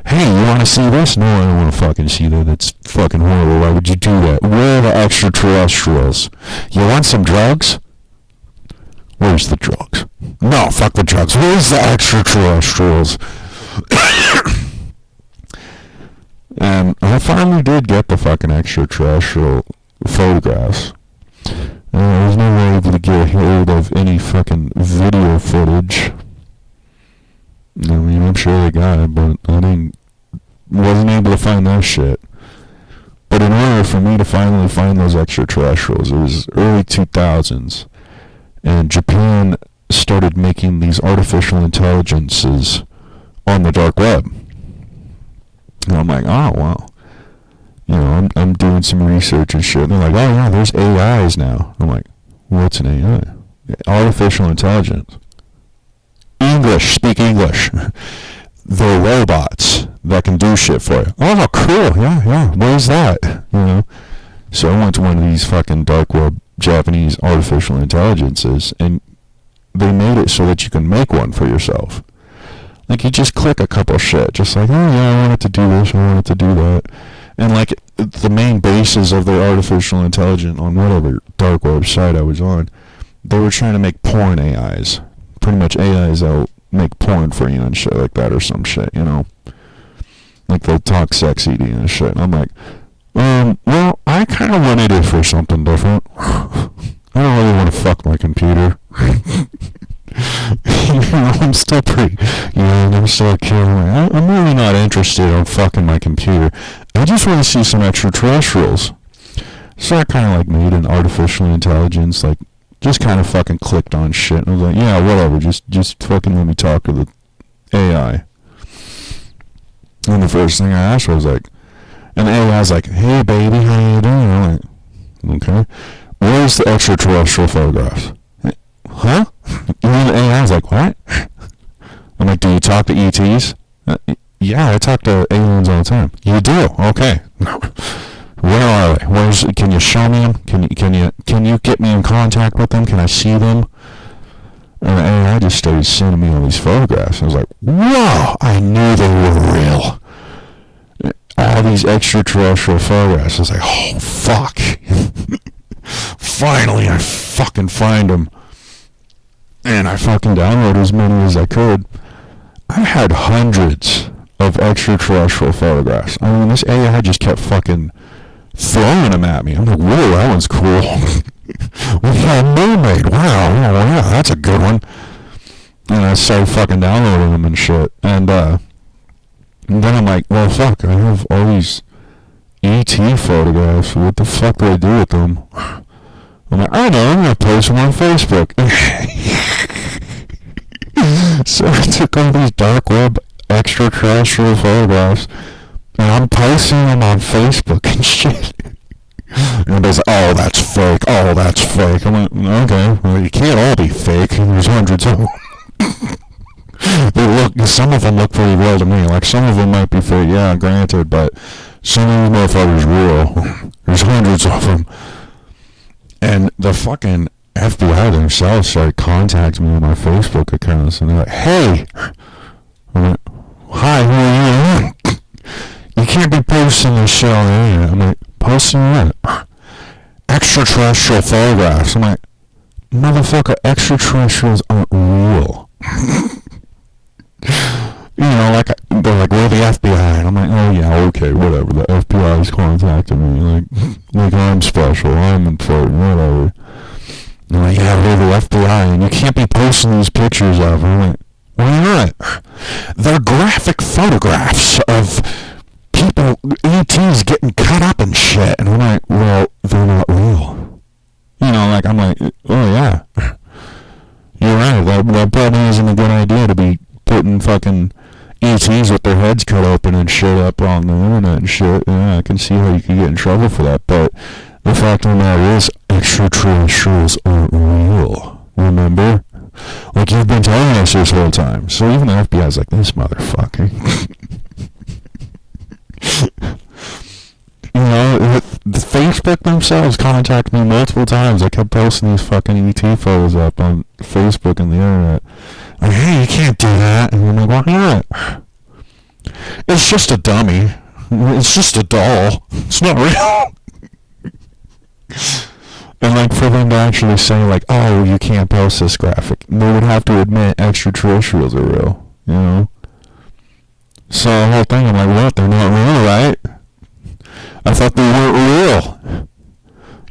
Hey, you want to see this? No, I don't want to fucking see that. That's fucking horrible. Why would you do that? Where are the extraterrestrials? You want some drugs? Where's the drugs? No, fuck the drugs. Where's the extraterrestrials? And I finally did get the fucking extraterrestrial photographs. I was never able to get hold of any fucking video footage. I mean, I'm sure they got it, but wasn't able to find that shit. But in order for me to finally find those extraterrestrials, it was early 2000s, and Japan started making these artificial intelligences on the dark web. And I'm like, oh, wow. You know, I'm doing some research and shit. And they're like, oh, yeah, there's AIs now. I'm like, what's an AI? Artificial intelligence. English, speak English. They're robots that can do shit for you. Oh, cool, yeah, where's that? You know? So I went to one of these fucking dark web Japanese artificial intelligences, and they made it so that you can make one for yourself. Like, you just click a couple shit, just like, oh yeah, I want it to do this, I want it to do that. And like, the main basis of their artificial intelligence on whatever dark web site I was on, they were trying to make porn AIs. Pretty much AIs that'll make porn for you and shit like that or some shit, you know? Like, they'll talk sexy to you and shit. And I'm like, well, I kind of wanted it for something different. I don't really want to fuck my computer. You know, I'm still pretty, you know, I'm still a kid. I'm really not interested in fucking my computer. I just want to see some extraterrestrials. So I kind of like made an artificial intelligence, like, just kind of fucking clicked on shit. And I was like, yeah, whatever, just fucking let me talk to the AI. And the first thing I asked was like, and the AI's like, hey baby, how you doing? I'm like, okay. Where's the extraterrestrial photographs? Huh? And the AI's like, what? I'm like, do you talk to ETs? Yeah, I talk to aliens all the time. You do? Okay. Where are they? Can you show me them? Can you get me in contact with them? Can I see them? And the AI just started sending me all these photographs. I was like, whoa! I knew they were real. all these extraterrestrial photographs. I was like, oh, fuck. Finally, I fucking find them. And I fucking downloaded as many as I could. I had hundreds of extraterrestrial photographs. I mean, this AI just kept fucking throwing them at me. I'm like, whoa, that one's cool. Well, mermaid. Wow, yeah, that's a good one. And I started fucking downloading them and shit. And then I'm like, well, fuck, I have all these ET photographs. What the fuck do I do with them? I'm like, I don't know, I'm gonna post them on Facebook. So I took all these dark web extraterrestrial photographs and I'm posting them on Facebook and shit. And everybody's like, oh, that's fake. Oh, that's fake. I'm like, okay, well, you can't all be fake. There's hundreds of them. Some of them look pretty real to me. Like, some of them might be fake, yeah, granted, but some of these motherfuckers real. There's hundreds of them. And the fucking FBI themselves started contacting me on my Facebook accounts, and they're like, hey, I'm like, hi, who are you? You can't be posting this shit on the internet. I'm like, posting what? Extraterrestrial photographs. I'm like, motherfucker, extraterrestrials aren't real. You know, like, they're like, we're the FBI. And I'm like, oh yeah, okay, whatever. The FBI's contacting me. Like I'm special, I'm important, whatever. And I'm like, yeah, we're the FBI, and you can't be posting these pictures of them. I'm like, why not? They're graphic photographs of people, ETs getting cut up and shit. And I'm like, well, they're not real. You know, like, I'm like, oh yeah. You're right, that probably isn't a good idea to be putting fucking ETs with their heads cut open and shit up on the internet and shit. Yeah, I can see how you could get in trouble for that, but the fact of the matter is, extraterrestrials aren't real. Remember? Like, you've been telling us this whole time. So even the FBI's like, this motherfucker. You know, the Facebook themselves contacted me multiple times. I kept posting these fucking ET photos up on Facebook and the internet. Like, hey, you can't do that. And I'm like, why not? It's just a dummy. It's just a doll. It's not real. And like, for them to actually say like, oh, you can't post this graphic, they would have to admit extraterrestrials are real, you know? So the whole thing, I'm like, what? They're not real, right? I thought they weren't real.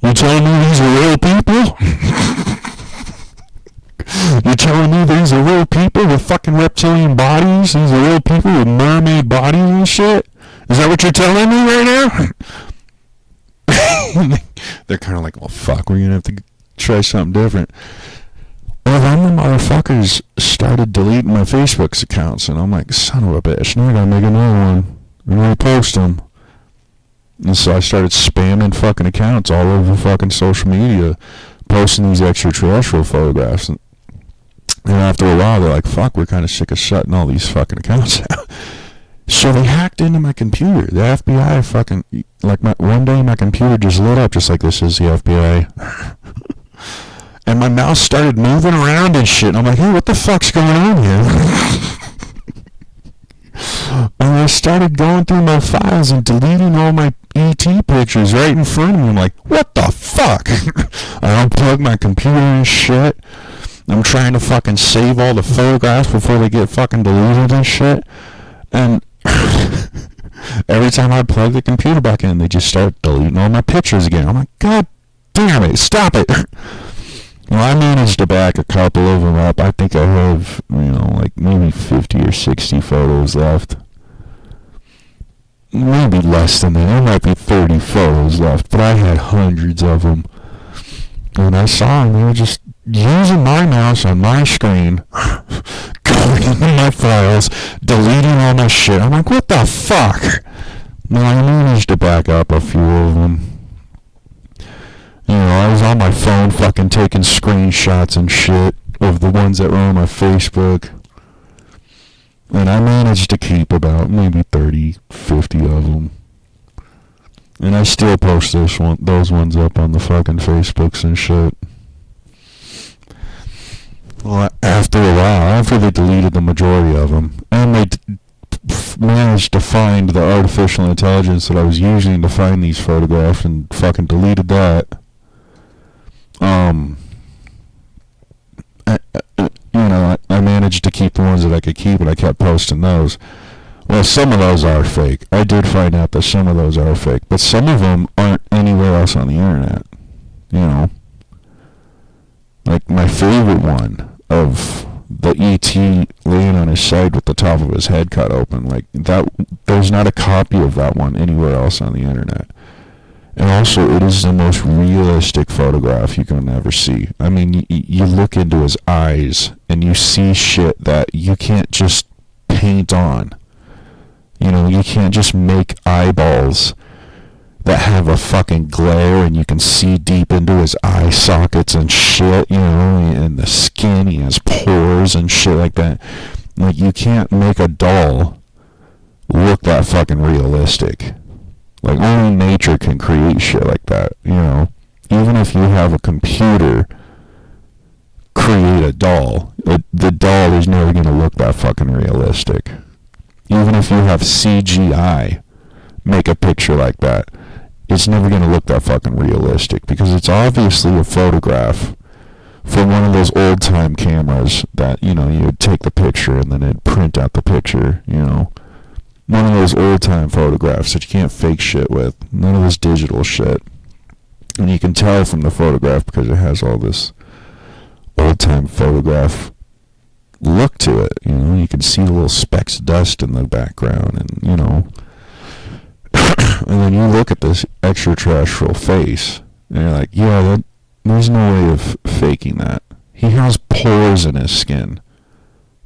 You telling me these are real people? You telling me these are real people with fucking reptilian bodies? These are real people with mermaid bodies and shit? Is that what you're telling me right now? They're kind of like, well, fuck, we're going to have to try something different. Well, then the motherfuckers started deleting my Facebook's accounts, and I'm like, son of a bitch, now I gotta make another one and repost them. And so I started spamming fucking accounts all over fucking social media, posting these extraterrestrial photographs. And after a while, they're like, fuck, we're kind of sick of shutting all these fucking accounts out. So they hacked into my computer. The FBI fucking, like, one day my computer just lit up just like, this is the FBI. And my mouse started moving around and shit. And I'm like, hey, what the fuck's going on here? And I started going through my files and deleting all my ET pictures right in front of me. I'm like, what the fuck? I unplugged my computer and shit. I'm trying to fucking save all the photographs before they get fucking deleted and shit. And every time I plug the computer back in, they just start deleting all my pictures again. I'm like, God damn it, stop it. Well, I managed to back a couple of them up. I think I have, like maybe 50 or 60 photos left. Maybe less than that. There might be 30 photos left, but I had hundreds of them. And I saw them. They were just using my mouse on my screen, going into my files, deleting all my shit. I'm like, what the fuck? Well, I managed to back up a few of them. I was on my phone fucking taking screenshots and shit of the ones that were on my Facebook. And I managed to keep about maybe 30, 50 of them. And I still post those ones up on the fucking Facebooks and shit. Well, after a while, after they deleted the majority of them, and they managed to find the artificial intelligence that I was using to find these photographs and fucking deleted that. I managed to keep the ones that I could keep, and I kept posting those. Well, some of those are fake. I did find out that some of those are fake, but some of them aren't anywhere else on the internet. Like my favorite one of the E.T. laying on his side with the top of his head cut open, like that. There's not a copy of that one anywhere else on the internet. And also, it is the most realistic photograph you can ever see. I mean, you look into his eyes, and you see shit that you can't just paint on. You can't just make eyeballs that have a fucking glare, and you can see deep into his eye sockets and shit, and the skin, he has pores and shit like that. Like, you can't make a doll look that fucking realistic. Like, only nature can create shit like that, Even if you have a computer create a doll, the doll is never going to look that fucking realistic. Even if you have CGI make a picture like that, it's never going to look that fucking realistic, because it's obviously a photograph from one of those old-time cameras that, you would take the picture and then it'd print out the picture, One of those old-time photographs that you can't fake shit with. None of this digital shit. And you can tell from the photograph because it has all this old-time photograph look to it. You can see the little specks of dust in the background, and, and then you look at this extraterrestrial face, and you're like, yeah, there's no way of faking that. He has pores in his skin.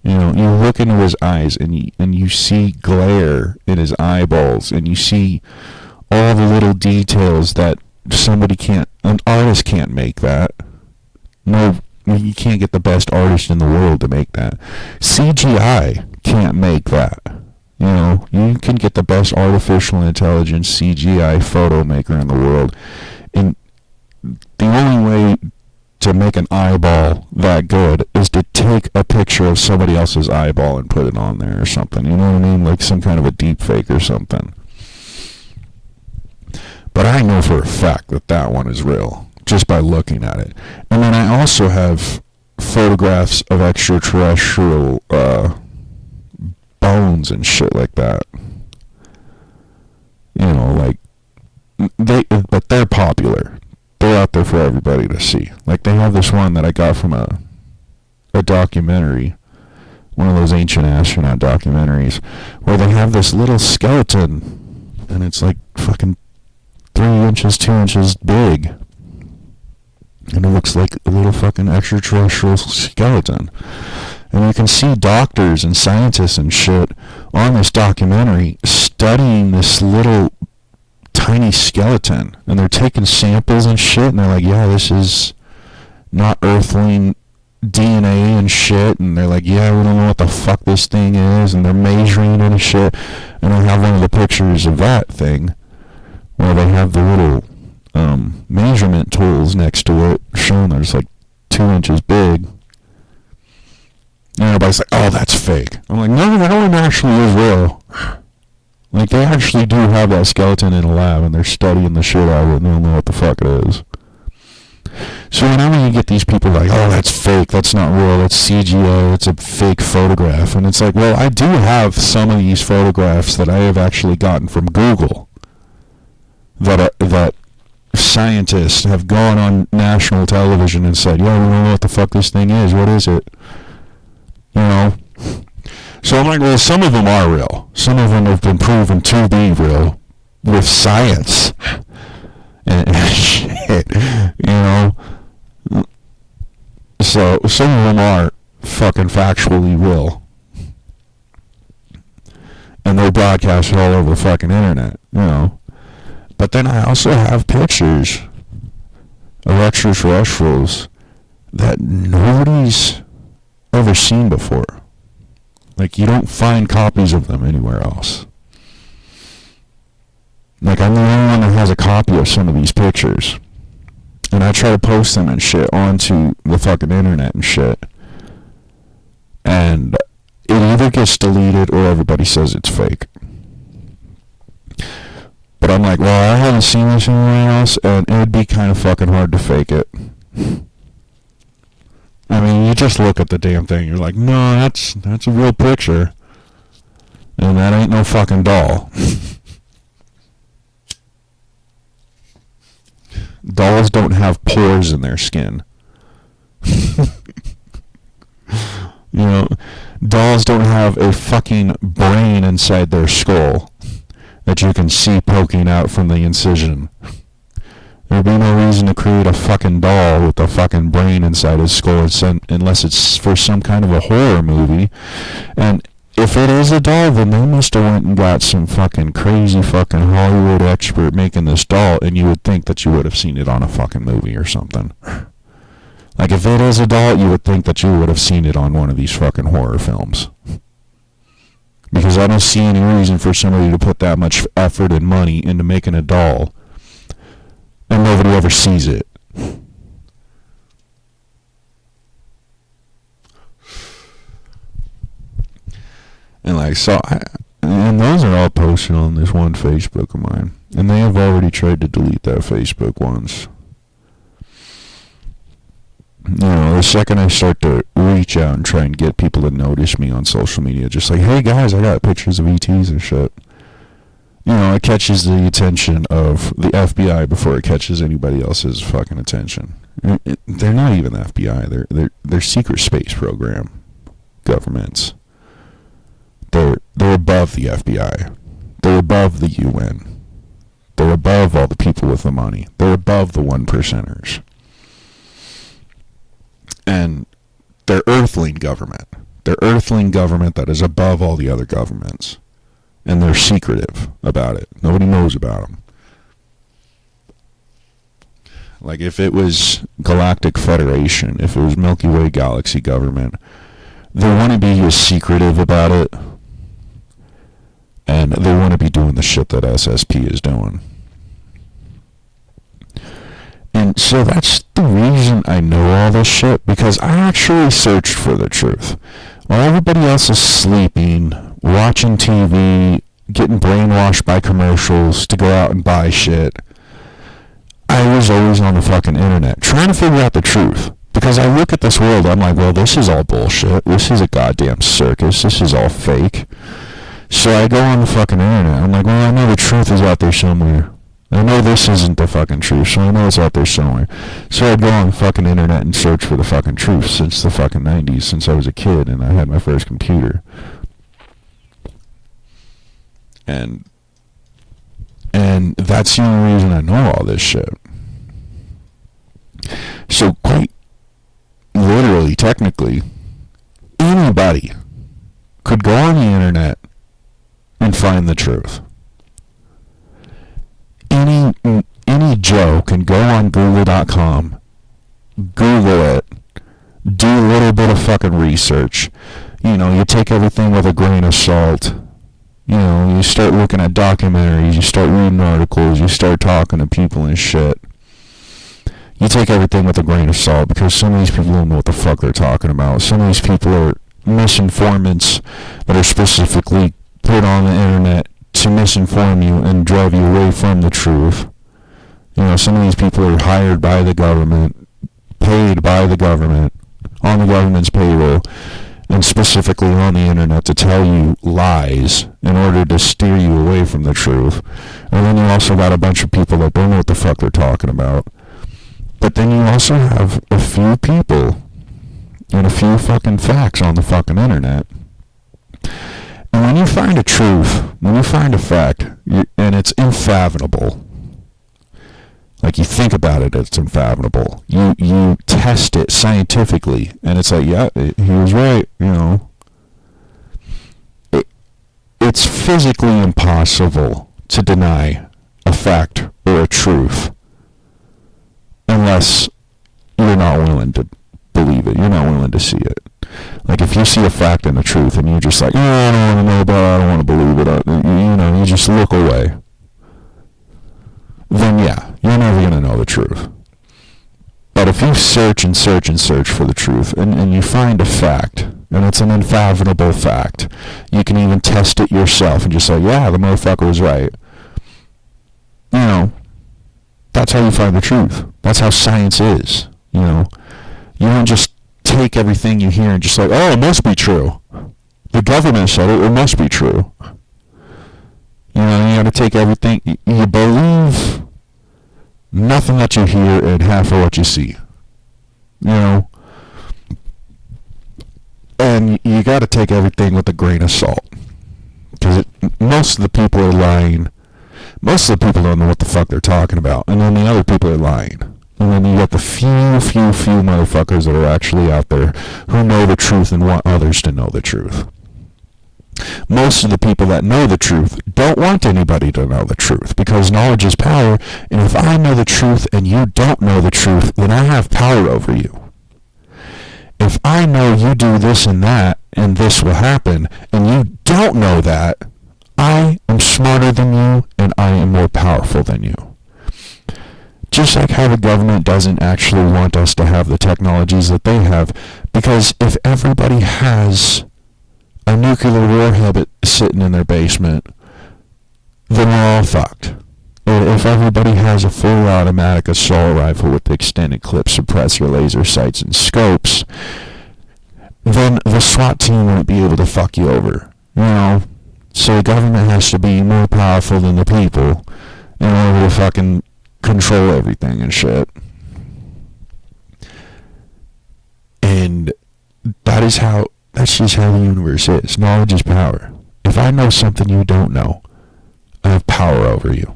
You look into his eyes, and you see glare in his eyeballs, and you see all the little details that an artist can't make that. No, you can't get the best artist in the world to make that. CGI can't make that. You can get the best artificial intelligence CGI photo maker in the world, and the only way to make an eyeball that good is to take a picture of somebody else's eyeball and put it on there or something. You know what I mean? Like some kind of a deep fake or something. But I know for a fact that one is real just by looking at it. And then I also have photographs of extraterrestrial bones and shit like that. But they're popular. They're out there for everybody to see. Like, they have this one that I got from a documentary, one of those ancient astronaut documentaries, where they have this little skeleton, and it's like fucking 3 inches, 2 inches big, and it looks like a little fucking extraterrestrial skeleton. And you can see doctors and scientists and shit on this documentary studying this little tiny skeleton, and they're taking samples and shit, and they're like, yeah, this is not earthling DNA and shit, and they're like, yeah, we don't know what the fuck this thing is, and they're measuring it and shit. And I have one of the pictures of that thing where they have the little measurement tools next to it showing that it's like 2 inches big, and everybody's like, oh, that's fake. I'm like, no, that one actually is real. Like, they actually do have that skeleton in a lab, and they're studying the shit out of it, and they don't know what the fuck it is. So whenever you get these people like, oh, that's fake, that's not real, that's CGI, it's a fake photograph, and it's like, well, I do have some of these photographs that I have actually gotten from Google that scientists have gone on national television and said, yeah, we don't know what the fuck this thing is, what is it? So I'm like, well, some of them are real. Some of them have been proven to be real with science. And shit, So some of them are fucking factually real. And they're broadcasted all over the fucking internet, But then I also have pictures of extraterrestrials that nobody's ever seen before. Like, you don't find copies of them anywhere else. Like, I'm the only one that has a copy of some of these pictures. And I try to post them and shit onto the fucking internet and shit. And either gets deleted or everybody says it's fake. But I'm like, well, I haven't seen this anywhere else, and it would be kind of fucking hard to fake it. I mean, you just look at the damn thing, you're like, no, that's a real picture. And that ain't no fucking doll. Dolls don't have pores in their skin. You know, dolls don't have a fucking brain inside their skull that you can see poking out from the incision. There'd be no reason to create a fucking doll with a fucking brain inside his skull unless it's for some kind of a horror movie. And if it is a doll, then they must have went and got some fucking crazy fucking Hollywood expert making this doll, and you would think that you would have seen it on a fucking movie or something. Like, if it is a doll, you would think that you would have seen it on one of these fucking horror films. Because I don't see any reason for somebody to put that much effort and money into making a doll and nobody ever sees it. And like, so and those are all posted on this one Facebook of mine. And they have already tried to delete that Facebook once. You know, the second I start to reach out and try and get people to notice me on social media, just like, hey guys, I got pictures of ETs and shit. You know, it catches the attention of the FBI before it catches anybody else's fucking attention. They're not even the FBI. They're secret space program governments. They're above the FBI. They're above the UN. They're above all the people with the money. They're above the 1%ers. And they're earthling government. They're earthling government that is above all the other governments. And they're secretive about it. Nobody knows about them. Like, if it was Galactic Federation, if it was Milky Way Galaxy government, they wouldn't be as secretive about it. And they wouldn't be doing the shit that SSP is doing. And so that's the reason I know all this shit, because I actually searched for the truth. While everybody else is sleeping, watching TV, getting brainwashed by commercials to go out and buy shit, I was always on the fucking internet trying to figure out the truth. Because I look at this world, I'm like, well, this is all bullshit. This is a goddamn circus. This is all fake. So I go on the fucking internet. I'm like, well, I know the truth is out there somewhere. I know this isn't the fucking truth, so I know it's out there somewhere. So I'd go on the fucking internet and search for the fucking truth since the fucking 90s, since I was a kid and I had my first computer. And that's the only reason I know all this shit. So quite literally, technically, anybody could go on the internet and find the truth. Any Joe can go on Google.com, Google it, do a little bit of fucking research. You know, you take everything with a grain of salt. You know, you start looking at documentaries, you start reading articles, you start talking to people and shit. You take everything with a grain of salt, because some of these people don't know what the fuck they're talking about. Some of these people are misinformants that are specifically put on the internet to misinform you and drive you away from the truth. You know, some of these people are hired by the government, paid by the government, on the government's payroll, and specifically on the internet to tell you lies in order to steer you away from the truth. And then you also got a bunch of people that don't know what the fuck they're talking about. But then you also have a few people and a few fucking facts on the fucking internet. And when you find a truth, when you find a fact, and it's unfathomable, like you think about it, it's unfathomable. You test it scientifically, and it's like, yeah, he was right, you know. It's physically impossible to deny a fact or a truth unless you're not willing to believe it. You're not willing to see it. Like, if you see a fact and a truth and you're just like, oh, I don't want to know about it, I don't want to believe it, you know, you just look away, then yeah, you're never going to know the truth. But if you search and search and search for the truth, and you find a fact, And it's an unfathomable fact. You can even test it yourself and just say, yeah, the motherfucker was right. You know, that's how you find the truth. That's how science is, you know. You don't just take everything you hear and just like, oh, it must be true. The government said it must be true. You know, you got to take everything. You believe nothing that you hear and half of what you see. You know? And you got to take everything with a grain of salt. Because most of the people are lying. Most of the people don't know what the fuck they're talking about. And then the other people are lying. And then you got the few motherfuckers that are actually out there who know the truth and want others to know the truth. Most of the people that know the truth don't want anybody to know the truth, because knowledge is power, and if I know the truth and you don't know the truth, then I have power over you. If I know you do this and that, and this will happen, and you don't know that, I am smarter than you, and I am more powerful than you. Just like how the government doesn't actually want us to have the technologies that they have, because if everybody has a nuclear warhead sitting in their basement, then we're all fucked. If everybody has a fully automatic assault rifle with extended clip suppressor, laser sights, and scopes, then the SWAT team won't be able to fuck you over. You know? So the government has to be more powerful than the people in order to fucking control everything and shit. And that's just how the universe is. Knowledge is power. If I know something you don't know, I have power over you.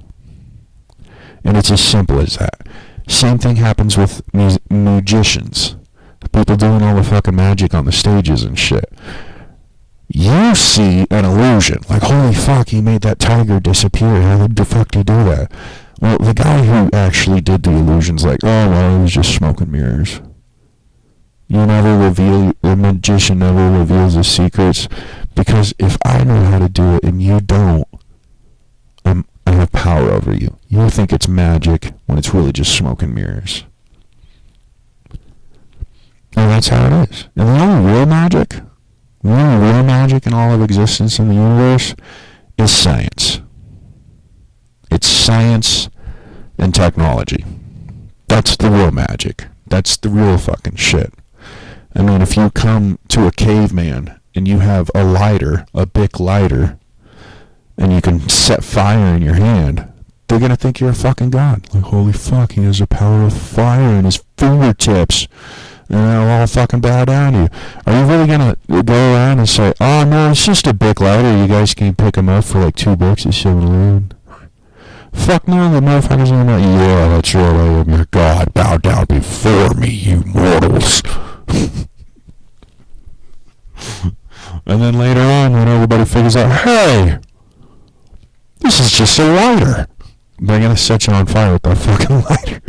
And it's as simple as that. Same thing happens with magicians. The people doing all the fucking magic on the stages and shit. You see an illusion. Like, holy fuck, he made that tiger disappear. How the fuck did he do that? Well, the guy who actually did the illusion's like, oh, well, he was just smoke and mirrors. The magician never reveals his secrets, because if I know how to do it and you don't, I have power over you. You think it's magic when it's really just smoke and mirrors. And that's how it is. And the only real magic in all of existence in the universe is science. It's science and technology. That's the real magic. That's the real fucking shit. I mean, if you come to a caveman and you have a lighter, a Bic lighter, and you can set fire in your hand, they're going to think you're a fucking god. Like, holy fuck, he has the power of fire in his fingertips. And they'll all fucking bow down to you. Are you really going to go around and say, oh, no, it's just a Bic lighter. You guys can pick them up for like $2 at 7-Eleven? Fuck no, the motherfuckers are like, yeah, that's right, I am your god. Bow down before me, you mortals. And then later on, when everybody figures out, hey, this is just a lighter, they're gonna set you on fire with that fucking lighter.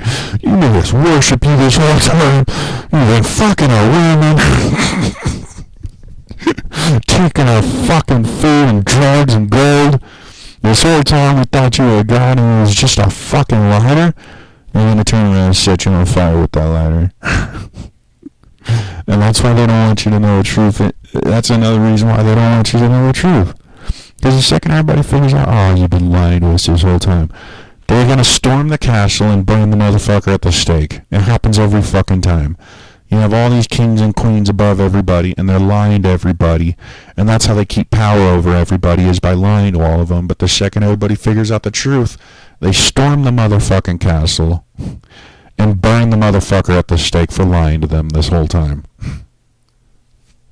You made us worship you this whole time. You've been fucking our women, taking our fucking food and drugs and gold. This whole time we thought you were a god and it was just a fucking lighter. They're gonna turn around and set you on fire with that lighter. And that's why they don't want you to know the truth. That's another reason why they don't want you to know the truth. Because the second everybody figures out, oh, you've been lying to us this whole time, they're going to storm the castle and burn the motherfucker at the stake. It happens every fucking time. You have all these kings and queens above everybody, and they're lying to everybody. And that's how they keep power over everybody, is by lying to all of them. But the second everybody figures out the truth, they storm the motherfucking castle and burn the motherfucker at the stake for lying to them this whole time.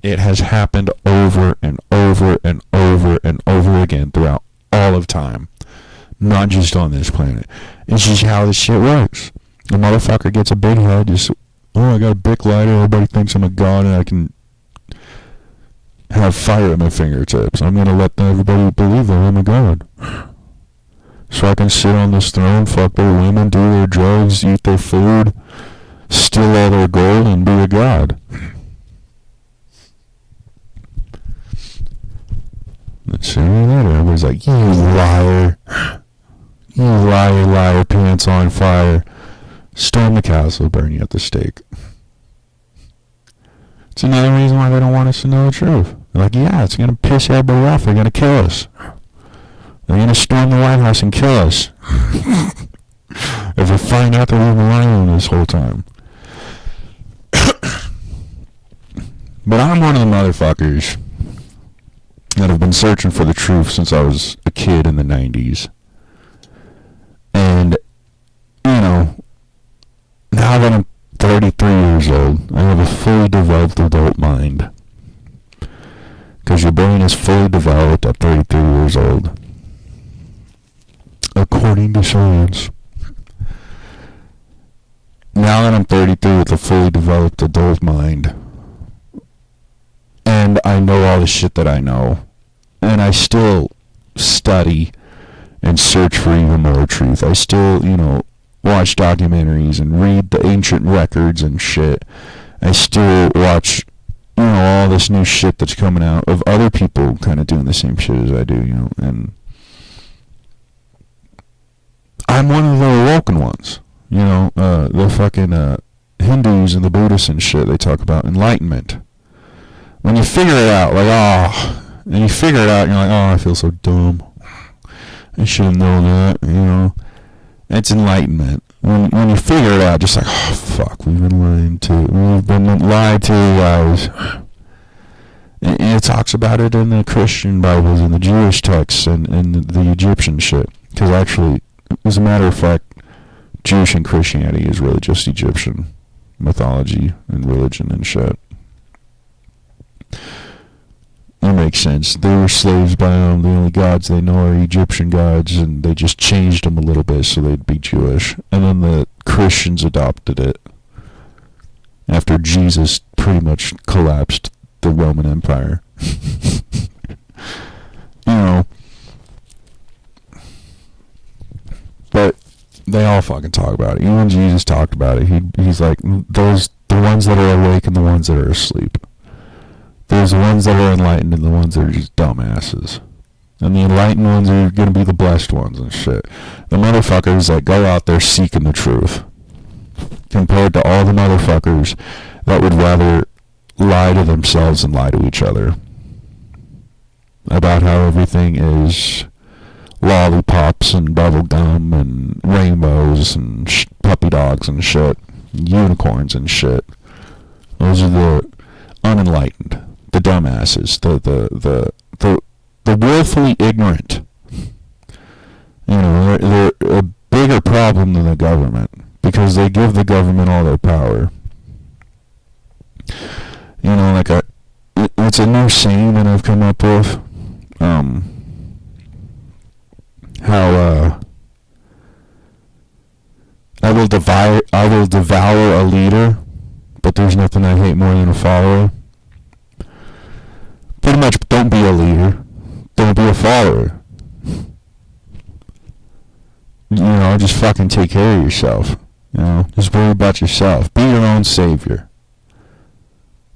It has happened over and over and over and over again throughout all of time. Not just on this planet. It's just how this shit works. The motherfucker gets a big head, just, oh, I got a Bic lighter, everybody thinks I'm a god and I can have fire at my fingertips. I'm gonna let everybody believe that I'm a god. So I can sit on this throne, fuck their women, do their drugs, eat their food, steal all their gold, and be a god. Let's see you later. Everybody's like, you liar. You liar, pants on fire. Storm the castle, burn you at the stake. It's another reason why they don't want us to know the truth. They're like, yeah, it's going to piss everybody off. They're going to kill us. They're going to storm the White House and kill us. If they find out that we've been lying this whole time. But I'm one of the motherfuckers that have been searching for the truth since I was a kid in the 90s. And, you know, now that I'm 33 years old, I have a fully developed adult mind. Because your brain is fully developed at 33 years old. According to science. Now that I'm 33 with a fully developed adult mind, and I know all the shit that I know, and I still study and search for even more truth. I still, you know, watch documentaries and read the ancient records and shit. I still watch, you know, all this new shit that's coming out of other people kind of doing the same shit as I do, you know, and I'm one of the awoken ones. You know, the fucking Hindus and the Buddhists and shit, they talk about enlightenment. When you figure it out, like, and you figure it out, and you're like, I feel so dumb. I should have known that, you know. It's enlightenment. When you figure it out, just like, fuck, we've been lied to. We've been lied to, guys. And it talks about it in the Christian Bibles and the Jewish texts and the Egyptian shit. Because actually, as a matter of fact, Jewish and Christianity is really just Egyptian mythology and religion and shit. It makes sense. They were slaves by them. The only gods they know are Egyptian gods, and they just changed them a little bit so they'd be Jewish. And then the Christians adopted it after Jesus pretty much collapsed the Roman Empire. You know. But they all fucking talk about it. Even Jesus talked about it. He's like, there's the ones that are awake and the ones that are asleep. There's the ones that are enlightened and the ones that are just dumbasses. And the enlightened ones are going to be the blessed ones and shit. The motherfuckers that go out there seeking the truth. Compared to all the motherfuckers that would rather lie to themselves and lie to each other. About how everything is lollipops and bubble gum and rainbows and puppy dogs and shit. Unicorns and shit. Those are the unenlightened. The dumbasses, the willfully ignorant. You know, they're a bigger problem than the government because they give the government all their power. You know, like it's a new saying that I've come up with. How I will devour a leader, but there's nothing I hate more than a follower. Pretty much, don't be a leader. Don't be a follower. You know, just fucking take care of yourself. You know, just worry about yourself. Be your own savior.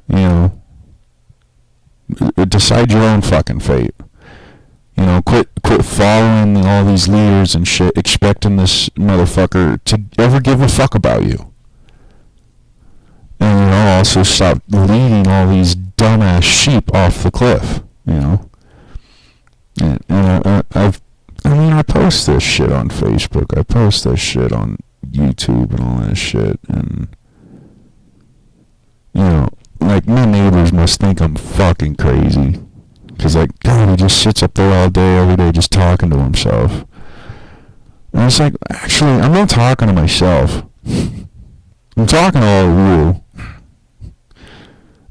You know, decide your own fucking fate. You know, quit following all these leaders and shit, expecting this motherfucker to ever give a fuck about you. And, you know, also stop leading all these dumbass sheep off the cliff, you know. And I post this shit on Facebook. I post this shit on YouTube and all that shit. And, you know, like, my neighbors must think I'm fucking crazy. Because, like, God, he just sits up there all day, every day, just talking to himself. And it's like, actually, I'm not talking to myself. I'm talking to all of you.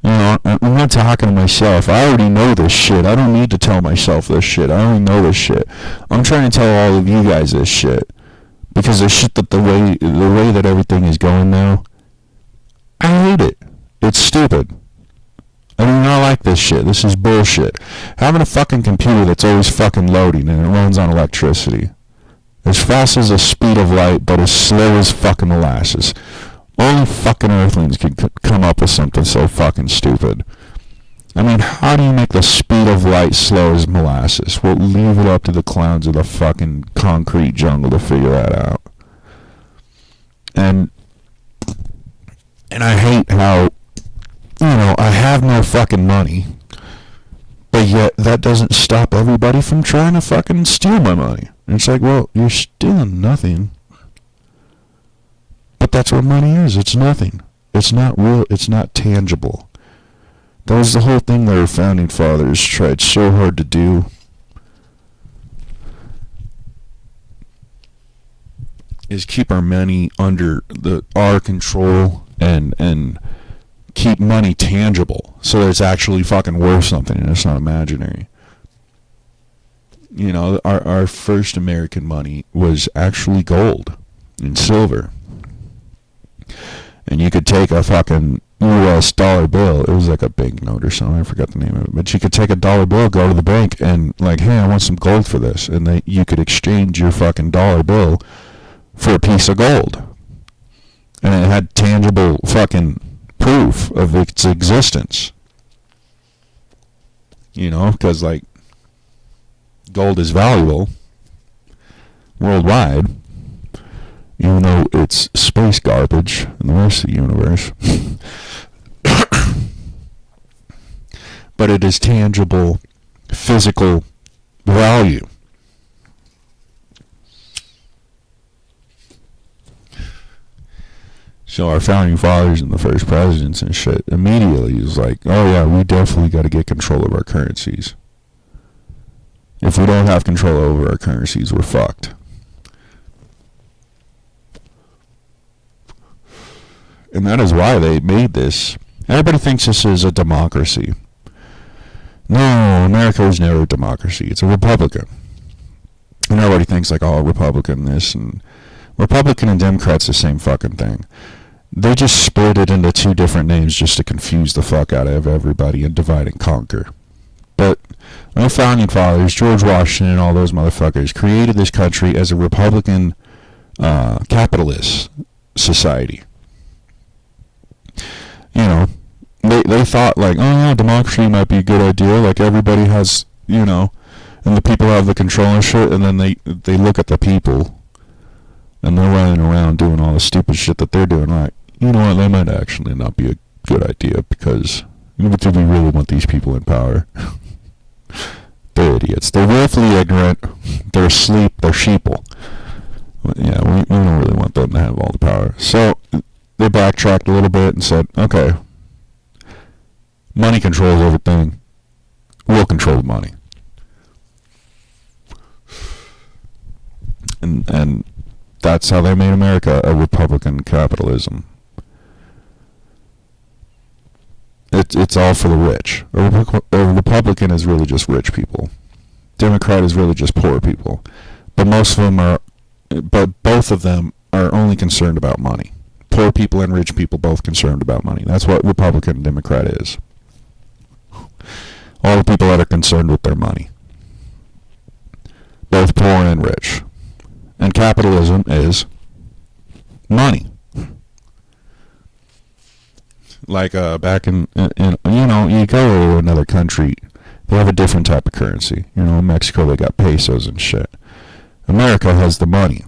You know, I'm not talking to myself. I already know this shit. I don't need to tell myself this shit. I already know this shit. I'm trying to tell all of you guys this shit. Because the shit that the way that everything is going now, I hate it. It's stupid. I do not like this shit. This is bullshit. Having a fucking computer that's always fucking loading and it runs on electricity. As fast as the speed of light, but as slow as fucking molasses. Only fucking earthlings can come up with something so fucking stupid. I mean, how do you make the speed of light slow as molasses? Well, leave it up to the clowns of the fucking concrete jungle to figure that out. And I hate how, you know, I fucking money. But yet, that doesn't stop everybody from trying to fucking steal my money. And it's like, well, you're stealing nothing. But that's what money is. It's nothing. It's not real. It's not tangible. That was the whole thing that our founding fathers tried so hard to do. Is keep our money under our control and keep money tangible so that it's actually fucking worth something and it's not imaginary. You know, our first American money was actually gold and silver. And you could take a fucking US dollar bill. It was like a banknote or something. I forgot the name of it. But you could take a dollar bill, go to the bank, and like, hey, I want some gold for this. And you could exchange your fucking dollar bill for a piece of gold. And it had tangible fucking proof of its existence. You know, because like gold is valuable worldwide, even though it's space garbage in the rest of the universe. But it is tangible, physical value. So our founding fathers and the first presidents and shit immediately was like, oh yeah, we definitely got to get control of our currencies. If we don't have control over our currencies, we're fucked. And that is why they made this. Everybody thinks this is a democracy. No, America was never a democracy. It's a republican. And everybody thinks like, oh, Republican this and Republican and Democrat's the same fucking thing. They just split it into two different names just to confuse the fuck out of everybody and divide and conquer. But our founding fathers, George Washington and all those motherfuckers, created this country as a Republican capitalist society. You know, they thought like, oh yeah, democracy might be a good idea, like everybody has, you know, and the people have the control and shit, and then they look at the people and they're running around doing all the stupid shit that they're doing, right? You know what, that might actually not be a good idea, because do we really want these people in power? They're idiots. They're willfully ignorant. They're asleep. They're sheeple. Yeah, we don't really want them to have all the power. So they backtracked a little bit and said, okay, money controls everything. We'll control the money. And that's how they made America a republican capitalism. It's all for the rich. A Republican is really just rich people. Democrat is really just poor people. But both of them are only concerned about money. Poor people and rich people both concerned about money. That's what Republican and Democrat is. All the people that are concerned with their money. Both poor and rich. And capitalism is money. Like back in you know, you go to another country, they have a different type of currency. You know, in Mexico they got pesos and shit. America has the money.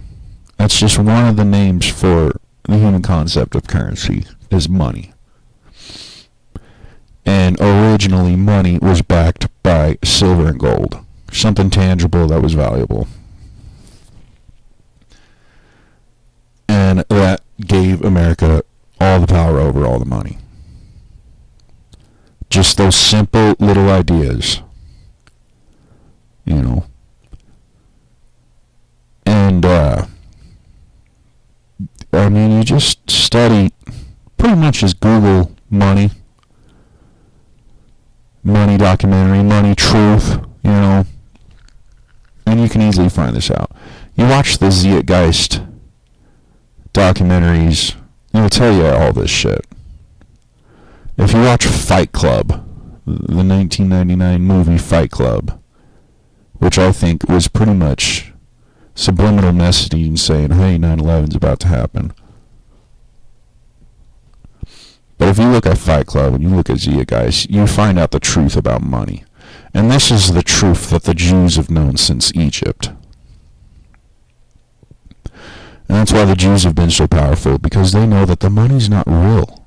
That's just one of the names for the human concept of currency, is money. And originally money was backed by silver and gold. Something tangible that was valuable. And that gave America all the power over all the money. Just those simple little ideas, you know. And, I mean, you just study, pretty much just Google money documentary, money truth, you know, and you can easily find this out. You watch the Zeitgeist documentaries, it'll tell you all this shit. If you watch Fight Club, the 1999 movie Fight Club, which I think was pretty much subliminal messaging saying, hey, 9/11's about to happen. But if you look at Fight Club and you look at Zeitgeist, you find out the truth about money. And this is the truth that the Jews have known since Egypt. And that's why the Jews have been so powerful, because they know that the money's not real.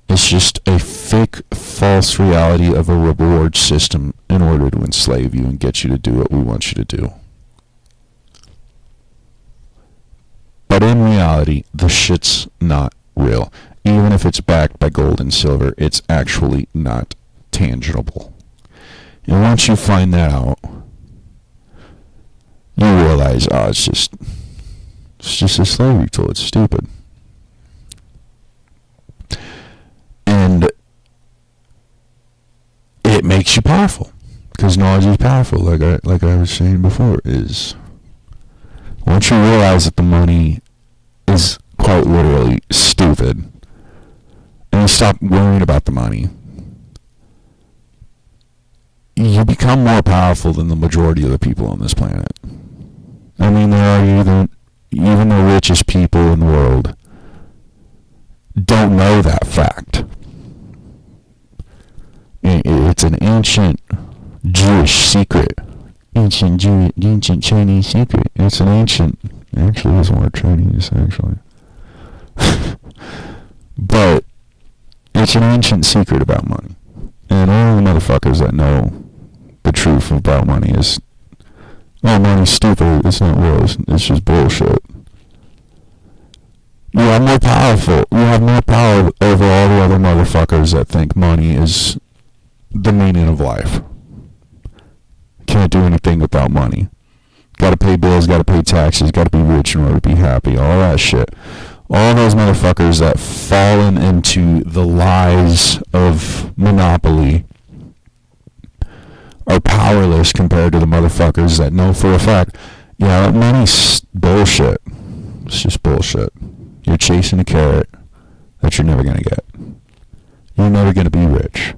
It's just a fake, false reality of a reward system in order to enslave you and get you to do what we want you to do. But in reality, the shit's not real. Even if it's backed by gold and silver, it's actually not tangible. And once you find that out, you realize, oh, it's just a slavery tool. It's stupid. And it makes you powerful, because knowledge is powerful. Like I was saying before, is once you realize that the money is quite literally stupid, and you stop worrying about the money, you become more powerful than the majority of the people on this planet. I mean, there are even the richest people in the world don't know that fact. It's an ancient Jewish secret. Ancient Chinese secret. It's an ancient... Actually, it doesn't work Chinese, actually. But it's an ancient secret about money. And all the motherfuckers that know the truth about money is, oh, money's stupid, it's not real, it's just bullshit. You are more powerful. You have more power over all the other motherfuckers that think money is the meaning of life. Can't do anything without money. Gotta pay bills, gotta pay taxes, gotta be rich in order to be happy, all that shit. All those motherfuckers that fallen into the lies of monopoly are powerless compared to the motherfuckers that know for a fact, yeah, money's bullshit. It's just bullshit. You're chasing a carrot that you're never gonna get. You're never gonna be rich.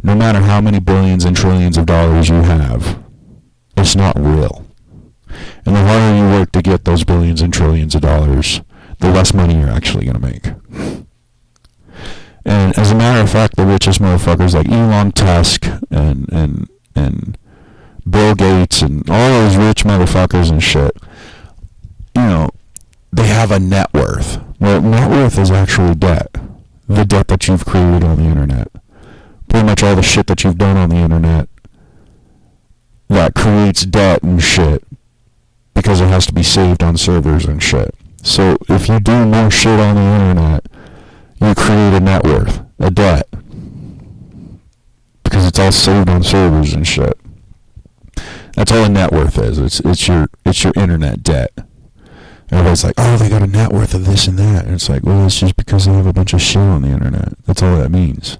No matter how many billions and trillions of dollars you have, it's not real. And the harder you work to get those billions and trillions of dollars, the less money you're actually going to make. And as a matter of fact, the richest motherfuckers like Elon Musk and Bill Gates and all those rich motherfuckers and shit, you know, they have a net worth. Well, net worth is actually debt. The debt that you've created on the internet. Pretty much all the shit that you've done on the internet that creates debt and shit because it has to be saved on servers and shit. So if you do more shit on the internet, you create a net worth, a debt, because it's all saved on servers and shit. That's all a net worth is. It's your internet debt. Everybody's like, oh, they got a net worth of this and that. And it's like, well, it's just because they have a bunch of shit on the internet. That's all that means.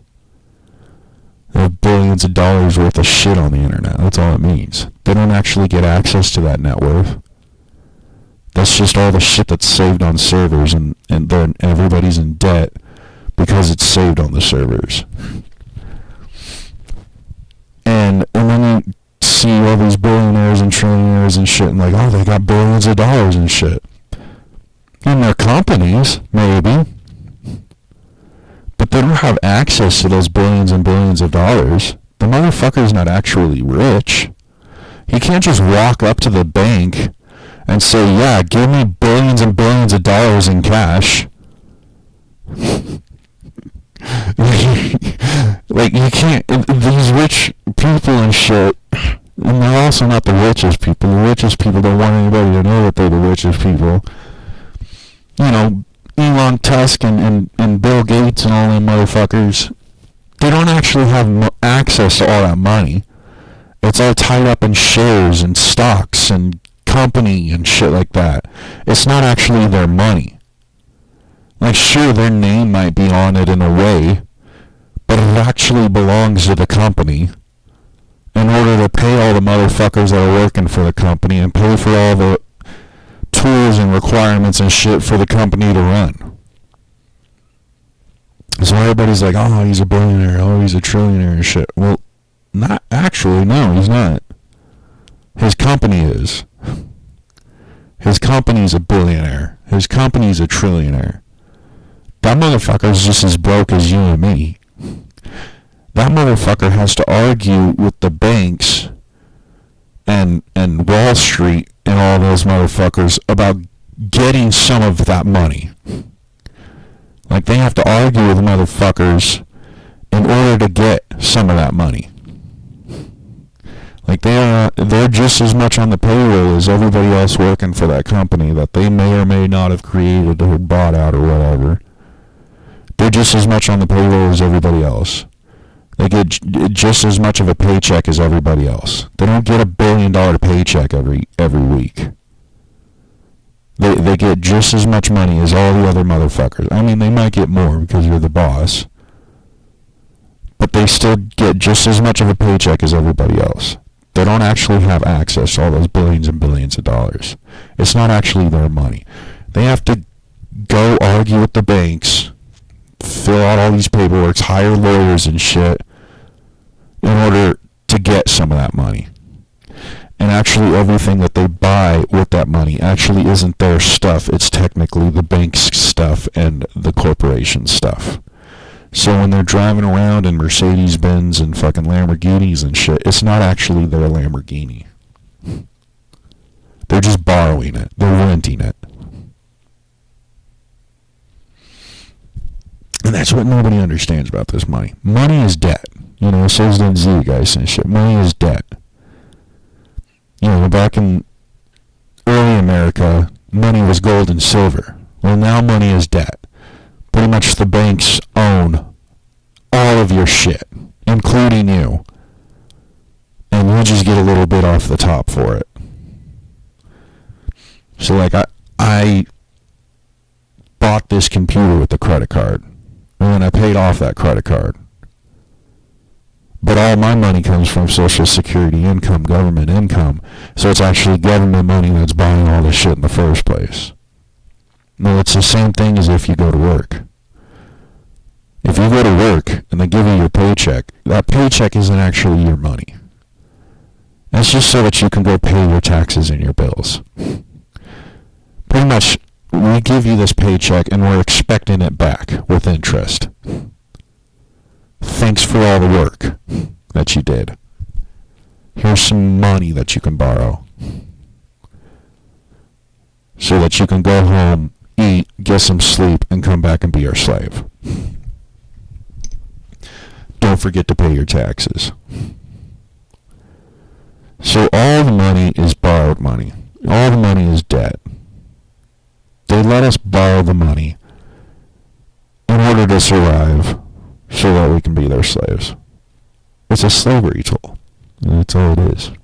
They have billions of dollars worth of shit on the internet. That's all it means. They don't actually get access to that net worth. That's just all the shit that's saved on servers, and everybody's in debt because it's saved on the servers. And then you see all these billionaires and trillionaires and shit, and like, oh, they got billions of dollars and shit. In their companies, maybe. But they don't have access to those billions and billions of dollars. The motherfucker's not actually rich. He can't just walk up to the bank and say, yeah, give me billions and billions of dollars in cash. Like, you can't, these rich people and shit, and they're also not the richest people. The richest people don't want anybody to know that they're the richest people. You know, Elon Musk and Bill Gates and all them motherfuckers, they don't actually have access to all that money. It's all tied up in shares and stocks and company and shit like that. It's not actually their money. Like, sure, their name might be on it in a way, but it actually belongs to the company in order to pay all the motherfuckers that are working for the company and pay for all the tools and requirements and shit for the company to run. So everybody's like, oh, he's a billionaire, oh, he's a trillionaire and shit. Well, not actually, no, he's not. His company is. His company's a billionaire. His company's a trillionaire. That motherfucker's just as broke as you and me. That motherfucker has to argue with the banks and Wall Street and all those motherfuckers about getting some of that money. Like, they have to argue with motherfuckers in order to get some of that money. Like they're just as much on the payroll as everybody else working for that company that they may or may not have created or bought out or whatever. They're just as much on the payroll as everybody else. They get just as much of a paycheck as everybody else. They don't get $1 billion paycheck every week. They get just as much money as all the other motherfuckers. I mean, they might get more because you're the boss. But they still get just as much of a paycheck as everybody else. They don't actually have access to all those billions and billions of dollars. It's not actually their money. They have to go argue with the banks, fill out all these paperwork, hire lawyers and shit in order to get some of that money. And actually everything that they buy with that money actually isn't their stuff. It's technically the bank's stuff and the corporation stuff. So when they're driving around in Mercedes-Benz and fucking Lamborghinis and shit, it's not actually their Lamborghini. They're just borrowing it. They're renting it. And that's what nobody understands about this money. Money is debt. You know, so's the Z guys and shit. Money is debt. You know, back in early America, money was gold and silver. Well, now money is debt. Pretty much the banks own all of your shit, including you. And you just get a little bit off the top for it. So, like, I bought this computer with the credit card. And then I paid off that credit card. But all my money comes from Social Security income, government income. So it's actually government money that's buying all this shit in the first place. No, it's the same thing as if you go to work. If you go to work and they give you your paycheck, that paycheck isn't actually your money. That's just so that you can go pay your taxes and your bills. Pretty much, we give you this paycheck and we're expecting it back with interest. Thanks for all the work that you did. Here's some money that you can borrow. So that you can go home, eat, get some sleep, and come back and be our slave. Don't forget to pay your taxes. So all the money is borrowed money. All the money is debt. They let us borrow the money in order to survive so that we can be their slaves. It's a slavery tool. And that's all it is. And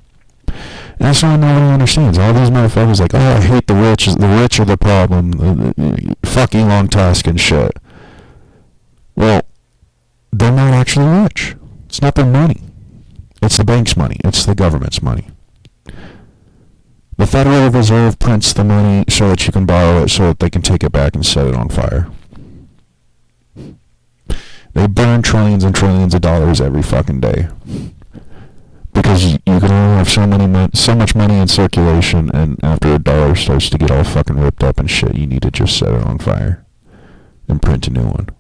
that's why nobody understands. All these motherfuckers like, oh, I hate the rich. The rich are the problem. Fuck Elon Musk and shit. Well, they're not actually rich. It's not their money. It's the bank's money. It's the government's money. The Federal Reserve prints the money so that you can borrow it so that they can take it back and set it on fire. They burn trillions and trillions of dollars every fucking day. Because you can only have so much money in circulation, and after a dollar starts to get all fucking ripped up and shit, you need to just set it on fire and print a new one.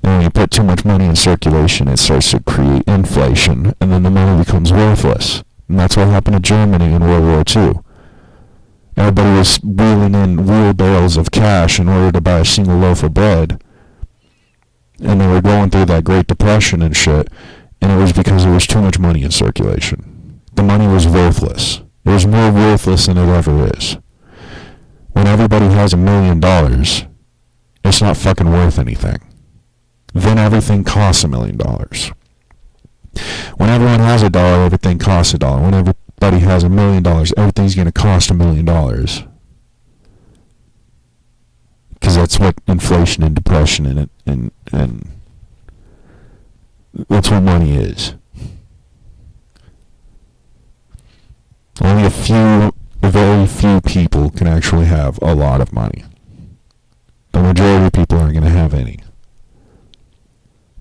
And when you put too much money in circulation, it starts to create inflation, and then the money becomes worthless. And that's what happened to Germany in World War II. Everybody was wheeling in wheelbarrows of cash in order to buy a single loaf of bread. And they were going through that Great Depression and shit. And it was because there was too much money in circulation. The money was worthless. It was more worthless than it ever is. When everybody has $1 million, it's not fucking worth anything. Then everything costs $1 million. When everyone has $1, everything costs $1. When everybody has $1 million, everything's going to cost $1 million. Because that's what inflation and depression and that's what money is. Only very few people can actually have a lot of money. The majority of people aren't going to have any.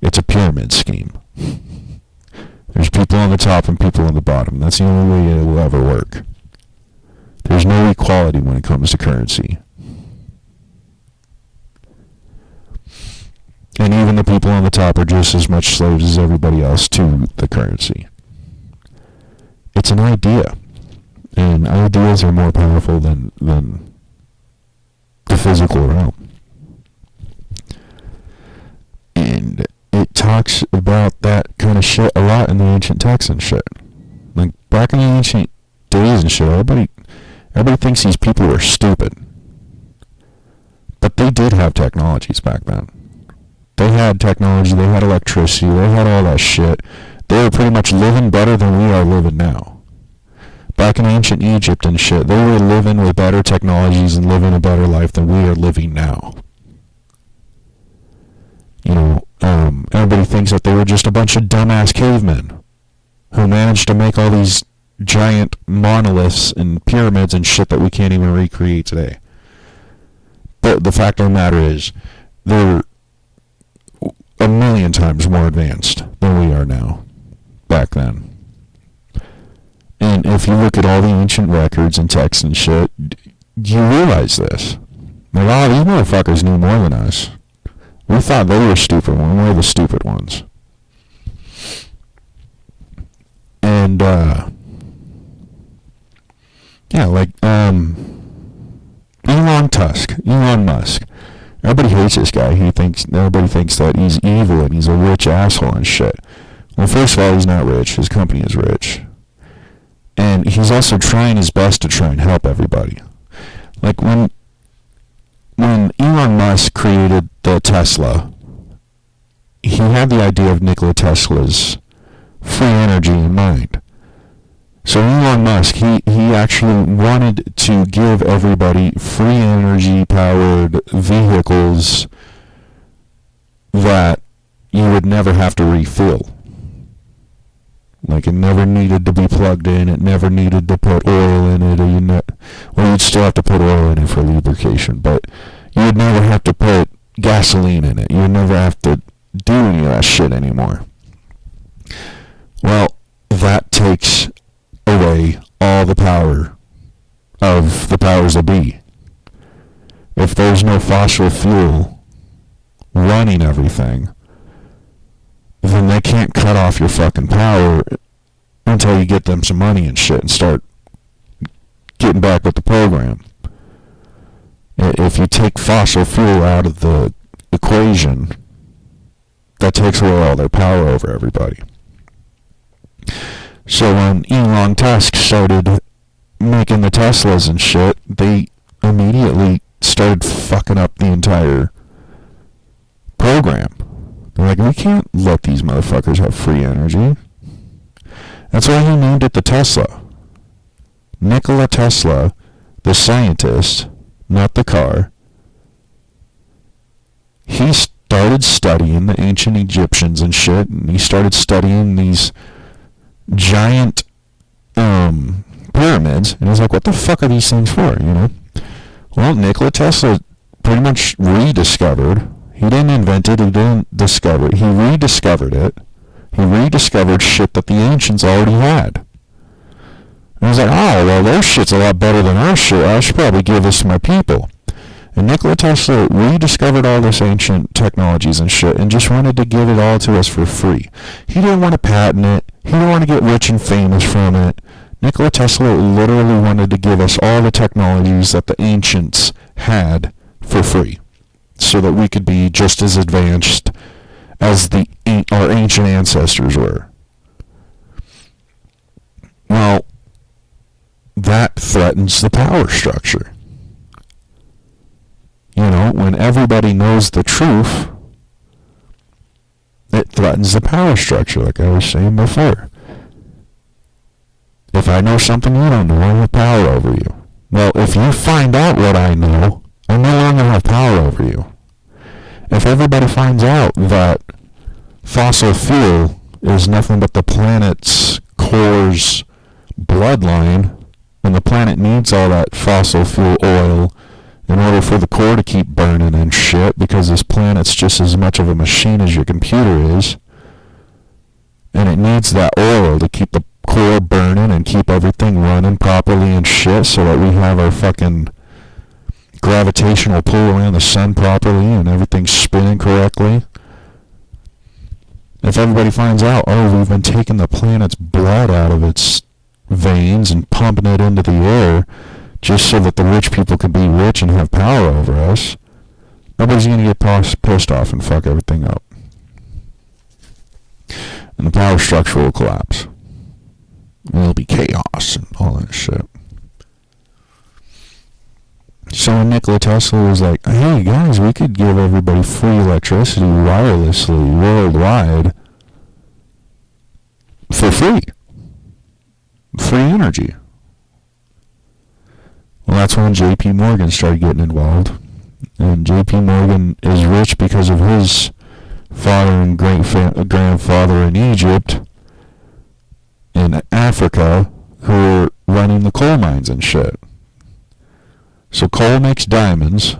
It's a pyramid scheme. There's people on the top and people on the bottom. That's the only way it will ever work. There's no equality when it comes to currency. And even the people on the top are just as much slaves as everybody else to the currency. It's an idea. And ideas are more powerful than the physical realm. And talks about that kind of shit a lot in the ancient texts and shit. Like, back in the ancient days and shit, everybody thinks these people were stupid. But they did have technologies back then. They had technology, they had electricity, they had all that shit. They were pretty much living better than we are living now. Back in ancient Egypt and shit, they were living with better technologies and living a better life than we are living now. You know, everybody thinks that they were just a bunch of dumbass cavemen who managed to make all these giant monoliths and pyramids and shit that we can't even recreate today. But the fact of the matter is, they're a million times more advanced than we are now, back then. And if you look at all the ancient records and texts and shit, you realize this. Like, oh, these motherfuckers knew more than us. We thought they were stupid when we were the stupid ones. And, yeah, like, Elon Musk. Everybody hates this guy. Everybody thinks that he's evil and he's a rich asshole and shit. Well, first of all, he's not rich. His company is rich. And he's also trying his best to try and help everybody. Like, when Elon Musk created the Tesla, he had the idea of Nikola Tesla's free energy in mind. So Elon Musk, he actually wanted to give everybody free energy-powered vehicles that you would never have to refill. Like, it never needed to be plugged in, it never needed to put oil in it, well, you'd still have to put oil in it for lubrication, but you would never have to put gasoline in it. You would never have to do any of that shit anymore. Well, that takes away all the power of the powers that be. If there's no fossil fuel running everything, then they can't cut off your fucking power until you get them some money and shit and start getting back with the program. If you take fossil fuel out of the equation, that takes away all their power over everybody. So when Elon Musk started making the Teslas and shit, they immediately started fucking up the entire program. They're like, we can't let these motherfuckers have free energy. That's why he named it the Tesla. Nikola Tesla, the scientist, not the car, he started studying the ancient Egyptians and shit, and he started studying these giant pyramids, and he's like, what the fuck are these things for, you know? Well, Nikola Tesla pretty much rediscovered, he didn't invent it, he didn't discover it, he rediscovered it. He rediscovered shit that the ancients already had. And he's like, oh, well, their shit's a lot better than our shit, I should probably give this to my people. And Nikola Tesla rediscovered all this ancient technologies and shit and just wanted to give it all to us for free. He didn't want to patent it. He didn't want to get rich and famous from it. Nikola Tesla literally wanted to give us all the technologies that the ancients had for free so that we could be just as advanced as our ancient ancestors were. Well, that threatens the power structure. You know, when everybody knows the truth, it threatens the power structure, like I was saying before. If I know something you don't know, I have power over you. Well, if you find out what I know, I no longer have power over you. If everybody finds out that fossil fuel is nothing but the planet's core's bloodline, and the planet needs all that fossil fuel oil in order for the core to keep burning and shit, because this planet's just as much of a machine as your computer is, and it needs that oil to keep the core burning and keep everything running properly and shit, so that we have our fucking gravitational pull around the sun properly and everything's spinning correctly. If everybody finds out, oh, we've been taking the planet's blood out of its veins and pumping it into the air just so that the rich people can be rich and have power over us, nobody's going to get pissed off and fuck everything up. And the power structure will collapse. And there'll be chaos and all that shit. So when Nikola Tesla was like, hey guys, we could give everybody free electricity wirelessly worldwide for free. Free energy. Well, that's when J.P. Morgan started getting involved. And J.P. Morgan is rich because of his father and great-grandfather in Egypt, in Africa, who were running the coal mines and shit. So coal makes diamonds,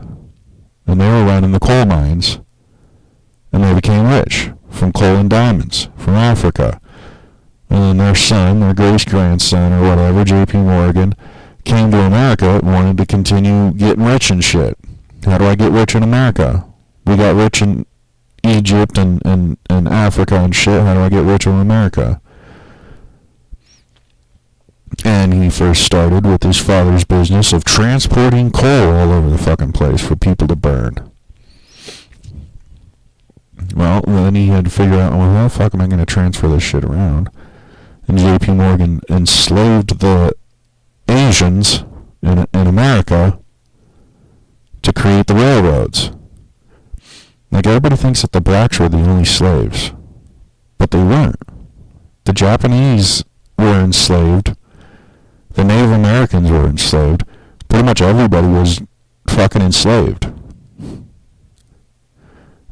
and they were running the coal mines, and they became rich from coal and diamonds from Africa. And then their son, their great-grandson or whatever, J.P. Morgan, came to America and wanted to continue getting rich and shit. How do I get rich in America? We got rich in Egypt and Africa and shit. How do I get rich in America? And he first started with his father's business of transporting coal all over the fucking place for people to burn. Well, then he had to figure out, well, how the fuck am I going to transfer this shit around? And J.P. Morgan enslaved the Asians in America to create the railroads. Like, everybody thinks that the blacks were the only slaves, but they weren't. The Japanese were enslaved. The Native Americans were enslaved. Pretty much everybody was fucking enslaved.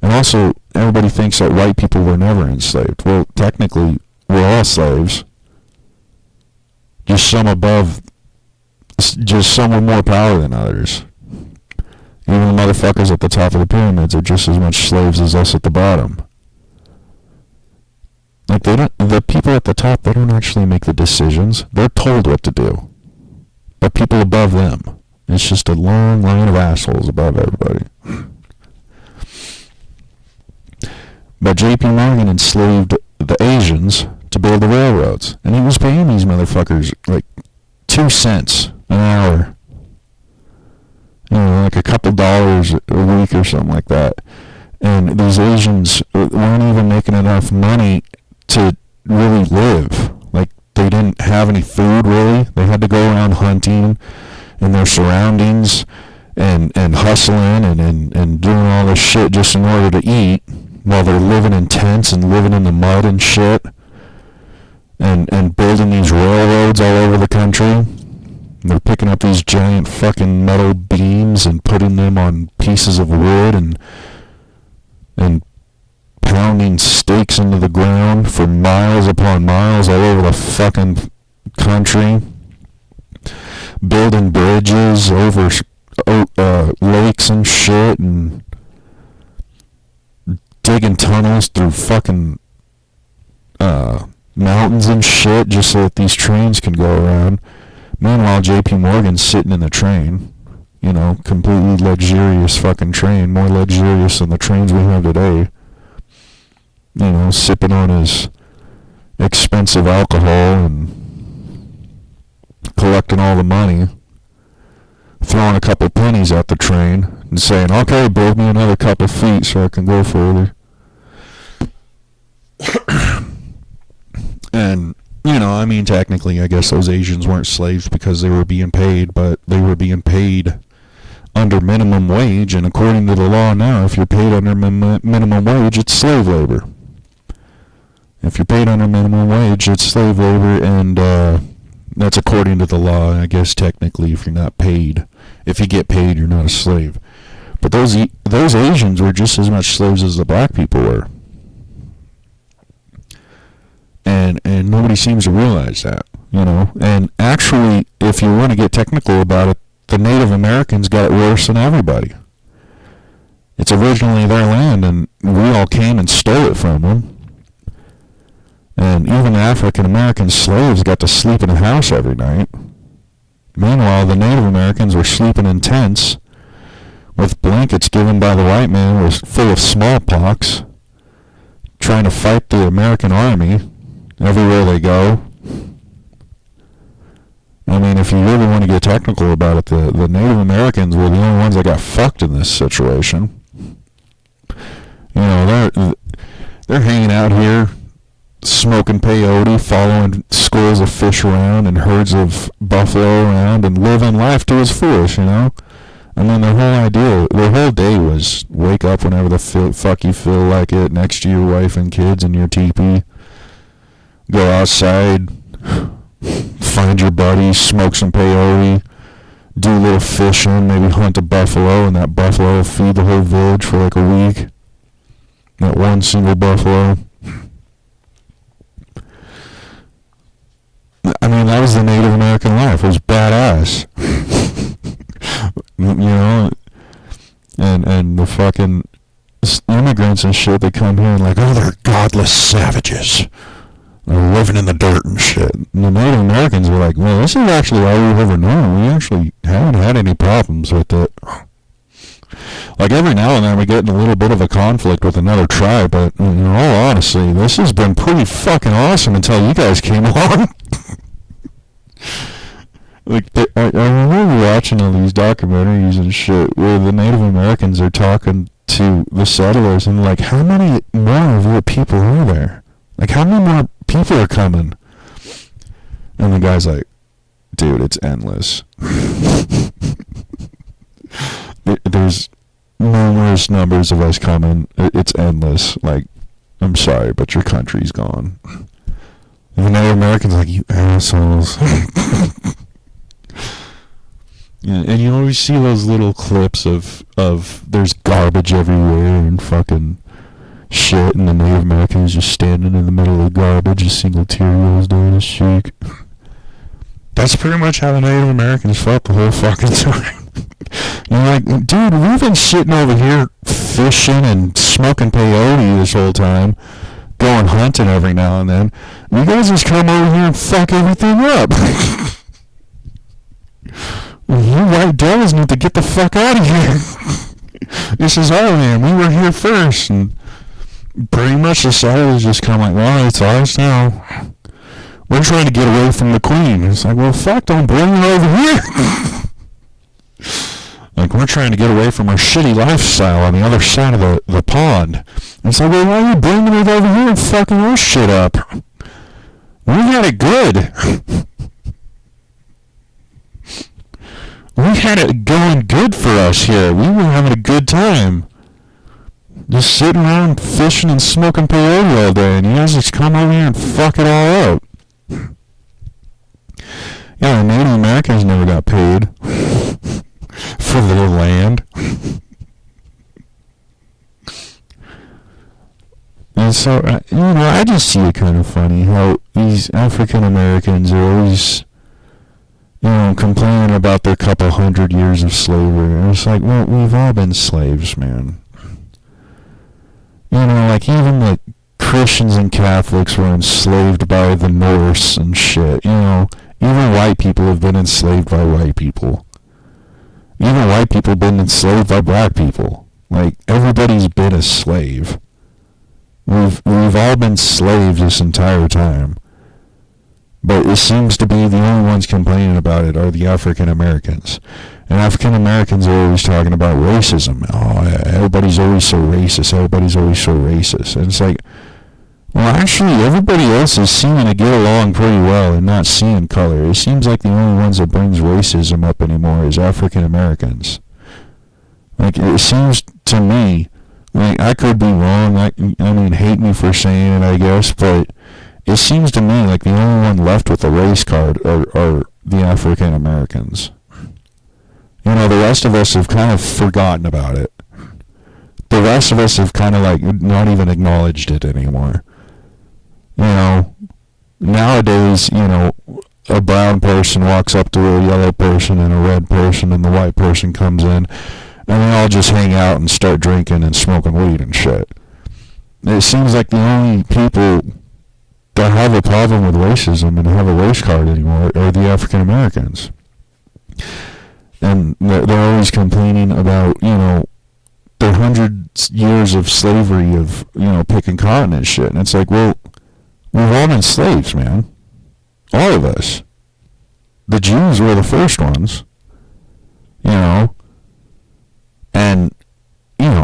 And also, everybody thinks that white people were never enslaved. Well, technically, we're all slaves. Just some with more power than others. Even the motherfuckers at the top of the pyramids are just as much slaves as us at the bottom. Like, the people at the top, they don't actually make the decisions. They're told what to do. But people above them, it's just a long line of assholes above everybody. But J.P. Morgan enslaved the Asians to build the railroads. And he was paying these motherfuckers, like, 2 cents an hour. You know, like a couple dollars a week or something like that. And these Asians weren't even making enough money to really live. Like, they didn't have any food, really. They had to go around hunting in their surroundings and hustling and doing all this shit just in order to eat while they're living in tents and living in the mud and shit and building these railroads all over the country. They're picking up these giant fucking metal beams and putting them on pieces of wood and pounding stakes into the ground for miles upon miles all over the fucking country. Building bridges over lakes and shit and digging tunnels through fucking mountains and shit just so that these trains can go around. Meanwhile, J.P. Morgan's sitting in the train, you know, completely luxurious fucking train, more luxurious than the trains we have today. You know, sipping on his expensive alcohol and collecting all the money, throwing a couple pennies at the train and saying, okay, build me another couple feet so I can go further. And, you know, I mean, technically, I guess those Asians weren't slaves because they were being paid, but they were being paid under minimum wage, and according to the law now, if you're paid under minimum wage, it's slave labor. If you're paid under minimum wage, it's slave labor, and that's according to the law. I guess technically, if you're not paid, if you get paid, you're not a slave. But those Asians were just as much slaves as the black people were. And nobody seems to realize that, you know. And actually, if you want to get technical about it, the Native Americans got it worse than everybody. It's originally their land, and we all came and stole it from them. And even the African American slaves got to sleep in a house every night. Meanwhile, the Native Americans were sleeping in tents with blankets given by the white man was full of smallpox, trying to fight the American army everywhere they go. I mean, if you really want to get technical about it, the Native Americans were the only ones that got fucked in this situation. You know, they're hanging out here smoking peyote, following schools of fish around and herds of buffalo around and living life to its fullest, you know? I mean, their whole day was wake up whenever the fuck you feel like it, next to your wife and kids in your teepee, go outside, find your buddies, smoke some peyote, do a little fishing, maybe hunt a buffalo, and that buffalo will feed the whole village for like a week. That one single buffalo. I mean, that was the Native American life. It was badass. You know? And the fucking immigrants and shit, they come here and like, oh, they're godless savages. They're living in the dirt and shit. And the Native Americans were like, well, this is actually all we've ever known. We actually haven't had any problems with it. Like, every now and then we get in a little bit of a conflict with another tribe, but in all honesty, this has been pretty fucking awesome until you guys came along. Like, I remember watching all these documentaries and shit where the Native Americans are talking to the settlers and like, how many more of your people are there? Like, how many more people are coming? And the guy's like, dude, it's endless. There's numerous numbers of us coming. It's endless. Like, I'm sorry, but your country's gone. And the Native Americans are like, you assholes. Yeah, and you always see those little clips of there's garbage everywhere and fucking shit, and the Native American is just standing in the middle of the garbage, a single tear rolls down his cheek. That's pretty much how the Native Americans felt the whole fucking time. You're like, dude, we've been sitting over here fishing and smoking peyote this whole time, going hunting every now and then. You guys just come over here and fuck everything up. You white devils need to get the fuck out of here. This is our land. We were here first. And pretty much the settlers just kind of like, well, it's ours now. We're trying to get away from the queen. It's like, well, fuck, don't bring her over here. Like, we're trying to get away from our shitty lifestyle on the other side of the pond. It's like, well, why are you bringing it over here and fucking our shit up? We had it good. We had it going good for us here. We were having a good time. Just sitting around fishing and smoking peyote all day, and you guys just come over here and fuck it all up. Yeah, the Native Americans never got paid for their land. And so, I just see it kind of funny how these African Americans are always, complaining about their couple 100 years of slavery. And it's like, well, we've all been slaves, man. Like, even the Christians and Catholics were enslaved by the Norse and shit. Even white people have been enslaved by white people. Even white people have been enslaved by black people. Like, everybody's been a slave. We've all been slaves this entire time. But it seems to be the only ones complaining about it are the African Americans. And African Americans are always talking about racism. Oh, everybody's always so racist. Everybody's always so racist. And it's like, well, actually, everybody else is seeming to get along pretty well and not seeing color. It seems like the only ones that brings racism up anymore is African Americans. Like, it seems to me, like, I could be wrong. I mean, hate me for saying it, I guess, but it seems to me like the only one left with a race card are the African Americans. The rest of us have kind of forgotten about it. The rest of us have kind of like not even acknowledged it anymore. Nowadays, a brown person walks up to a yellow person and a red person, and the white person comes in, and they all just hang out and start drinking and smoking weed and shit. It seems like the only people that have a problem with racism and have a race card anymore are the African Americans. And they're always complaining about, their 100 years of slavery of, picking cotton and shit. And it's like, well, we've all been slaves, man. All of us. The Jews were the first ones. And,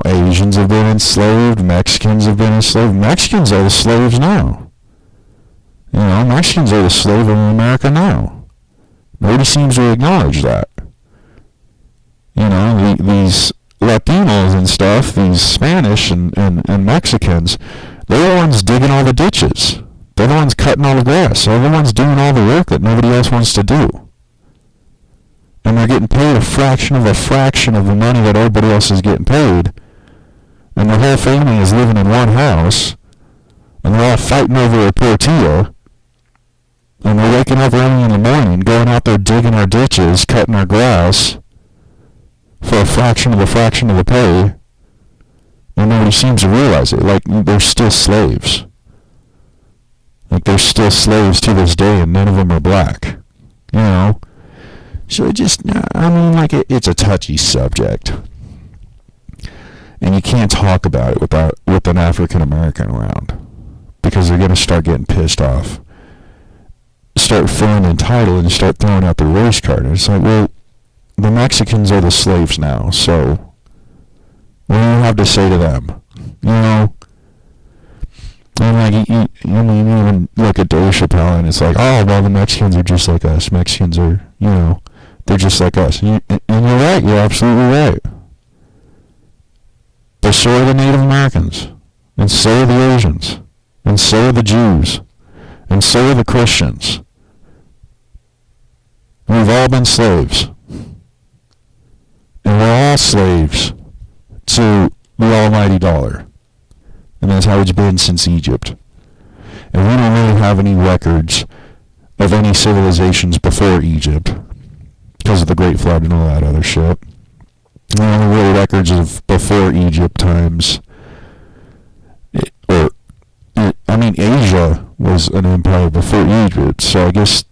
Asians have been enslaved. Mexicans have been enslaved. Mexicans are the slaves now. You know, Mexicans are the slave of America now. Nobody seems to acknowledge that. You know, these Latinos and stuff, these Spanish and Mexicans, they're the ones digging all the ditches. They're the ones cutting all the grass. They're the ones doing all the work that nobody else wants to do. And they're getting paid a fraction of the money that everybody else is getting paid. And their whole family is living in one house. And they're all fighting over a tortilla. And they're waking up early in the morning, going out there digging our ditches, cutting our grass for a fraction of the pay. And nobody seems to realize it. Like, they're still slaves. Like, they're still slaves to this day, and none of them are black. You know? So it just, I mean, like, it's a touchy subject. And you can't talk about it with an African American around. Because they're going to start getting pissed off. Start feeling entitled and start throwing out their race card. And it's like, well, the Mexicans are the slaves now, so what do you have to say to them? You know? And like, you even look at Dave Chappelle and it's like, oh, well, the Mexicans are just like us. Mexicans are, you know, they're just like us. And you're right, you're absolutely right. But so are the Native Americans. And so are the Asians. And so are the Jews. And so are the Christians. We've all been slaves. And we're all slaves to the almighty dollar. And that's how it's been since Egypt. And we don't really have any records of any civilizations before Egypt because of the Great Flood and all that other shit. The only real records of before Egypt times, Asia was an empire before Egypt, so I guess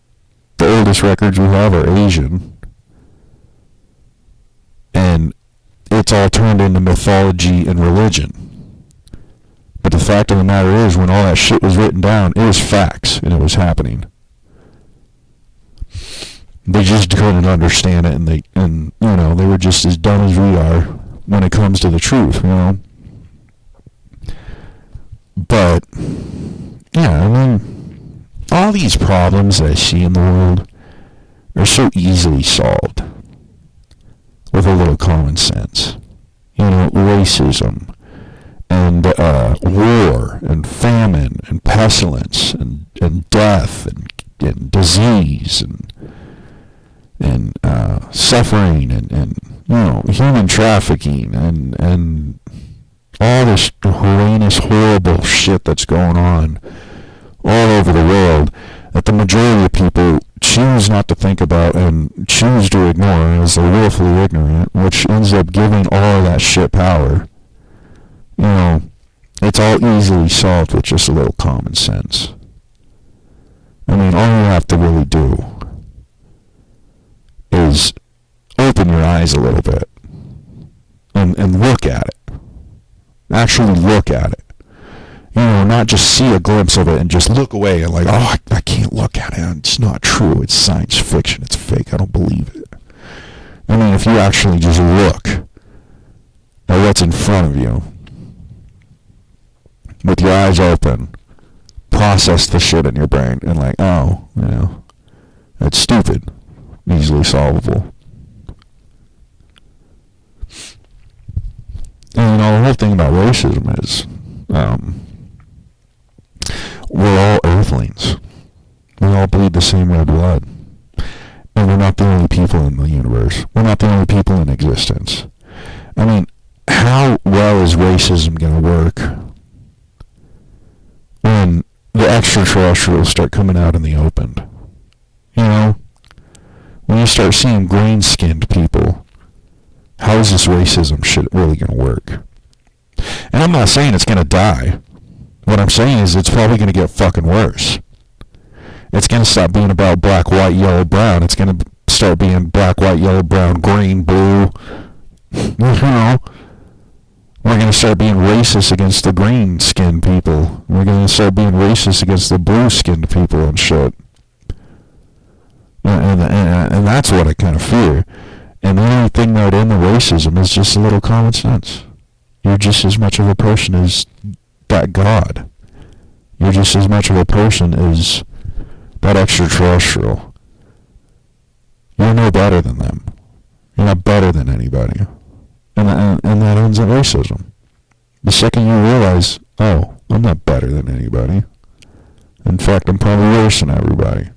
the oldest records we have are Asian. And it's all turned into mythology and religion. But the fact of the matter is, when all that shit was written down, it was facts, and it was happening. They just couldn't understand it, and they were just as dumb as we are when it comes to the truth, you know. But yeah, I mean, all these problems that I see in the world are so easily solved with a little common sense. You know, racism and war and famine and pestilence and death and disease and suffering and human trafficking and all this heinous, horrible shit that's going on all over the world that the majority of people choose not to think about and choose to ignore as they're willfully ignorant, which ends up giving all of that shit power. You know, it's all easily solved with just a little common sense. I mean, all you have to really do is open your eyes a little bit and look at it. Actually look at it. You know, not just see a glimpse of it and just look away and like, oh, I can't look at it. It's not true. It's science fiction. It's fake. I don't believe it. I mean, if you actually just look at what's in front of you with your eyes open, process the shit in your brain and like, oh, you know, that's stupid. Easily solvable. And, you know, the whole thing about racism is, we're all earthlings. We all bleed the same red blood. And we're not the only people in the universe. We're not the only people in existence. I mean, how well is racism going to work when the extraterrestrials start coming out in the open? You know? When you start seeing green-skinned people, how is this racism shit really going to work? And I'm not saying it's going to die. What I'm saying is it's probably going to get fucking worse. It's going to stop being about black, white, yellow, brown. It's going to start being black, white, yellow, brown, green, blue. You know, we're going to start being racist against the green-skinned people. We're going to start being racist against the blue-skinned people and shit. And that's what I kind of fear. And the only thing that would end the racism is just a little common sense. You're just as much of a person as that God. You're just as much of a person as that extraterrestrial, you're no better than them. You're not better than anybody. And that ends in racism. The second you realize, oh, I'm not better than anybody. In fact, I'm probably worse than everybody.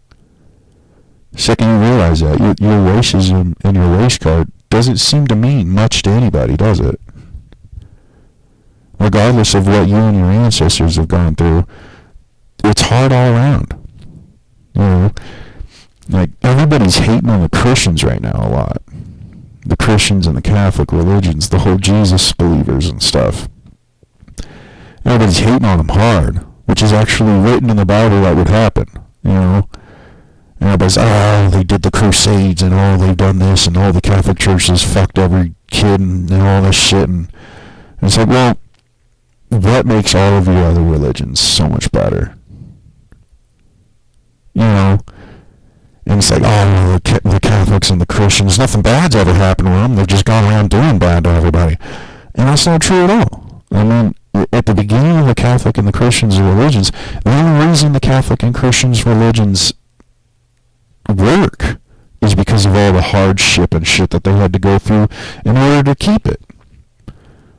The second you realize that, your racism and your race card doesn't seem to mean much to anybody, does it? Regardless of what you and your ancestors have gone through, it's hard all around. You know, like, everybody's hating on the Christians right now a lot. The Christians and the Catholic religions, the whole Jesus believers and stuff. Everybody's hating on them hard, which is actually written in the Bible that would happen, you know. And everybody's, oh, they did the Crusades, and oh, they've done this, and all the Catholic churches fucked every kid, and all this shit, and it's like, well, what makes all of your other religions so much better? You know? And it's like, oh, the Catholics and the Christians, nothing bad's ever happened to them, they've just gone around doing bad to everybody. And that's not true at all. I mean, at the beginning of the Catholic and the Christians' religions, the only reason the Catholic and Christians' religions work is because of all the hardship and shit that they had to go through in order to keep it.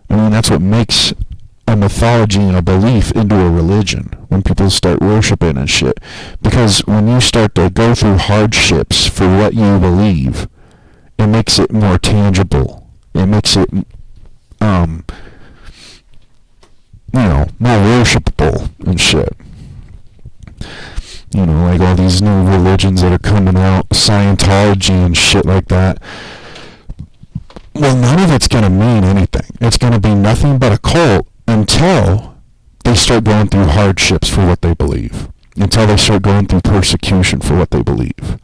I mean, that's what makes a mythology and a belief into a religion, when people start worshiping and shit. Because when you start to go through hardships for what you believe, it makes it more tangible. It makes it, more worshipable and shit. You know, like all these new religions that are coming out, Scientology and shit like that. Well, none of it's going to mean anything. It's going to be nothing but a cult until they start going through hardships for what they believe. Until they start going through persecution for what they believe.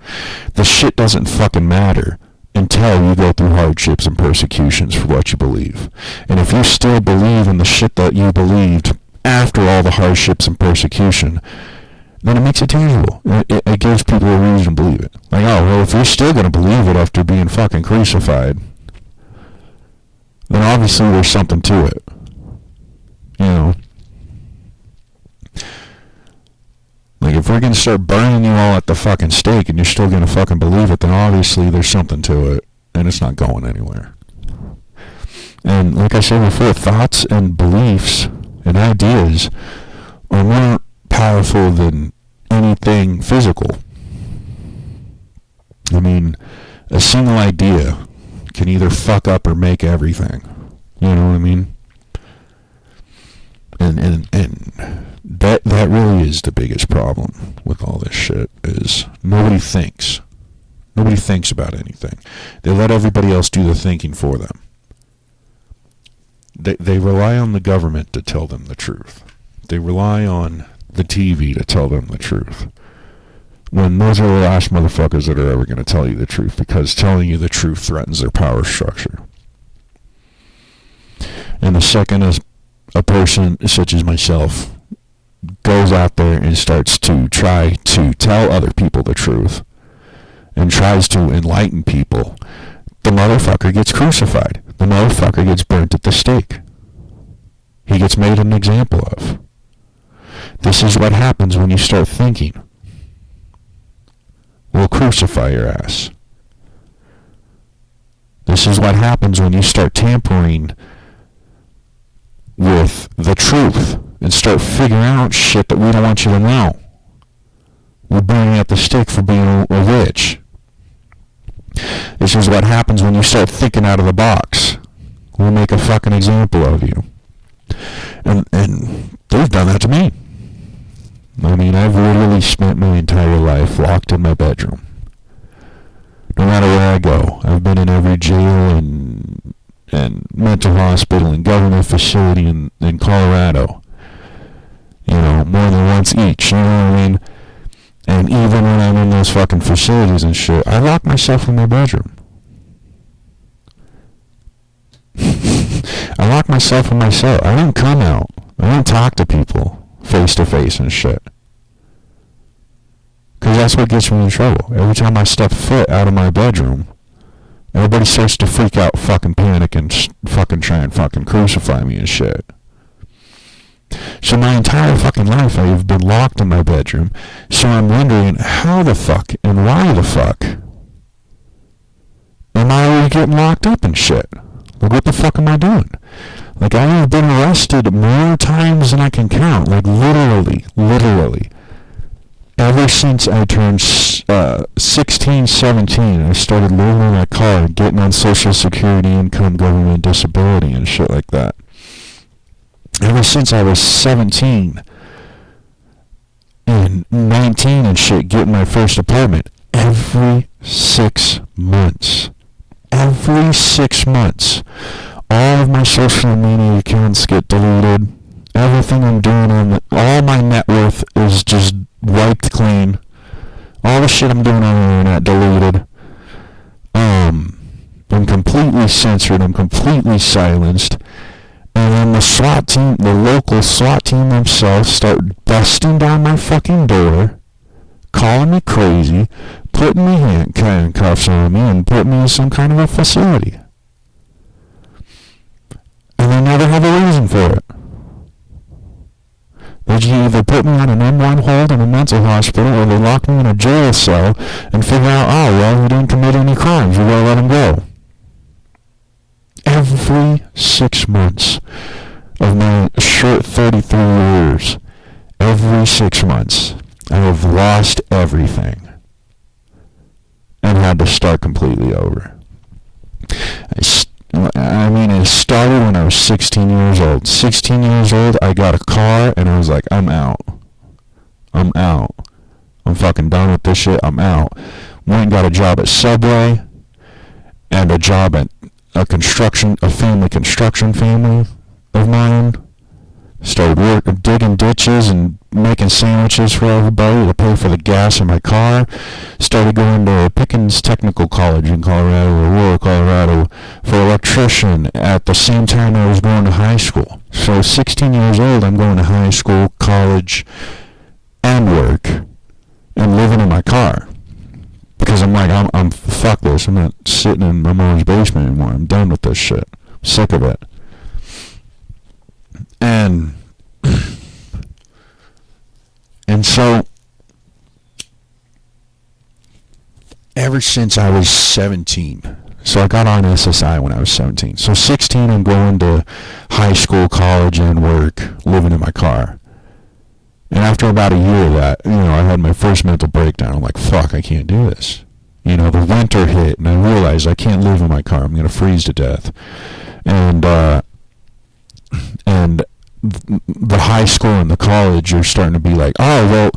The shit doesn't fucking matter until you go through hardships and persecutions for what you believe. And if you still believe in the shit that you believed after all the hardships and persecution, then it makes it tangible. It gives people a reason to believe it. Like, oh, well, if you're still going to believe it after being fucking crucified, then obviously there's something to it. You know? Like, if we're going to start burning you all at the fucking stake and you're still going to fucking believe it, then obviously there's something to it, and it's not going anywhere. And like I said before, thoughts and beliefs and ideas are more powerful than anything physical. I mean, a single idea can either fuck up or make everything. You know what I mean? And that really is the biggest problem with all this shit, is nobody thinks. Nobody thinks about anything. They let everybody else do the thinking for them. They rely on the government to tell them the truth. They rely on the TV to tell them the truth. When those are the last motherfuckers that are ever going to tell you the truth, because telling you the truth threatens their power structure. And the second a person such as myself goes out there and starts to try to tell other people the truth and tries to enlighten people, the motherfucker gets crucified. The motherfucker gets burnt at the stake. He gets made an example of. This is what happens when you start thinking. We'll crucify your ass. This is what happens when you start tampering with the truth and start figuring out shit that we don't want you to know. We're burning at the stake for being a witch. This is what happens when you start thinking out of the box. We'll make a fucking example of you. And they've done that to me. I mean, I've literally spent my entire life locked in my bedroom. No matter where I go. I've been in every jail and mental hospital and government facility in Colorado. You know, more than once each, you know what I mean? And even when I'm in those fucking facilities and shit, I lock myself in my bedroom. I lock myself in my cell. I don't come out. I don't talk to people face to face and shit. Because that's what gets me in trouble. Every time I step foot out of my bedroom, everybody starts to freak out, fucking panic, and fucking try and fucking crucify me and shit. So So my entire fucking life I have been locked in my bedroom. So I'm wondering how the fuck and why the fuck am I already getting locked up and shit? Like, what the fuck am I doing? Like, I have been arrested more times than I can count. Like, literally. Ever since I turned 16, 17, I started living in my car, getting on Social Security, income, government disability, and shit like that. Ever since I was 17 and 19 and shit, getting my first apartment, every 6 months, all of my social media accounts get deleted. Everything I'm doing all my net worth is just wiped clean. All the shit I'm doing on the internet deleted. I'm completely censored. I'm completely silenced. And then the local SWAT team themselves start busting down my fucking door, calling me crazy, putting me handcuffs on me, and putting me in some kind of a facility. And they never have a reason for it. They either put me on an M1 hold in a mental hospital, or they lock me in a jail cell and figure out, oh, well, he didn't commit any crimes, we gotta let him go. Every 6 months of my short 33 years, every 6 months, I have lost everything and had to start completely over. It started when I was 16 years old. 16 years old, I got a car, and I was like, I'm out. I'm fucking done with this shit. I'm out. Went and got a job at Subway, and a job at a family construction family of mine. Started digging ditches and making sandwiches for everybody to pay for the gas in my car. Started going to Pickens Technical College in Colorado, Aurora, Colorado, for electrician at the same time I was going to high school. So 16 years old, I'm going to high school, college, and work, and living in my car. Because I'm like, I'm fuck this. I'm not sitting in my mom's basement anymore. I'm done with this shit. I'm sick of it. And so, ever since I was 17, so I got on SSI when I was 17. So 16, I'm going to high school, college, and work, living in my car. And after about a year of that, I had my first mental breakdown. I'm like, fuck, I can't do this. The winter hit, and I realized I can't live in my car. I'm going to freeze to death. And the high school and the college are starting to be like, oh, well,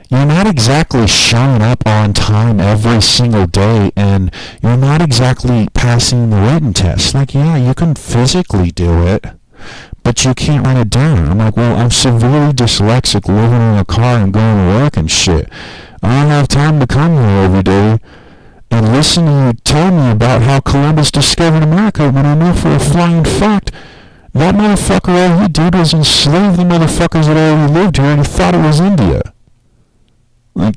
you're not exactly showing up on time every single day, and you're not exactly passing the written test. Like, yeah, you can physically do it, but you can't write it down. I'm like, well, I'm severely dyslexic, living in a car and going to work and shit. I don't have time to come here every day and listen to you tell me about how Columbus discovered America when I know for a flying fact that motherfucker, all he did was enslave the motherfuckers that already lived here, and he thought it was India. Like,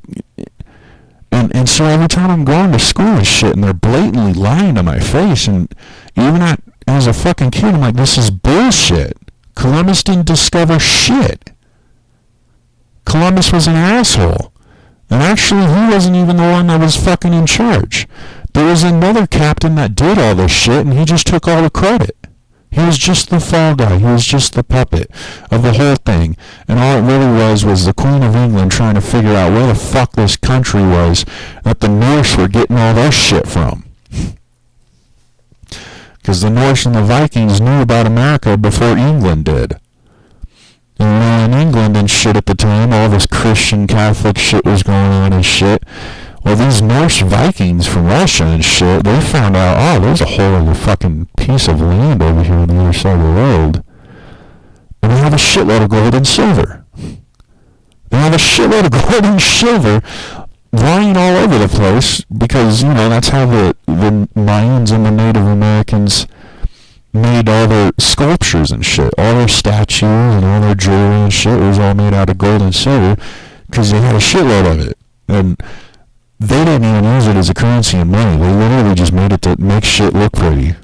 and so every time I'm going to school and shit, and they're blatantly lying to my face, and even as a fucking kid, I'm like, this is bullshit. Columbus didn't discover shit. Columbus was an asshole. And actually, he wasn't even the one that was fucking in charge. There was another captain that did all this shit, and he just took all the credit. He was just the fall guy. He was just the puppet of the whole thing. And all it really was the Queen of England trying to figure out where the fuck this country was that the Norse were getting all their shit from. Because the Norse and the Vikings knew about America before England did. And in England and shit at the time, all this Christian Catholic shit was going on and shit. Well, these Norse Vikings from Russia and shit, they found out, oh, there's a whole other fucking piece of land over here on the other side of the world. And they have a shitload of gold and silver. They have a shitload of gold and silver lying all over the place because, that's how the Mayans and the Native Americans made all their sculptures and shit. All their statues and all their jewelry and shit was all made out of gold and silver because they had a shitload of it. And they didn't even use it as a currency and money. They literally just made it to make shit look pretty.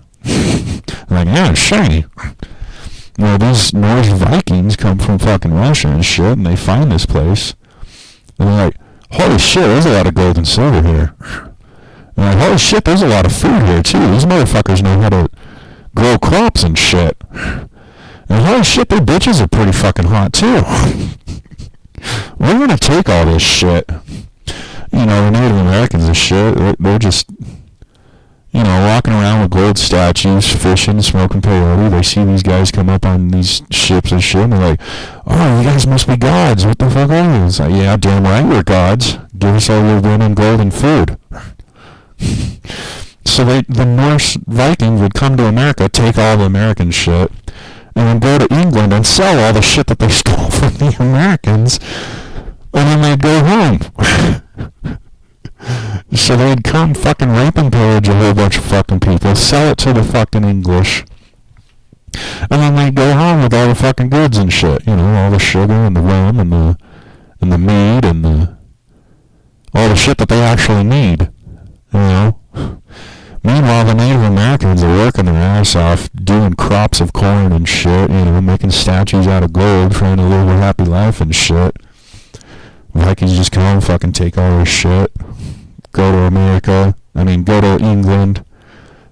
Like, yeah, it's shiny. these Norse Vikings come from fucking Russia and shit, and they find this place. And they're like, holy shit, there's a lot of gold and silver here. And like, holy shit, there's a lot of food here, too. These motherfuckers know how to grow crops and shit. And holy shit, their bitches are pretty fucking hot, too. We're gonna take all this shit. The Native Americans and shit, they're just, walking around with gold statues, fishing, smoking peyote. They see these guys come up on these ships and shit, and they're like, oh, you guys must be gods. What the fuck are you? It's like, yeah, damn right we're gods. Give us all your women, gold, and food. So the Norse Vikings would come to America, take all the American shit, and then go to England and sell all the shit that they stole from the Americans, and then they'd go home. So they'd come fucking rape and pillage a whole bunch of fucking people, sell it to the fucking English, and then they'd go home with all the fucking goods and shit, all the sugar and the rum and the meat and all the shit that they actually need, Meanwhile, the Native Americans are working their ass off, doing crops of corn and shit, making statues out of gold, trying to live a happy life and shit. Vikings just come, fucking take all their shit, go to England,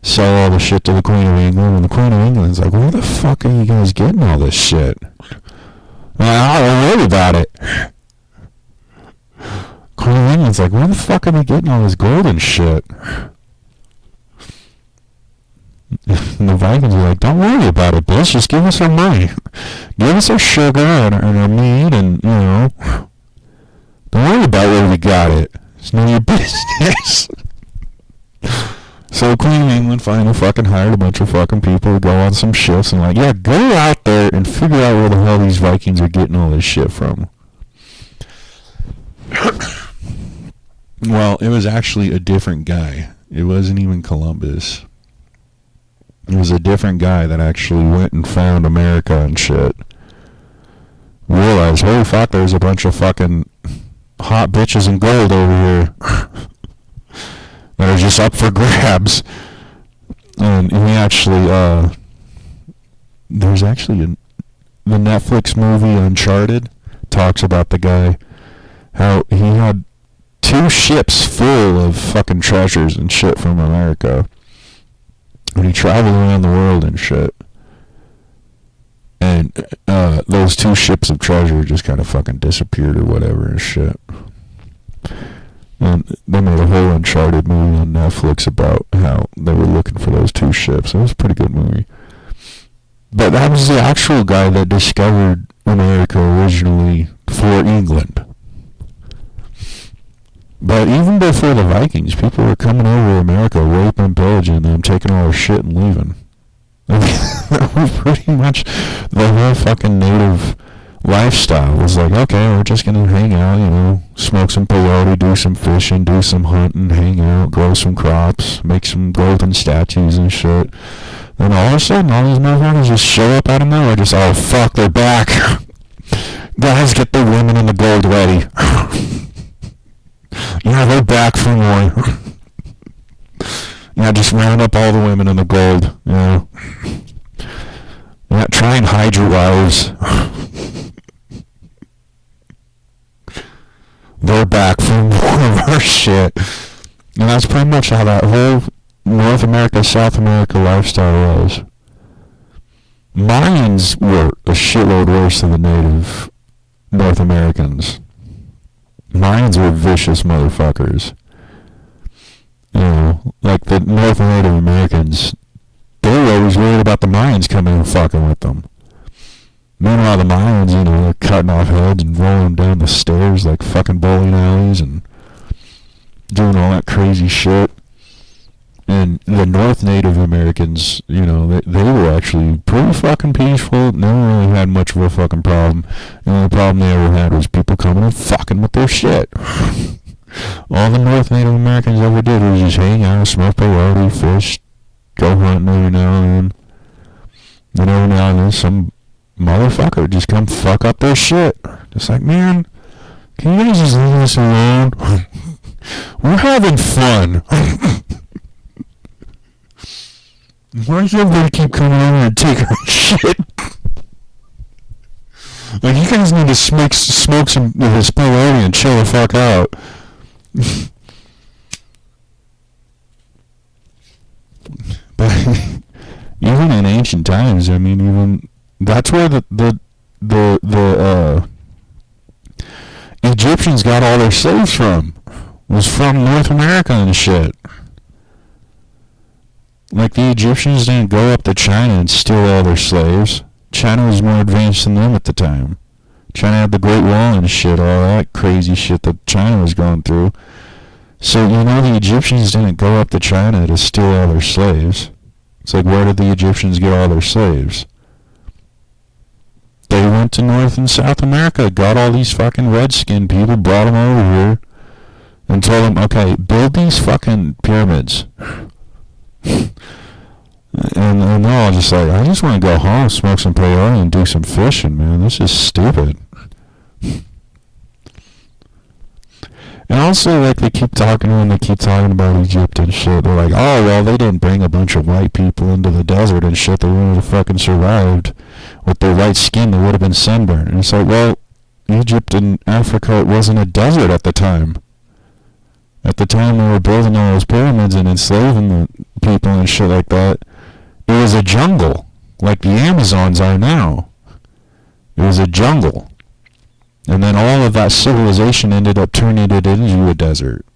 sell all the shit to the Queen of England, and the Queen of England's like, where the fuck are you guys getting all this shit? I don't know about it. Queen of England's like, where the fuck are they getting all this gold and shit? And the Vikings are like, don't worry about it, bitch, just give us our money. Give us our sugar and our meat, and, don't worry about where we got it. It's none of your business. So Queen of England finally fucking hired a bunch of fucking people to go on some ships and like, yeah, go out there and figure out where the hell these Vikings are getting all this shit from. Well, it was actually a different guy. It wasn't even Columbus. It was a different guy that actually went and found America and shit. Realized, holy fuck, there's a bunch of fucking hot bitches and gold over here that are just up for grabs. And he actually, there's actually the Netflix movie Uncharted talks about the guy, how he had 2 ships full of fucking treasures and shit from America. And he traveled around the world and shit. And those 2 ships of treasure just kind of fucking disappeared or whatever and shit. And they made a whole Uncharted movie on Netflix about how they were looking for those 2 ships. It was a pretty good movie. But that was the actual guy that discovered America originally for England. But even before the Vikings, people were coming over to America, raping and pillaging them, taking all their shit and leaving. I mean, that was pretty much the whole fucking native lifestyle. It was like, okay, we're just gonna hang out, smoke some peyote, do some fishing, do some hunting, hang out, grow some crops, make some golden statues and shit. Then all of a sudden, all these motherfuckers just show up out of nowhere, just, oh fuck, they're back. Guys, get the women and the gold ready. Yeah, they're back for more. Yeah, just round up all the women in the gold. Yeah, try and hide your wives. They're back for more of our shit. And that's pretty much how that whole North America, South America lifestyle was. Mayans were a shitload worse than the native North Americans. Mayans were vicious motherfuckers. Like the North Native Americans, they were always worried about the Mayans coming and fucking with them. Meanwhile, the Mayans, they're cutting off heads and rolling down the stairs like fucking bowling alleys and doing all that crazy shit. And the North Native Americans, they were actually pretty fucking peaceful. Never really had much of a fucking problem. The only problem they ever had was people coming and fucking with their shit. All the North Native Americans ever did was just hang out, smoke peyote, fish, go hunting every now and then. And every now and then some motherfucker would just come fuck up their shit. Just like, man, can you guys just leave us alone? We're having fun. Why does everybody keep coming over and taking our shit? Like, you guys need to smoke some Spumoni and chill the fuck out. But even in ancient times, I mean, even that's where the Egyptians got all their slaves from. Was from North America and shit. Like, the Egyptians didn't go up to China and steal all their slaves. China was more advanced than them at the time. China had the Great Wall and shit, all that crazy shit that China was going through. So, you know, the Egyptians didn't go up to China to steal all their slaves. It's like, where did the Egyptians get all their slaves? They went to North and South America, got all these fucking red-skinned people, brought them over here, and told them, okay, build these fucking pyramids. And they're all just like, I just want to go home, smoke some peyote, and do some fishing, man. This is stupid. And also, like, they keep talking about Egypt and shit. They're like, oh, well, they didn't bring a bunch of white people into the desert and shit. They wouldn't have fucking survived. With their white skin, they would have been sunburned. And it's like, well, Egypt and Africa, it wasn't a desert at the time. At the time they were building all those pyramids and enslaving the people and shit like that, it was a jungle, like the Amazons are now. It was a jungle. And then all of that civilization ended up turning it into a desert.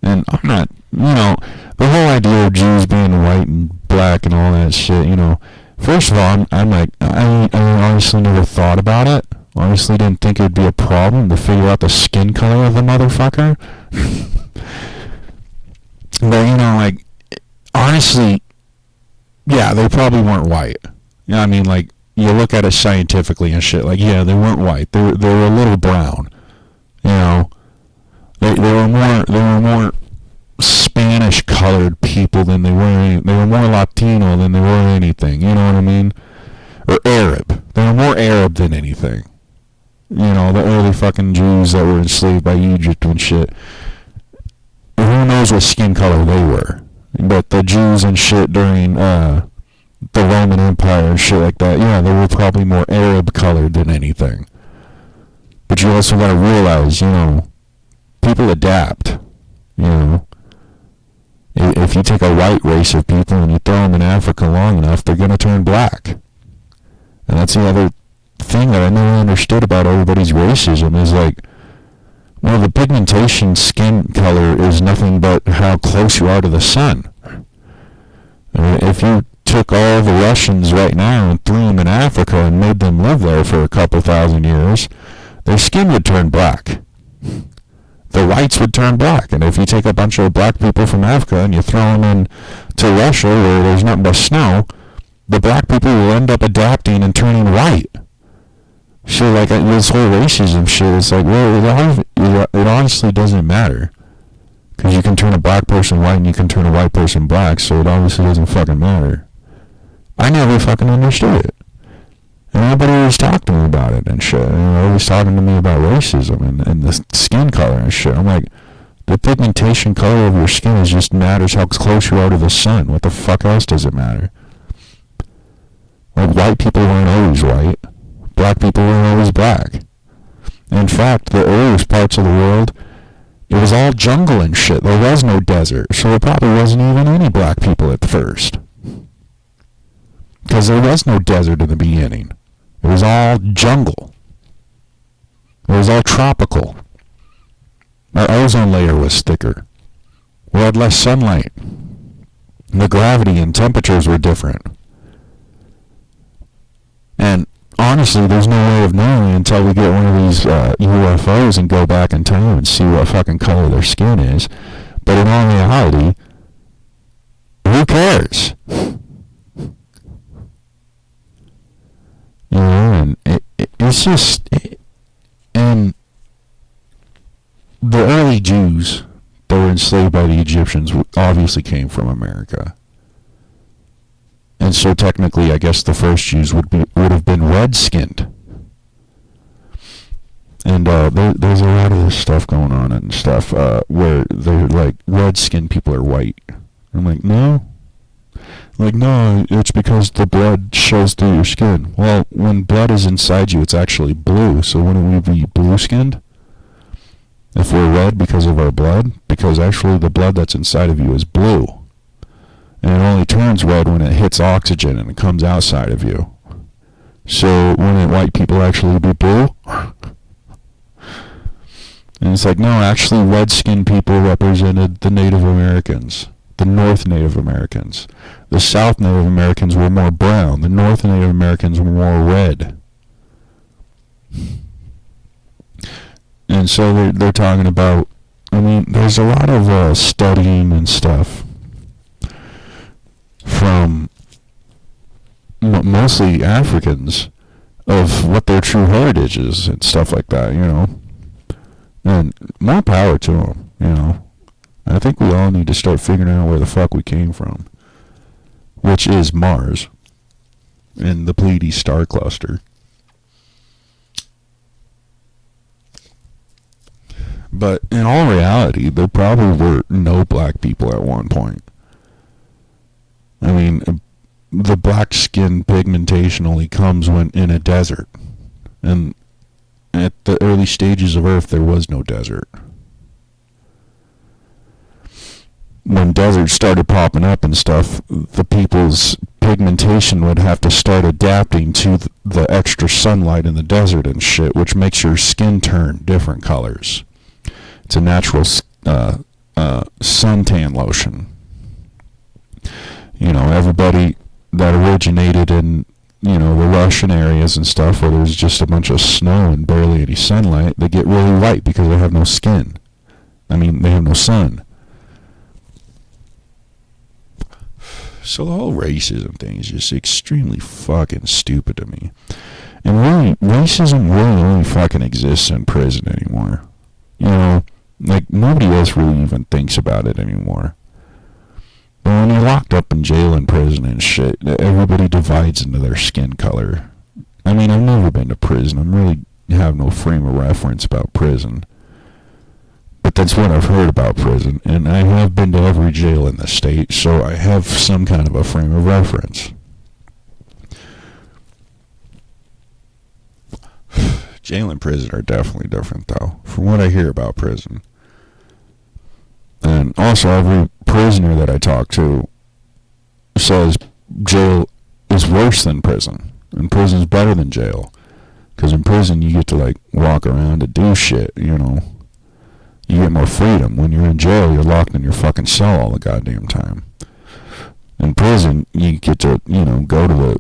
And I'm not, you know, the whole idea of Jews being white and black and all that shit, you know, first of all, I'm like, I honestly never thought about it. Honestly didn't think it would be a problem to figure out the skin color of the motherfucker. But, you know, like, honestly, yeah, they probably weren't white. You know, I mean, like, you look at it scientifically and shit, like, yeah, they weren't white. They were a little brown. You know, they were more Spanish colored people than they were more Latino than they were anything. You know what I mean? Or Arab. They were more Arab than anything. You know, the early fucking Jews that were enslaved by Egypt and shit. Who knows what skin color they were? But the Jews and shit during the Roman Empire and shit like that, yeah, they were probably more Arab colored than anything. But you also gotta realize, you know, people adapt. You know, if you take a white race of people and you throw them in Africa long enough, they're gonna turn black. And that's the other thing that I never understood about everybody's racism is like, well, the pigmentation skin color is nothing but how close you are to the sun. I mean, if you took all the Russians right now and threw them in Africa and made them live there for a couple thousand years, their skin would turn black. The whites would turn black. And if you take a bunch of black people from Africa and you throw them into Russia where there's nothing but snow, the black people will end up adapting and turning white. So, like, this whole racism shit, it's like, well, it honestly doesn't matter. Because you can turn a black person white and you can turn a white person black, so it obviously doesn't fucking matter. I never fucking understood it. And everybody always talked to me about it and shit. And they're always talking to me about racism and the skin color and shit. I'm like, the pigmentation color of your skin just matters how close you are to the sun. What the fuck else does it matter? Like, white people weren't always white. Black people weren't always black. In fact, the earliest parts of the world, it was all jungle and shit. There was no desert, so there probably wasn't even any black people at first. Because there was no desert in the beginning. It was all jungle. It was all tropical. Our ozone layer was thicker. We had less sunlight. The gravity and temperatures were different. And honestly, there's no way of knowing until we get one of these UFOs and go back in time and see what fucking color their skin is. But in all reality, who cares? You know, and it's just... And the early Jews that were enslaved by the Egyptians obviously came from America. And so technically, I guess the first Jews would have been red-skinned. And there's a lot of this stuff going on and stuff where they're like, red-skinned people are white. I'm like, no. Like, no, it's because the blood shows through your skin. Well, when blood is inside you, it's actually blue, so wouldn't we be blue-skinned? If we're red because of our blood? Because actually the blood that's inside of you is blue. And it only turns red when it hits oxygen and it comes outside of you. So wouldn't white people actually be blue? And it's like, no, actually red-skinned people represented the Native Americans. The North Native Americans. The South Native Americans were more brown. The North Native Americans were more red. And so they're talking about, I mean, there's a lot of studying and stuff from mostly Africans of what their true heritage is and stuff like that, you know. And more power to them, you know. I think we all need to start figuring out where the fuck we came from, which is Mars and the Pleiades star cluster. But in all reality, there probably were no black people at one point. I mean, the black skin pigmentation only comes when in a desert. And at the early stages of Earth, there was no desert. When deserts started popping up and stuff, the people's pigmentation would have to start adapting to the extra sunlight in the desert and shit, which makes your skin turn different colors. It's a natural suntan lotion. You know, everybody that originated in, you know, the Russian areas and stuff where there's just a bunch of snow and barely any sunlight, they get really white because they have no skin. I mean, they have no sun. So the whole racism thing is just extremely fucking stupid to me. And really, racism really only fucking exists in prison anymore. You know, like, nobody else really even thinks about it anymore. But when you're locked up in jail and prison and shit, everybody divides into their skin color. I mean, I've never been to prison. I really have no frame of reference about prison. But that's what I've heard about prison. And I have been to every jail in the state, so I have some kind of a frame of reference. Jail and prison are definitely different, though, from what I hear about prison. And also, every prisoner that I talk to says jail is worse than prison, and prison's better than jail. Because in prison, you get to, like, walk around and do shit, you know. You get more freedom. When you're in jail, you're locked in your fucking cell all the goddamn time. In prison, you get to, you know, go to the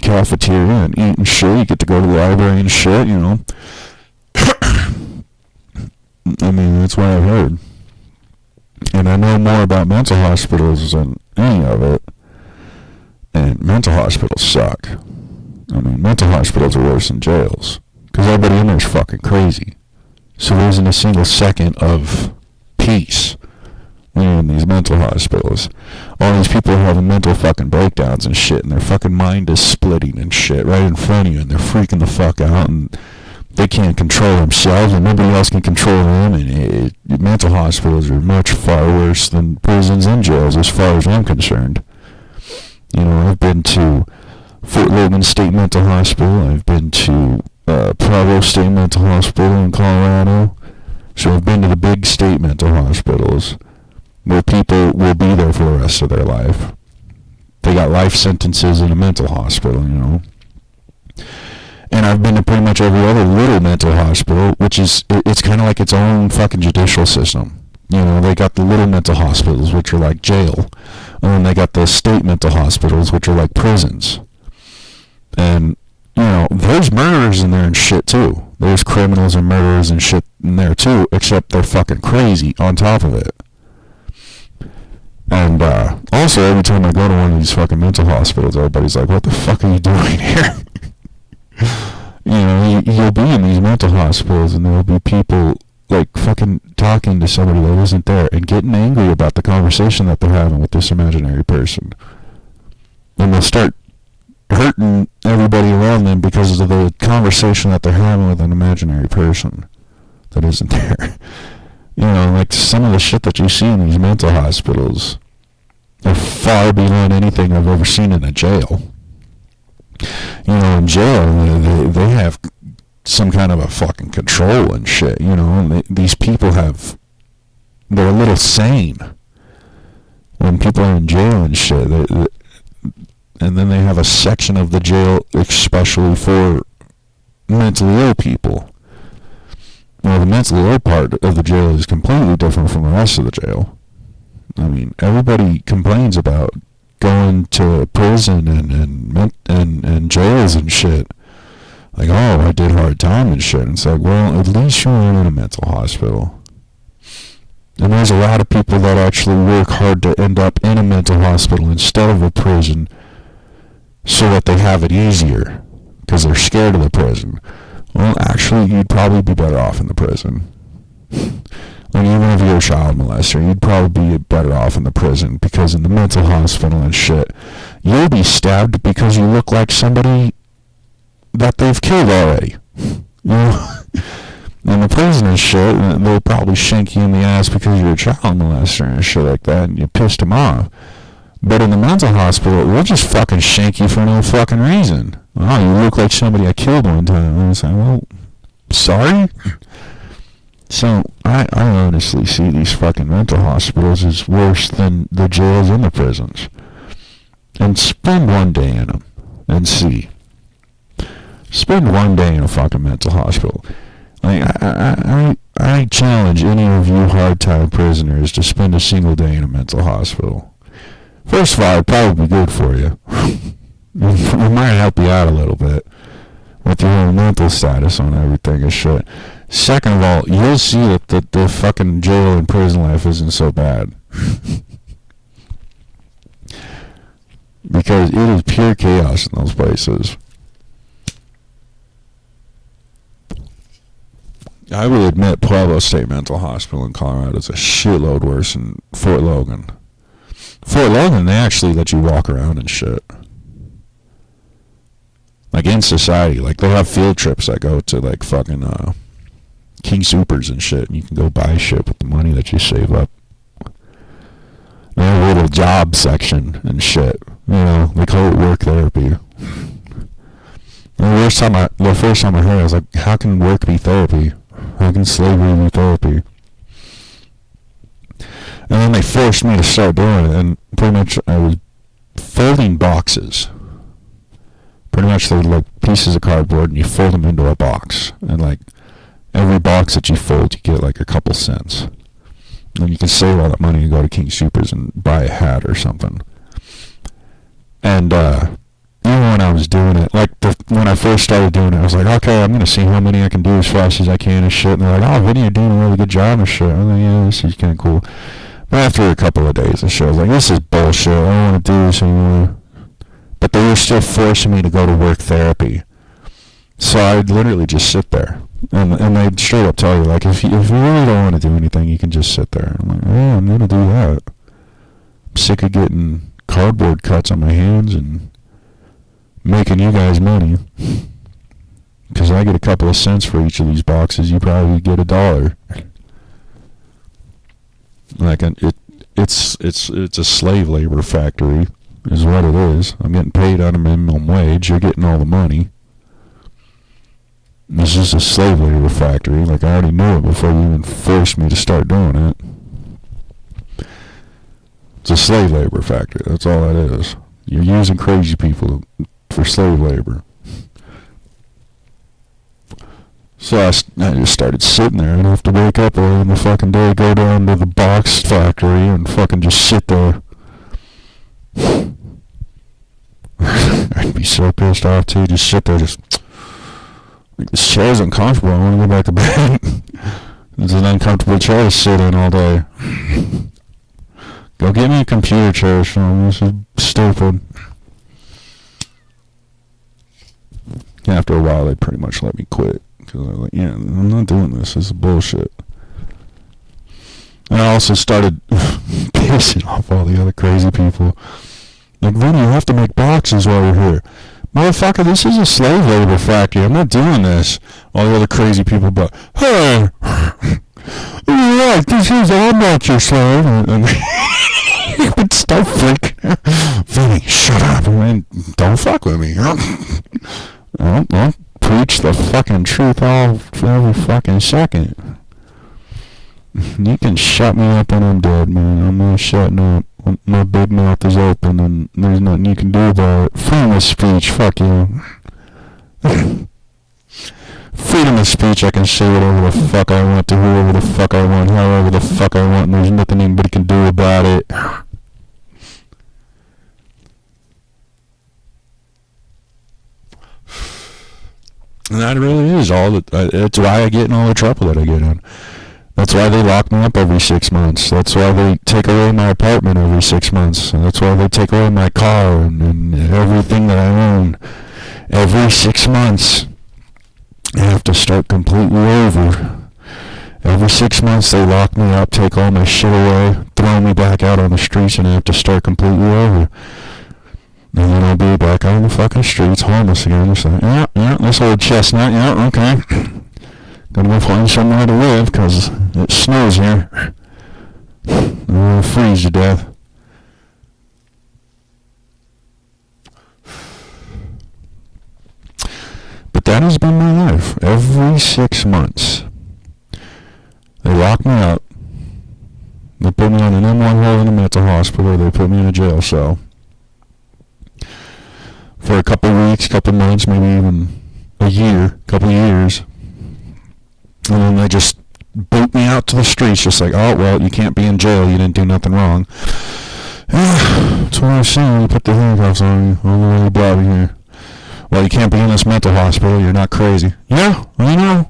cafeteria and eat and shit. You get to go to the library and shit, you know. I mean, that's what I've heard. And I know more about mental hospitals than any of it. And mental hospitals suck. I mean, mental hospitals are worse than jails. Because everybody in there is fucking crazy. So there isn't a single second of peace when you're in these mental hospitals. All these people are having mental fucking breakdowns and shit, and their fucking mind is splitting and shit right in front of you, and they're freaking the fuck out, and they can't control themselves, and nobody else can control them, and mental hospitals are much far worse than prisons and jails as far as I'm concerned. You know, I've been to Fort Logan State Mental Hospital, I've been to Provo State Mental Hospital in Colorado. So I've been to the big state mental hospitals where people will be there for the rest of their life. They got life sentences in a mental hospital, you know. And I've been to pretty much every other little mental hospital, which is, it's kind of like its own fucking judicial system. You know, they got the little mental hospitals, which are like jail. And then they got the state mental hospitals, which are like prisons. And you know, there's murderers in there and shit too. There's criminals and murderers and shit in there too, except they're fucking crazy on top of it. And also, every time I go to one of these fucking mental hospitals, everybody's like, what the fuck are you doing here? You know, you'll be in these mental hospitals and there'll be people like fucking talking to somebody that isn't there and getting angry about the conversation that they're having with this imaginary person. And they'll start hurting everybody around them because of the conversation that they're having with an imaginary person that isn't there. You know, like some of the shit that you see in these mental hospitals They're far beyond anything I've ever seen in a jail. You know, in jail, they have some kind of a fucking control and shit, you know. These people they're a little sane. When people are in jail and shit, and then they have a section of the jail especially for mentally ill people. Well, the mentally ill part of the jail is completely different from the rest of the jail. I mean, everybody complains about going to prison and jails and shit. Like, oh, I did hard time and shit. And it's like, well, at least you weren't in a mental hospital. And there's a lot of people that actually work hard to end up in a mental hospital instead of a prison so that they have it easier because they're scared of the prison. Well, actually, you'd probably be better off in the prison. Like, even if you're a child molester, you'd probably be better off in the prison because in the mental hospital and shit, you'll be stabbed because you look like somebody that they've killed already. You know? And the prison and shit, they'll probably shank you in the ass because you're a child molester and shit like that, and you pissed them off. But in the mental hospital, they'll just fucking shank you for no fucking reason. Oh, you look like somebody I killed one time. And it's like, well, sorry? So, I honestly see these fucking mental hospitals as worse than the jails and the prisons. And spend one day in them and see. Spend one day in a fucking mental hospital. Like, I challenge any of you hard-time prisoners to spend a single day in a mental hospital. First of all, it'd probably be good for you. It might help you out a little bit with your own mental status on everything and shit. Second of all, you'll see that the fucking jail and prison life isn't so bad. Because it is pure chaos in those places. I will admit Pueblo State Mental Hospital in Colorado is a shitload worse than Fort Logan. Fort Logan, they actually let you walk around and shit. Like in society, like they have field trips that go to like fucking King Soopers and shit, and you can go buy shit with the money that you save up. They have a little job section and shit. You know, they call it work therapy. The first time I heard it, I was like, how can work be therapy? How can slavery be therapy? And then they forced me to start doing it, and pretty much I was folding boxes. Pretty much they're like pieces of cardboard, and you fold them into a box. And like every box that you fold, you get like a couple cents. And you can save all that money and go to King Soopers and buy a hat or something. And even when I was doing it, like when I first started doing it, I was like, okay, I'm going to see how many I can do as fast as I can and shit. And they're like, oh, Vinny, you're doing a really good job and shit. I'm like, yeah, this is kind of cool. But after a couple of days and shit, I was like, this is bullshit. I don't want to do this anymore. But they were still forcing me to go to work therapy. So I'd literally just sit there. And they'd straight up tell you, like, if you really don't want to do anything, you can just sit there. I'm like, oh, I'm going to do that. I'm sick of getting cardboard cuts on my hands and making you guys money. Because I get a couple of cents for each of these boxes. You probably get $1. Like, it's a slave labor factory, is what it is. I'm getting paid on a minimum wage. You're getting all the money. This is a slave labor factory. Like, I already knew it before you even forced me to start doing it. It's a slave labor factory. That's all that is. You're using crazy people for slave labor. So I just started sitting there. I'd have to wake up early in the fucking day, go down to the box factory, and fucking just sit there. I'd be so pissed off too. Just sit there, just like, this chair's uncomfortable. I want to go back to bed. It's an uncomfortable chair to sit in all day. Go get me a computer chair, Sean. This is stupid. After a while, they pretty much let me quit. Because I was like, yeah, I'm not doing this. This is bullshit. And I also started pissing off all the other crazy people. Like, Vinny, you have to make boxes while you're here. Motherfucker, this is a slave labor factory. I'm not doing this. All the other crazy people, but, hey, you're right, this is, I'm not your slave. And he would don't freak. Vinny, shut up. Man, don't fuck with me. I'll preach the fucking truth every fucking second. You can shut me up when I'm dead, man. I'm not shutting up. My big mouth is open and there's nothing you can do about it. Freedom of speech, fuck you. Freedom of speech, I can say whatever the fuck I want to whoever the fuck I want, however the fuck I want, and there's nothing anybody can do about it. And that really is all that. It's why I get in all the trouble that I get in. That's why they lock me up every 6 months. That's why they take away my apartment every 6 months. And that's why they take away my car and everything that I own. Every 6 months, I have to start completely over. Every 6 months, they lock me up, take all my shit away, throw me back out on the streets, and I have to start completely over. And then I'll be back out on the fucking streets, homeless again. Just like, yeah, this old chestnut, yeah, okay. Gotta go find somewhere to live, because it snows here. I'm gonna freeze to death. But that has been my life. Every 6 months, they lock me up. They put me on an M1 hold in a mental hospital. They put me in a jail cell for a couple weeks, couple months, maybe even a year, couple years. And then they just boot me out to the streets, just like, oh, well, you can't be in jail. You didn't do nothing wrong. That's what I was saying. You put the handcuffs on you all the way to Bobby here. Well, you can't be in this mental hospital. You're not crazy. Yeah, I know.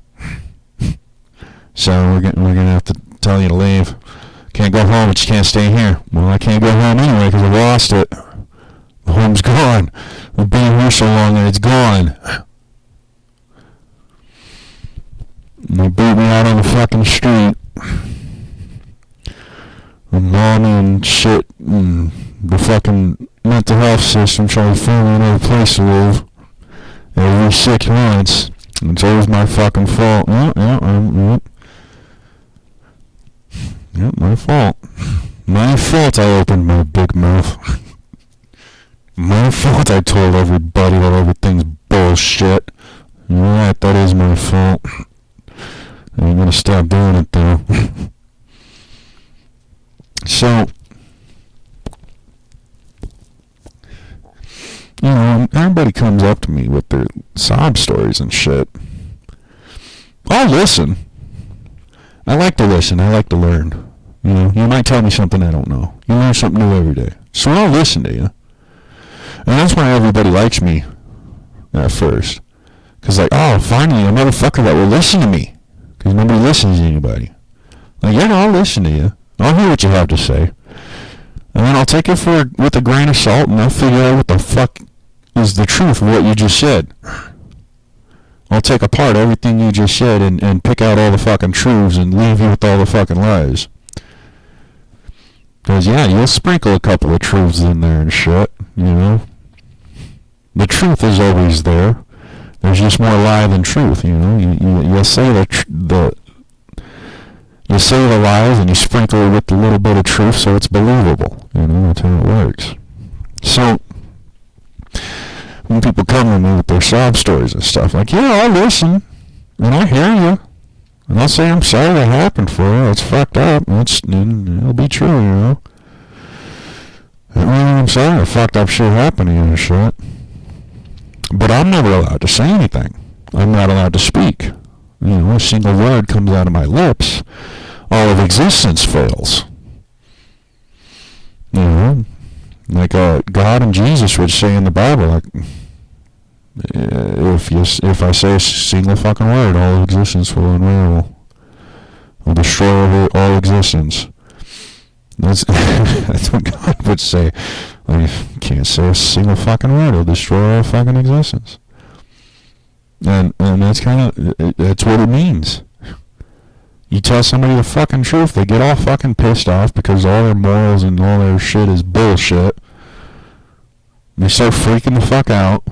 So we're gonna have to tell you to leave. Can't go home, but you can't stay here. Well, I can't go home anyway because I've lost it. The home's gone. I've been here so long that it's gone. And they beat me out on the fucking street. And mommy and shit and the fucking mental health system trying to find me another place to live every 6 months. It's always my fucking fault. Yep, my fault. My fault I opened my big mouth. My fault I told everybody that everything's bullshit. You're right, that is my fault. I ain't gonna stop doing it though. So, you know, everybody comes up to me with their sob stories and shit. I'll listen. I like to listen. I like to learn. You know, you might tell me something I don't know. You learn something new every day. So I'll listen to you. And that's why everybody likes me at first. Because like, oh, finally a motherfucker that will listen to me. Because nobody listens to anybody. Like, yeah, I'll listen to you. I'll hear what you have to say. And then I'll take it with a grain of salt and I'll figure out what the fuck is the truth of what you just said. I'll take apart everything you just said and pick out all the fucking truths and leave you with all the fucking lies. Because, yeah, you'll sprinkle a couple of truths in there and shit, you know. The truth is always there. There's just more lie than truth, you know. You'll say you say the lies and you sprinkle it with a little bit of truth so it's believable. You know, that's how it works. So, when people come to me with their sob stories and stuff, like, yeah, I'll listen, and I'll hear you, and I'll say I'm sorry that happened for you, it's fucked up, and it'll be true, you know. I'm sorry that fucked up shit happened to you and shit. But I'm never allowed to say anything. I'm not allowed to speak. You know, a single word comes out of my lips, all of existence fails. You know, like God and Jesus would say in the Bible, like, if I say a single fucking word, all of existence will unravel. Will destroy all existence. That's what God would say. Like, you can't say a single fucking word, it'll destroy all fucking existence. And that's that's what it means. You tell somebody the fucking truth, they get all fucking pissed off because all their morals and all their shit is bullshit. They start freaking the fuck out.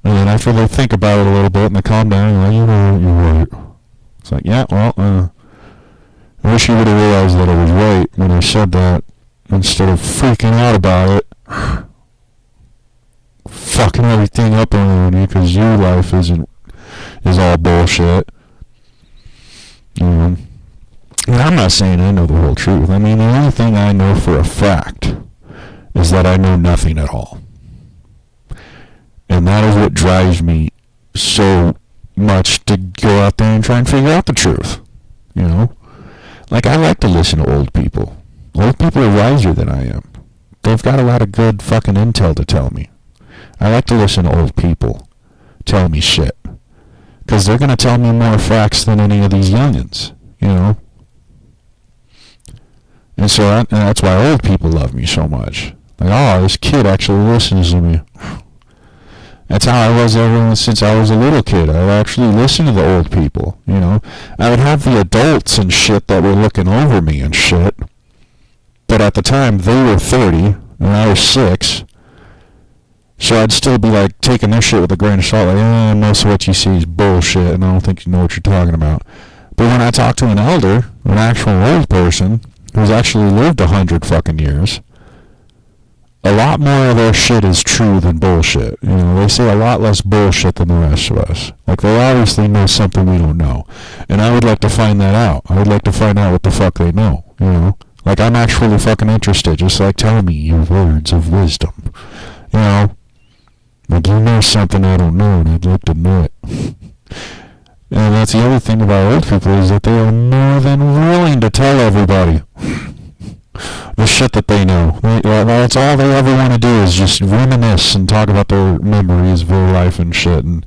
And then after they think about it a little bit and they calm down, you're like, you know, you're right. It's like, yeah, well, I wish you would have realized that I was right when I said that. instead of freaking out about it, fucking everything up around you because your life is all bullshit. And I'm not saying I know the whole truth. I mean, the only thing I know for a fact is that I know nothing at all. And that is what drives me so much to go out there and try and figure out the truth. You know? Like, I like to listen to old people. Old people are wiser than I am. They've got a lot of good fucking intel to tell me. I like to listen to old people tell me shit. Because they're going to tell me more facts than any of these youngins. You know? And so that's why old people love me so much. Like, oh, this kid actually listens to me. That's how I was ever since I was a little kid. I would actually listen to the old people, you know. I would have the adults and shit that were looking over me and shit. But at the time, they were 30, and I was 6. So I'd still be, like, taking their shit with a grain of salt. Like, most of what you see is bullshit, and I don't think you know what you're talking about. But when I talk to an elder, an actual old person, who's actually lived 100 fucking years, a lot more of their shit is true than bullshit. You know, they say a lot less bullshit than the rest of us. Like, they obviously know something we don't know. And I would like to find that out. I would like to find out what the fuck they know, you know? Like, I'm actually fucking interested. Just like, tell me your words of wisdom. You know? Like, you know something I don't know, and I'd like to know it. And that's the other thing about old people, is that they are more than willing to tell everybody the shit that they know. That's all they ever want to do, is just reminisce and talk about their memories of their life and shit. And,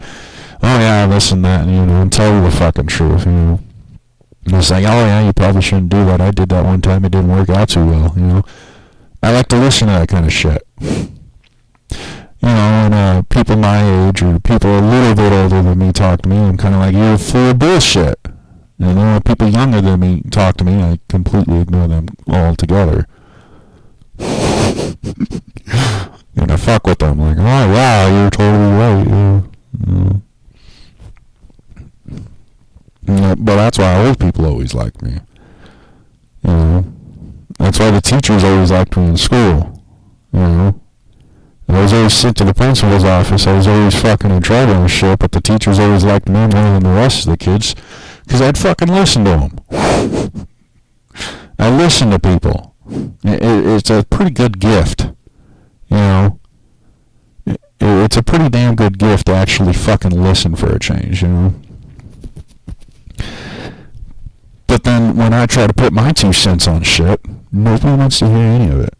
oh yeah, this and that, and, you know, and tell you the fucking truth, you know. And it's like, oh yeah, you probably shouldn't do that. I did that one time. It didn't work out too well, you know. I like to listen to that kind of shit. You know, and people my age or people a little bit older than me talk to me, I'm kind of like, you're full of bullshit. And then when people younger than me talk to me, I completely ignore them altogether. And I fuck with them, like, oh wow, you're totally right. Yeah. But that's why old people always like me. You know, that's why the teachers always liked me in school. You know, I was always sent to the principal's office. I was always fucking in trouble and shit, but the teachers always liked me more than the rest of the kids, because I'd fucking listen to them. I listen to people. It's a pretty good gift, you know. It's a pretty damn good gift to actually fucking listen for a change, you know. But then when I try to put my 2 cents on shit, nobody wants to hear any of it.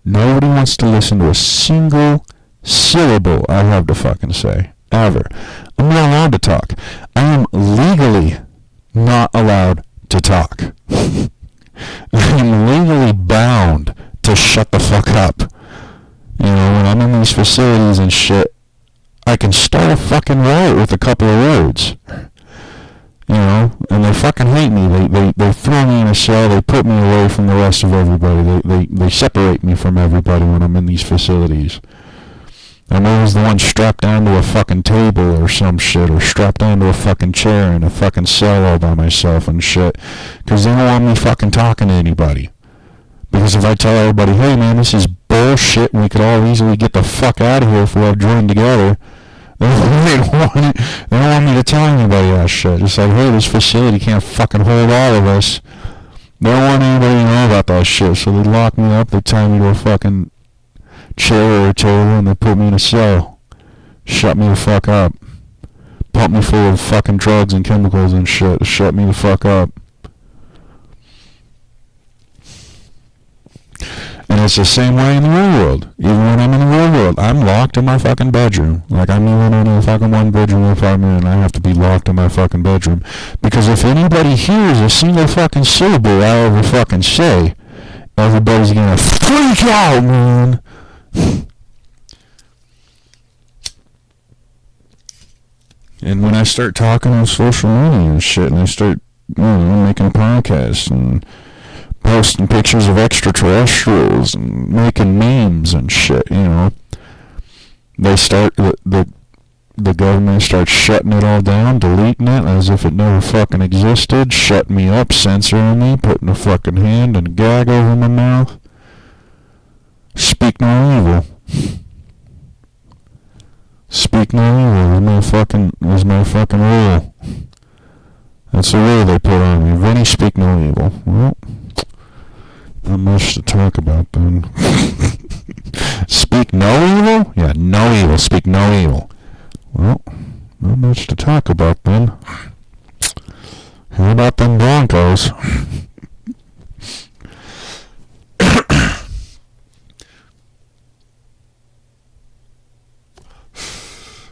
Nobody wants to listen to a single syllable I have to fucking say, ever. I'm not allowed to talk. I am legally not allowed to talk. I'm legally bound to shut the fuck up. You know, when I'm in these facilities and shit, I can start a fucking riot with a couple of words. You know, and they fucking hate me. They throw me in a cell. They put me away from the rest of everybody. They separate me from everybody when I'm in these facilities. I'm always the one strapped down to a fucking table or some shit, or strapped down to a fucking chair in a fucking cell all by myself and shit, because they don't want me fucking talking to anybody. Because if I tell everybody, hey man, this is bullshit, and we could all easily get the fuck out of here if we all joined together, they don't want me to tell anybody that shit. It's like, hey, this facility can't fucking hold all of us. They don't want anybody to know about that shit, so they lock me up, they tie me to a fucking chair or a table, and they put me in a cell. Shut me the fuck up. Pump me full of fucking drugs and chemicals and shit. Shut me the fuck up. And it's the same way in the real world. Even when I'm in the real world, I'm locked in my fucking bedroom. Like, I'm living in a fucking 1-bedroom apartment, and I have to be locked in my fucking bedroom. Because if anybody hears a single fucking syllable I ever fucking say, everybody's gonna freak out, man. And when I start talking on social media and shit, and I start, you know, making podcasts and posting pictures of extraterrestrials and making memes and shit, you know, they start, the government starts shutting it all down, deleting it as if it never fucking existed, shutting me up, censoring me, putting a fucking hand and gag over my mouth. speak no evil. Speak no evil is my fucking rule. That's the rule they put on me. Vinny, speak no evil. Well, not much to talk about then. Speak no evil? Yeah, no evil. Speak no evil. Well, not much to talk about then. How about them Broncos?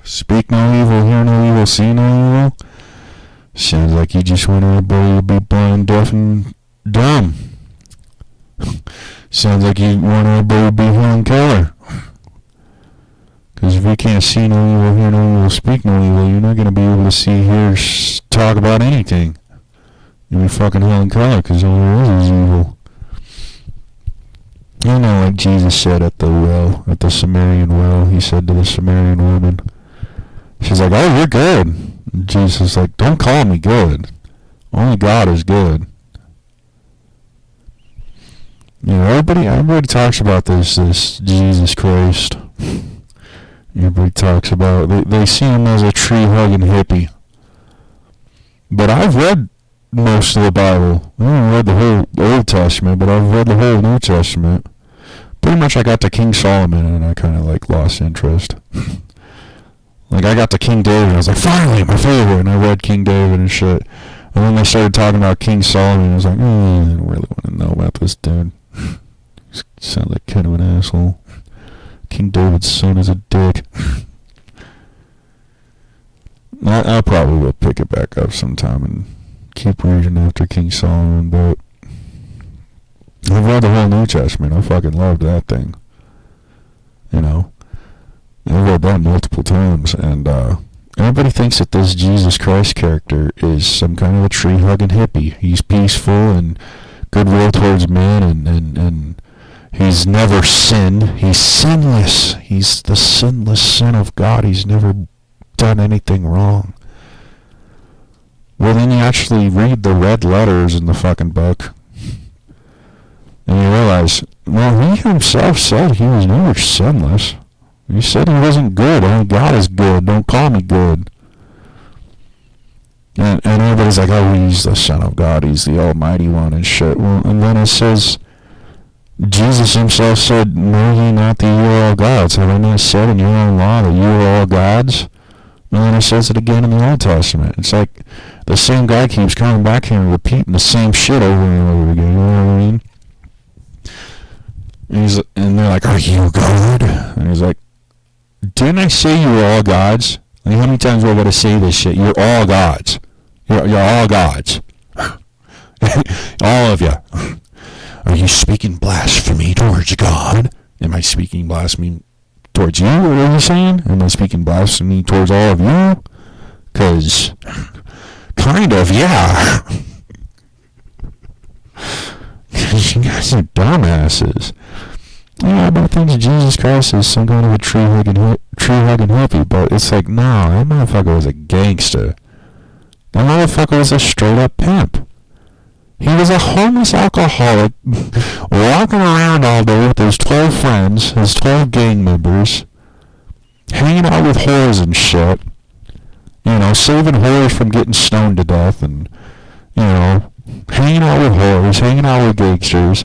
Speak no evil, hear no evil, see no evil. Sounds like you just want everybody to be blind, deaf, and dumb. Sounds like you want everybody to be Helen Keller. Because if you can't see no evil, hear no evil, speak no evil, you're not going to be able to see, hear, talk about anything. You'll be fucking Helen Keller, because all there is evil. You know, like Jesus said at the well, at the Sumerian well, he said to the Sumerian woman, she's like, oh, you're good. And Jesus is like, don't call me good. Only God is good. You know, everybody talks about this Jesus Christ. Everybody talks about, they see him as a tree-hugging hippie. But I've read most of the Bible. I haven't read the whole Old Testament, but I've read the whole New Testament. Pretty much I got to King Solomon and I kind of like lost interest. Like I got to King David and I was like, finally, my favorite, and I read King David and shit. And then they started talking about King Solomon, I was like, I don't really want to know about this dude. He sounds like kind of an asshole. King David's son is a dick. I probably will pick it back up sometime and keep reading after King Solomon, but I've read the whole New Testament. I fucking loved that thing. You know? I've read that multiple times, and everybody thinks that this Jesus Christ character is some kind of a tree-hugging hippie. He's peaceful and goodwill towards men, and he's never sinned. He's sinless. He's the sinless Son of God. He's never done anything wrong. Well, then you actually read the red letters in the fucking book, and you realize, well, he himself said he was never sinless. He said he wasn't good. Only God is good. Don't call me good. And everybody's like, oh, he's the Son of God. He's the Almighty One and shit. Well, and then it says, Jesus himself said, know ye not that you are all gods? Have I not said in your own law that you are all gods? And then it says it again in the Old Testament. It's like the same guy keeps coming back here and repeating the same shit over and over again. You know what I mean? And they're like, are you God? And he's like, didn't I say you were all gods? Like, how many times do I got to say this shit? You're all gods. You're all gods. All of you. Are you speaking blasphemy towards God? Am I speaking blasphemy towards you? What are you saying? Am I speaking blasphemy towards all of you? Because, kind of, yeah. Because you guys are dumbasses. Yeah, everybody thinks Jesus Christ is some kind of a tree-hugging hippie, but it's like, no, that motherfucker was a gangster. That motherfucker was a straight-up pimp. He was a homeless alcoholic walking around all day with his 12 friends, his 12 gang members, hanging out with whores and shit, you know, saving whores from getting stoned to death, and, you know, hanging out with whores, hanging out with gangsters.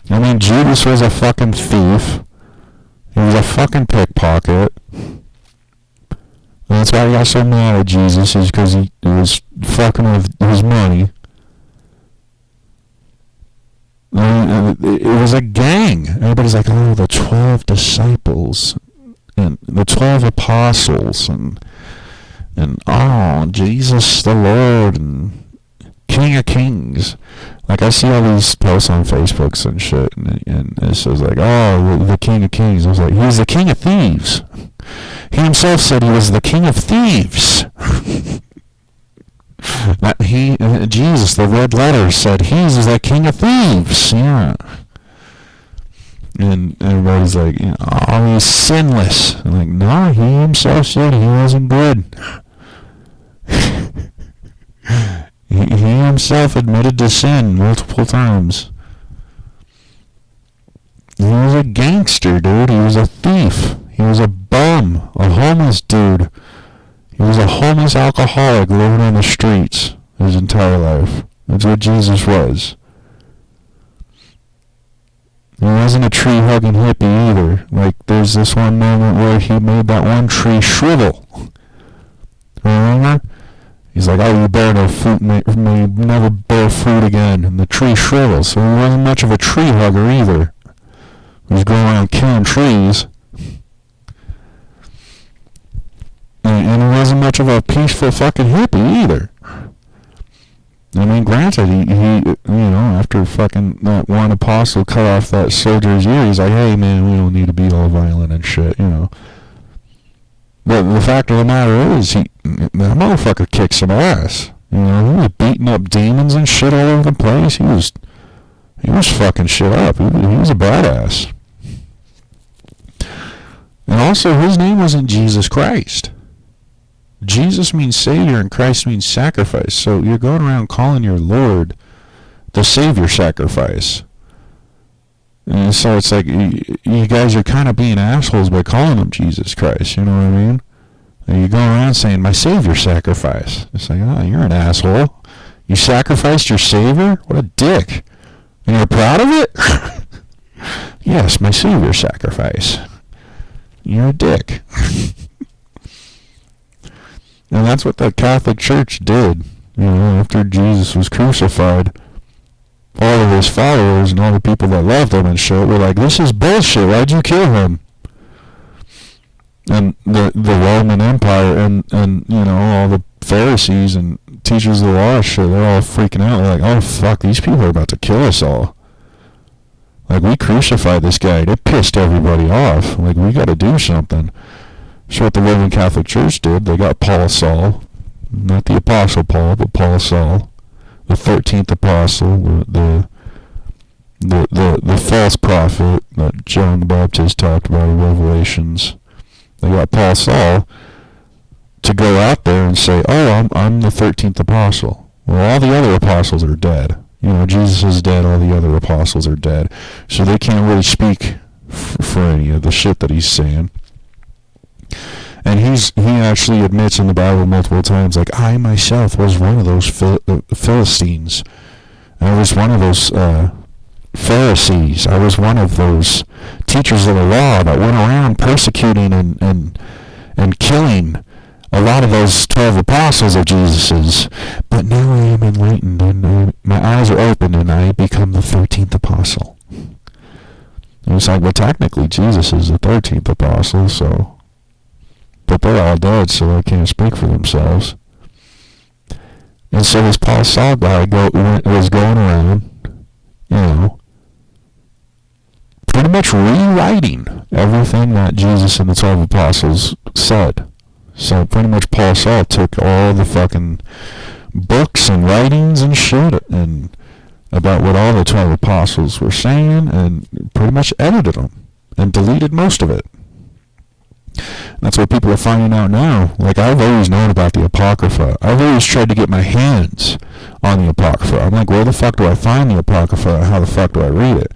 I mean, Judas was a fucking thief. He was a fucking pickpocket. And that's why he got so mad at Jesus, is because he was fucking with his money. It was a gang. Everybody's like, oh, the 12 disciples and the 12 apostles and oh, Jesus the Lord and King of Kings. Like, I see all these posts on Facebooks and shit, and it says like, oh, the King of Kings. I was like, he's the King of Thieves. He himself said he was the King of Thieves. Jesus, the red letter said he's the King of Thieves. Yeah. And everybody's like, you know, oh, he's sinless. I'm like, no, he himself said he wasn't good. He himself admitted to sin multiple times. He was a gangster, dude. He was a thief. He was a bum, a homeless dude. He was a homeless alcoholic living on the streets his entire life. That's what Jesus was. He wasn't a tree-hugging hippie either. Like, there's this one moment where he made that one tree shrivel. Remember? He's like, oh, you bear no fruit, may never bear fruit again. And the tree shrivels. So he wasn't much of a tree hugger either. He was going around killing trees. And he wasn't much of a peaceful fucking hippie either. I mean, granted, he after fucking that one apostle cut off that soldier's ear, he's like, hey, man, we don't need to be all violent and shit, But the fact of the matter is, that motherfucker kicked some ass. He was beating up demons and shit all over the place. He was fucking shit up. He was a badass. And also, his name wasn't Jesus Christ. Jesus means Savior and Christ means sacrifice. So you're going around calling your Lord the Savior sacrifice. And so it's like, you guys are kind of being assholes by calling him Jesus Christ, you know what I mean? And you go around saying, my Savior sacrifice. It's like, oh, you're an asshole. You sacrificed your Savior? What a dick. And you're proud of it? Yes, my Savior sacrifice. You're a dick. And that's what the Catholic Church did. After Jesus was crucified, all of his followers and all the people that loved him and shit were like, this is bullshit. Why'd you kill him? And the Roman Empire and all the Pharisees and teachers of the law shit, they're all freaking out. They're like, oh, fuck, these people are about to kill us all. Like, we crucified this guy. They pissed everybody off. Like, we got to do something. So what the Roman Catholic Church did, they got Paul Saul, not the Apostle Paul, but Paul Saul, the 13th apostle, the false prophet that John the Baptist talked about in Revelations. They got Paul Saul to go out there and say, oh, I'm the 13th apostle. Well, all the other apostles are dead. Jesus is dead, all the other apostles are dead. So they can't really speak for any of the shit that he's saying. And he actually admits in the Bible multiple times, like, I myself was one of those Philistines. I was one of those Pharisees. I was one of those teachers of the law that went around persecuting and killing a lot of those 12 apostles of Jesus's. But now I am enlightened and my eyes are open and I become the 13th apostle. And it's like, well, technically Jesus is the 13th apostle, so... But they're all dead, so they can't speak for themselves. And so this Paul Saul guy was going around, pretty much rewriting everything that Jesus and the 12 apostles said. So pretty much Paul Saul took all the fucking books and writings and shit and about what all the 12 apostles were saying and pretty much edited them and deleted most of it. That's what people are finding out now. Like, I've always known about the Apocrypha. I've always tried to get my hands on the Apocrypha. I'm like, where the fuck do I find the Apocrypha and how the fuck do I read it?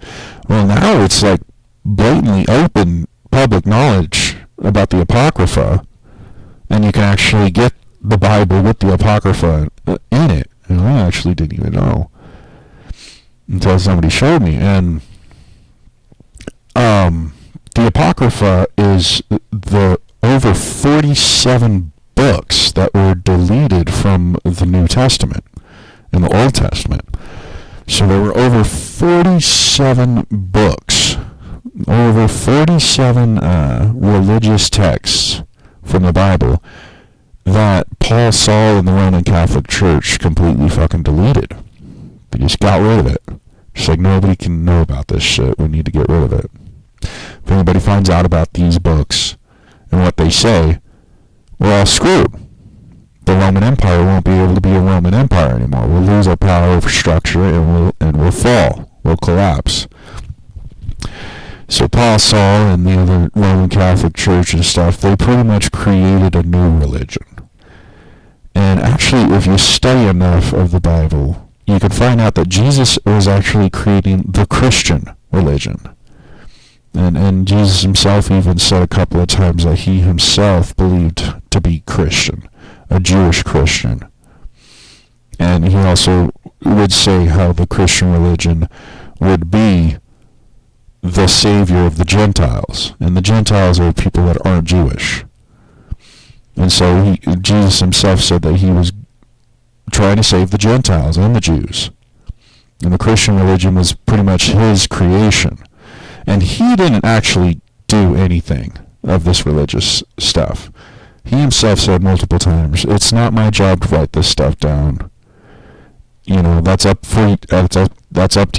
Well, now it's like blatantly open public knowledge about the Apocrypha, and you can actually get the Bible with the Apocrypha in it. And I actually didn't even know until somebody showed me. And the Apocrypha is the over 47 books that were deleted from the New Testament and the Old Testament. So there were over 47 books, over 47 religious texts from the Bible that Paul Saul and the Roman Catholic Church completely fucking deleted. They just got rid of it. Just like, nobody can know about this shit. We need to get rid of it. If anybody finds out about these books and what they say, we're all screwed. The Roman Empire won't be able to be a Roman Empire anymore. We'll lose our power over structure and we'll fall. We'll collapse. So Paul Saul and the other Roman Catholic Church and stuff, they pretty much created a new religion. And actually, if you study enough of the Bible, you can find out that Jesus was actually creating the Christian religion. And Jesus himself even said a couple of times that he himself believed to be Christian, a Jewish Christian. And he also would say how the Christian religion would be the savior of the Gentiles. And the Gentiles are people that aren't Jewish. And so Jesus himself said that he was trying to save the Gentiles and the Jews. And the Christian religion was pretty much his creation. And he didn't actually do anything of this religious stuff. He himself said multiple times, "It's not my job to write this stuff down. You know, that's up to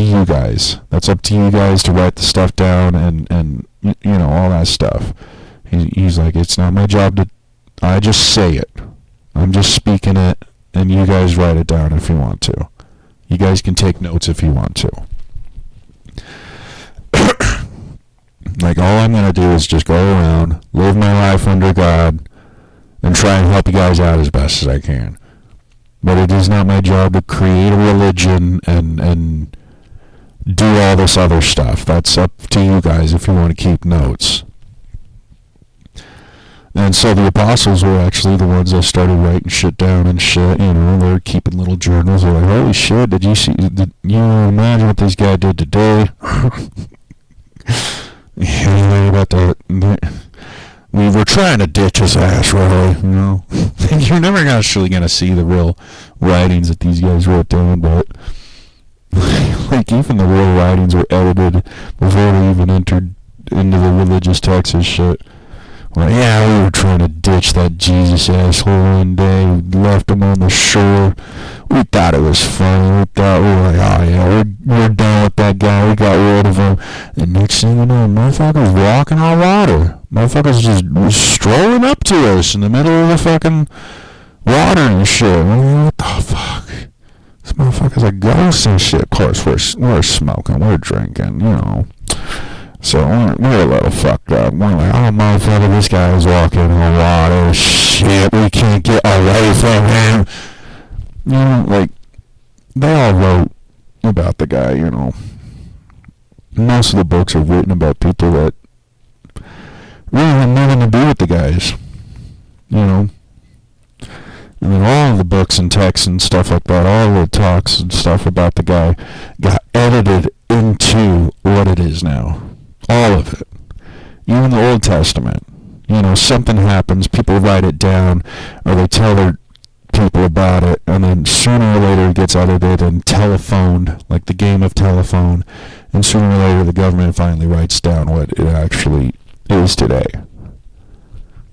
you guys. That's up to you guys to write the stuff down and you know, all that stuff." He's like, "It's not my job to. I just say it. I'm just speaking it, and you guys write it down if you want to. You guys can take notes if you want to." Like, all I'm going to do is just go around, live my life under God, and try and help you guys out as best as I can. But it is not my job to create a religion and do all this other stuff. That's up to you guys if you want to keep notes. And so the apostles were actually the ones that started writing shit down and shit. You know, they were keeping little journals. They're like, "Holy shit, did you imagine what this guy did today?" Anyway, about we were trying to ditch his ass, really, you know. You're never actually going to see the real writings that these guys wrote down, but like, even the real writings were edited before they even entered into the religious texts and shit. Well, yeah, we were trying to ditch that Jesus asshole one day. We left him on the shore. We thought it was funny. We were like, "Oh yeah, we're done with that guy. We got rid of him." And next thing you know, motherfucker's walking on water. Motherfucker's just strolling up to us in the middle of the fucking water and shit. What the fuck? This motherfucker's a ghost and shit. Of course, we're smoking, we're drinking, you know. So we're a little fucked up. We're like, "Oh, motherfucker, this guy is walking on water. Shit, we can't get away from him." You know, like, they all wrote about the guy, you know. Most of the books are written about people that really had nothing to do with the guys, you know. And then all of the books and texts and stuff like that, all the talks and stuff about the guy got edited into what it is now. All of it. Even the Old Testament. You know, something happens, people write it down, or they tell their people about it, and then sooner or later it gets edited and telephoned, like the game of telephone, and sooner or later the government finally writes down what it actually is today.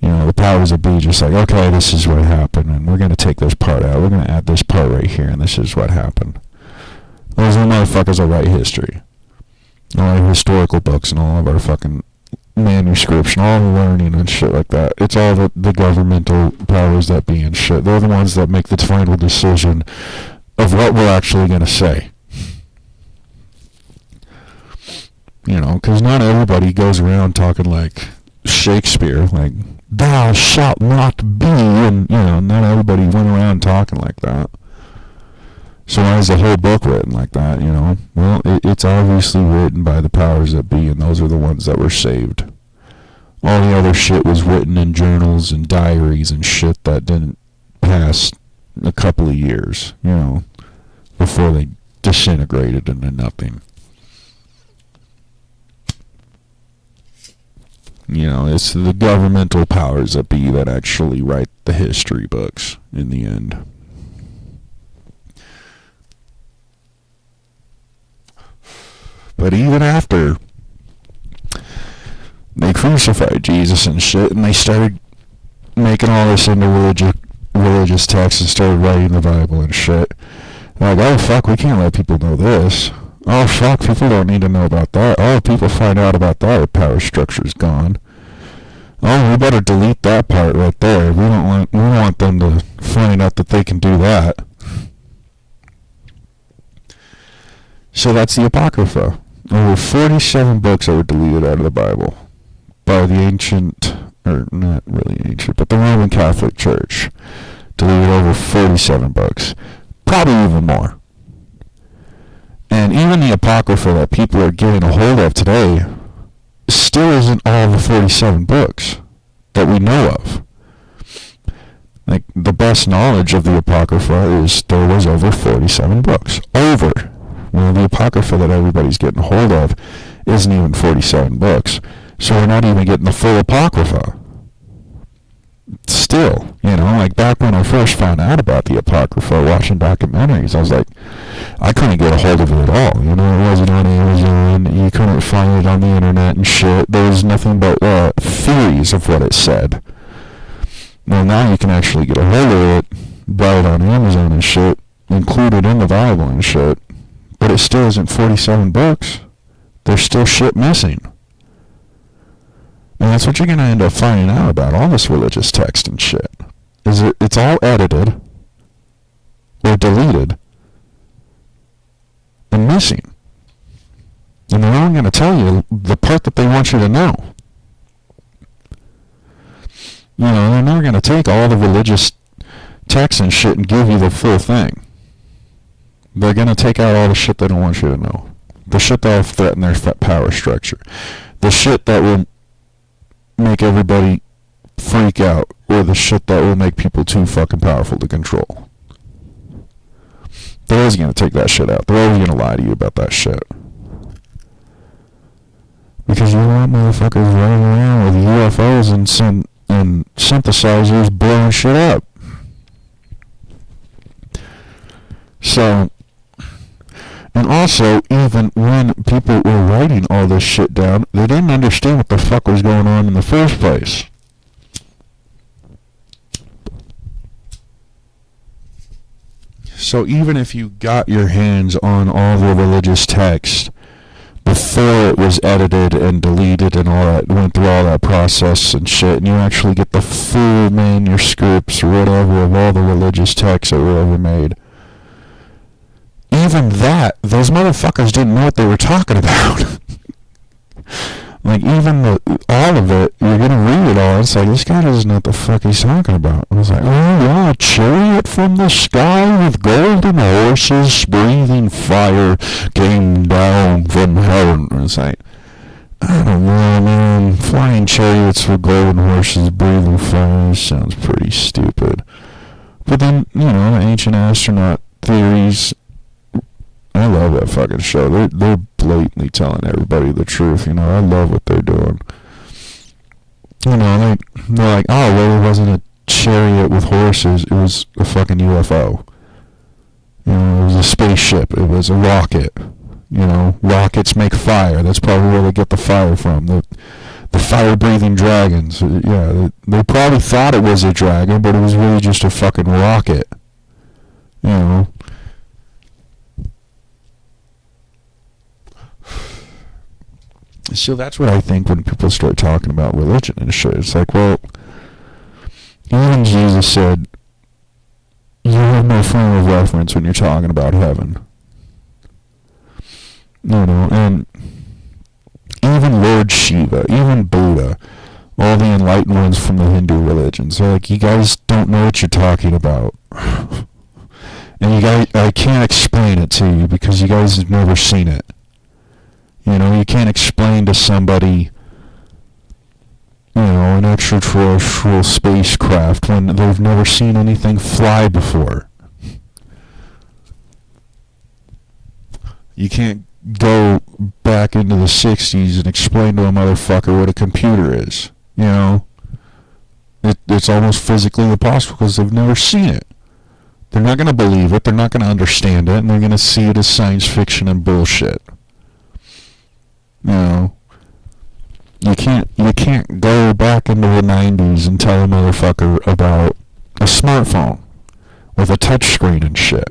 You know, the powers that be just like, "Okay, this is what happened, and we're going to take this part out. We're going to add this part right here, and this is what happened." Those are the motherfuckers that write history. All our historical books and all of our fucking manuscripts and all the learning and shit like that. It's all the governmental powers that be and shit. They're the ones that make the final decision of what we're actually going to say. You know, because not everybody goes around talking like Shakespeare, like, "Thou shalt not be," and, you know, not everybody went around talking like that. So why is the whole book written like that, you know? Well, it's obviously written by the powers that be, and those are the ones that were saved. All the other shit was written in journals and diaries and shit that didn't pass a couple of years, you know, before they disintegrated into nothing. You know, it's the governmental powers that be that actually write the history books in the end. But even after they crucified Jesus and shit, and they started making all this into religious texts and started writing the Bible and shit, like, "Oh fuck, we can't let people know this. Oh fuck, people don't need to know about that. Oh, if people find out about that, the power structure's gone. Oh, we better delete that part right there. We don't want them to find out that they can do that." So that's the Apocrypha. Over 47 books that were deleted out of the Bible by the ancient, or not really ancient, but the Roman Catholic Church. Deleted over 47 books. Probably even more. And even the Apocrypha that people are getting a hold of today still isn't all the 47 books that we know of. Like, the best knowledge of the Apocrypha is there was over 47 books. Over. Well, the Apocrypha that everybody's getting hold of isn't even 47 books. So we're not even getting the full Apocrypha. Still, like back when I first found out about the Apocrypha watching documentaries, I was like, I couldn't get a hold of it at all. It wasn't on Amazon. You couldn't find it on the internet and shit. There was nothing but theories of what it said. Well, now you can actually get a hold of it, buy it on Amazon and shit, include it in the Bible and shit, but it still isn't 47 books. There's still shit missing. And that's what you're going to end up finding out about all this religious text and shit. It's all edited or deleted and missing. And they're only going to tell you the part that they want you to know. They're never going to take all the religious texts and shit and give you the full thing. They're going to take out all the shit they don't want you to know. The shit that will threaten their power structure. The shit that will make everybody freak out, or the shit that will make people too fucking powerful to control. They're always going to take that shit out. They're always going to lie to you about that shit. Because you want motherfuckers running around with UFOs and synthesizers blowing shit up. So, and also, even when people were writing all this shit down, they didn't understand what the fuck was going on in the first place. So even if you got your hands on all the religious text before it was edited and deleted and all that, went through all that process and shit, and you actually get the full manuscripts or whatever of all the religious texts that were ever made, even that, those motherfuckers didn't know what they were talking about. Like, even all of it, you're going to read it all, it's like, this guy doesn't know what the fuck he's talking about. And I was like, oh yeah, a chariot from the sky with golden horses breathing fire came down from heaven. And it's like, I don't know, man, flying chariots with golden horses breathing fire sounds pretty stupid. But then, the ancient astronaut theories, I love that fucking show. They're blatantly telling everybody the truth. I love what they're doing. They're like, oh, well, it wasn't a chariot with horses. It was a fucking UFO. It was a spaceship. It was a rocket. Rockets make fire. That's probably where they get the fire from. The fire-breathing dragons. Yeah, they probably thought it was a dragon, but it was really just a fucking rocket. So that's what I think when people start talking about religion and shit. It's like, well, even Jesus said, you have no frame of reference when you're talking about heaven. And even Lord Shiva, even Buddha, all the enlightened ones from the Hindu religions, they're like, you guys don't know what you're talking about. And you guys, I can't explain it to you because you guys have never seen it. You can't explain to somebody, an extraterrestrial spacecraft when they've never seen anything fly before. You can't go back into the 60s and explain to a motherfucker what a computer is. It's almost physically impossible because they've never seen it. They're not going to believe it, they're not going to understand it, and they're going to see it as science fiction and bullshit. You can't go back into the 90s and tell a motherfucker about a smartphone with a touchscreen and shit.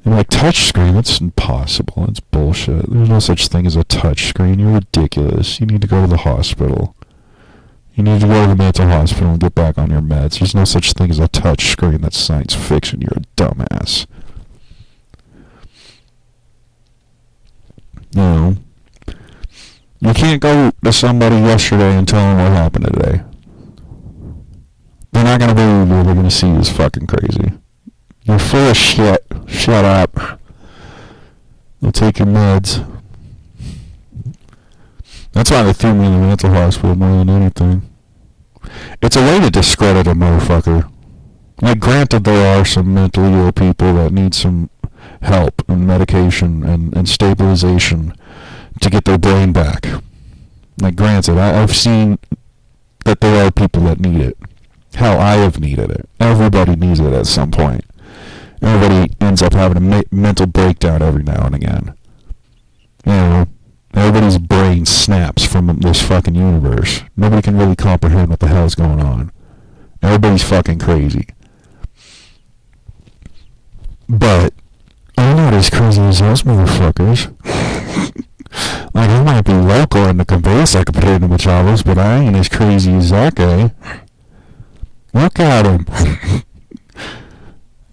You're like, touchscreen? That's impossible. That's bullshit. There's no such thing as a touchscreen. You're ridiculous. You need to go to the hospital. You need to go to the mental hospital and get back on your meds. There's no such thing as a touchscreen. That's science fiction. You're a dumbass. You can't go to somebody yesterday and tell them what happened today. They're not going to believe you. They're going to see you as fucking crazy. You're full of shit. Shut up. You'll take your meds. That's why they threw me in the mental hospital more than anything. It's a way to discredit a motherfucker. Like, granted, there are some mentally ill people that need some help and medication and stabilization to get their brain back. Like, granted, I've seen that there are people that need it. Hell, I have needed it. Everybody needs it at some point. Everybody ends up having a mental breakdown every now and again. You know, everybody's brain snaps from this fucking universe. Nobody can really comprehend what the hell's going on. Everybody's fucking crazy. But I'm not as crazy as those motherfuckers. Like, I might be local in the cabeza compared to Chavos, but I ain't as crazy as that guy. Look at him.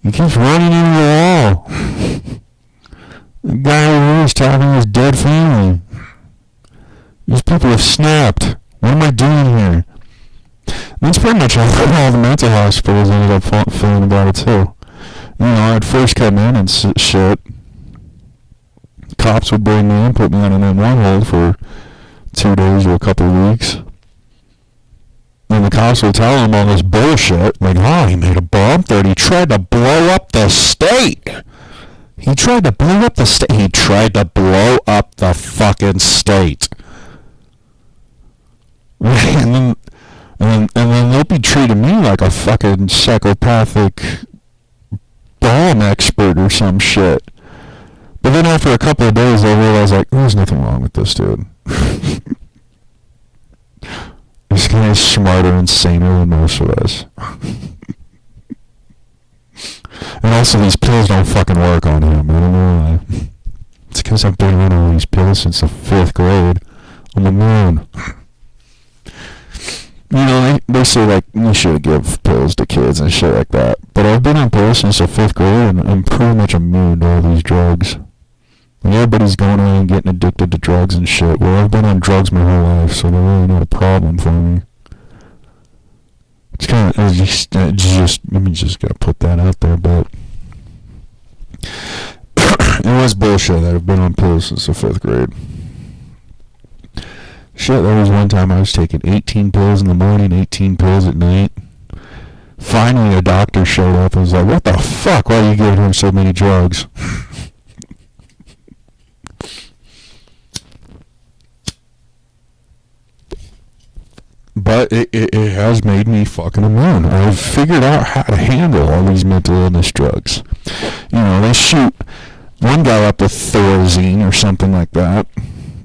He keeps running into the wall. The guy over there is talking to his dead family. These people have snapped. What am I doing here? That's pretty much how the mental hospitals ended up feeling about it too. You know, I'd first come in and shit. Cops would bring me in, put me on an M1 hold for 2 days or a couple of weeks. And the cops would tell him all this bullshit, like, oh, he made a bomb threat. He tried to blow up the state. He tried to blow up the state. He tried to blow up the fucking state. And then they'll be treating me like a fucking psychopathic bomb expert or some shit. But then after a couple of days, I realized, like, there's nothing wrong with this dude. This guy is smarter and saner than most of us. And also, these pills don't fucking work on him. I don't know why. It's because I've been on all these pills since the 5th grade. I'm immune. You know, they say, like, you should give pills to kids and shit like that. But I've been on pills since the 5th grade, and I'm pretty much immune to all these drugs. And everybody's going around getting addicted to drugs and shit. Well, I've been on drugs my whole life, so they're really not a problem for me. It's kind of, let me just gotta put that out there, but it was bullshit that I've been on pills since the 5th grade. Shit, there was one time I was taking 18 pills in the morning, 18 pills at night. Finally, a doctor showed up and was like, what the fuck? Why are you giving him so many drugs? But it has made me fucking immune. I've figured out how to handle all these mental illness drugs. You know, they shoot one guy up with Thorazine or something like that,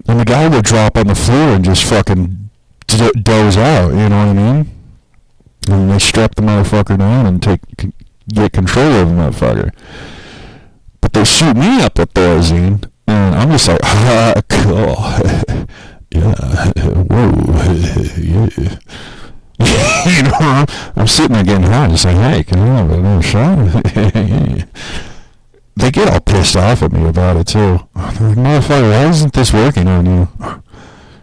and the guy would drop on the floor and just fucking doze out, you know what I mean? And they strap the motherfucker down and get control of the motherfucker. But they shoot me up with Thorazine, and I'm just like, ah, cool. Yeah, whoa, yeah. You know, I'm sitting there getting high, just like, hey, can I have a little shot? They get all pissed off at me about it, too. Motherfucker, why isn't this working on you?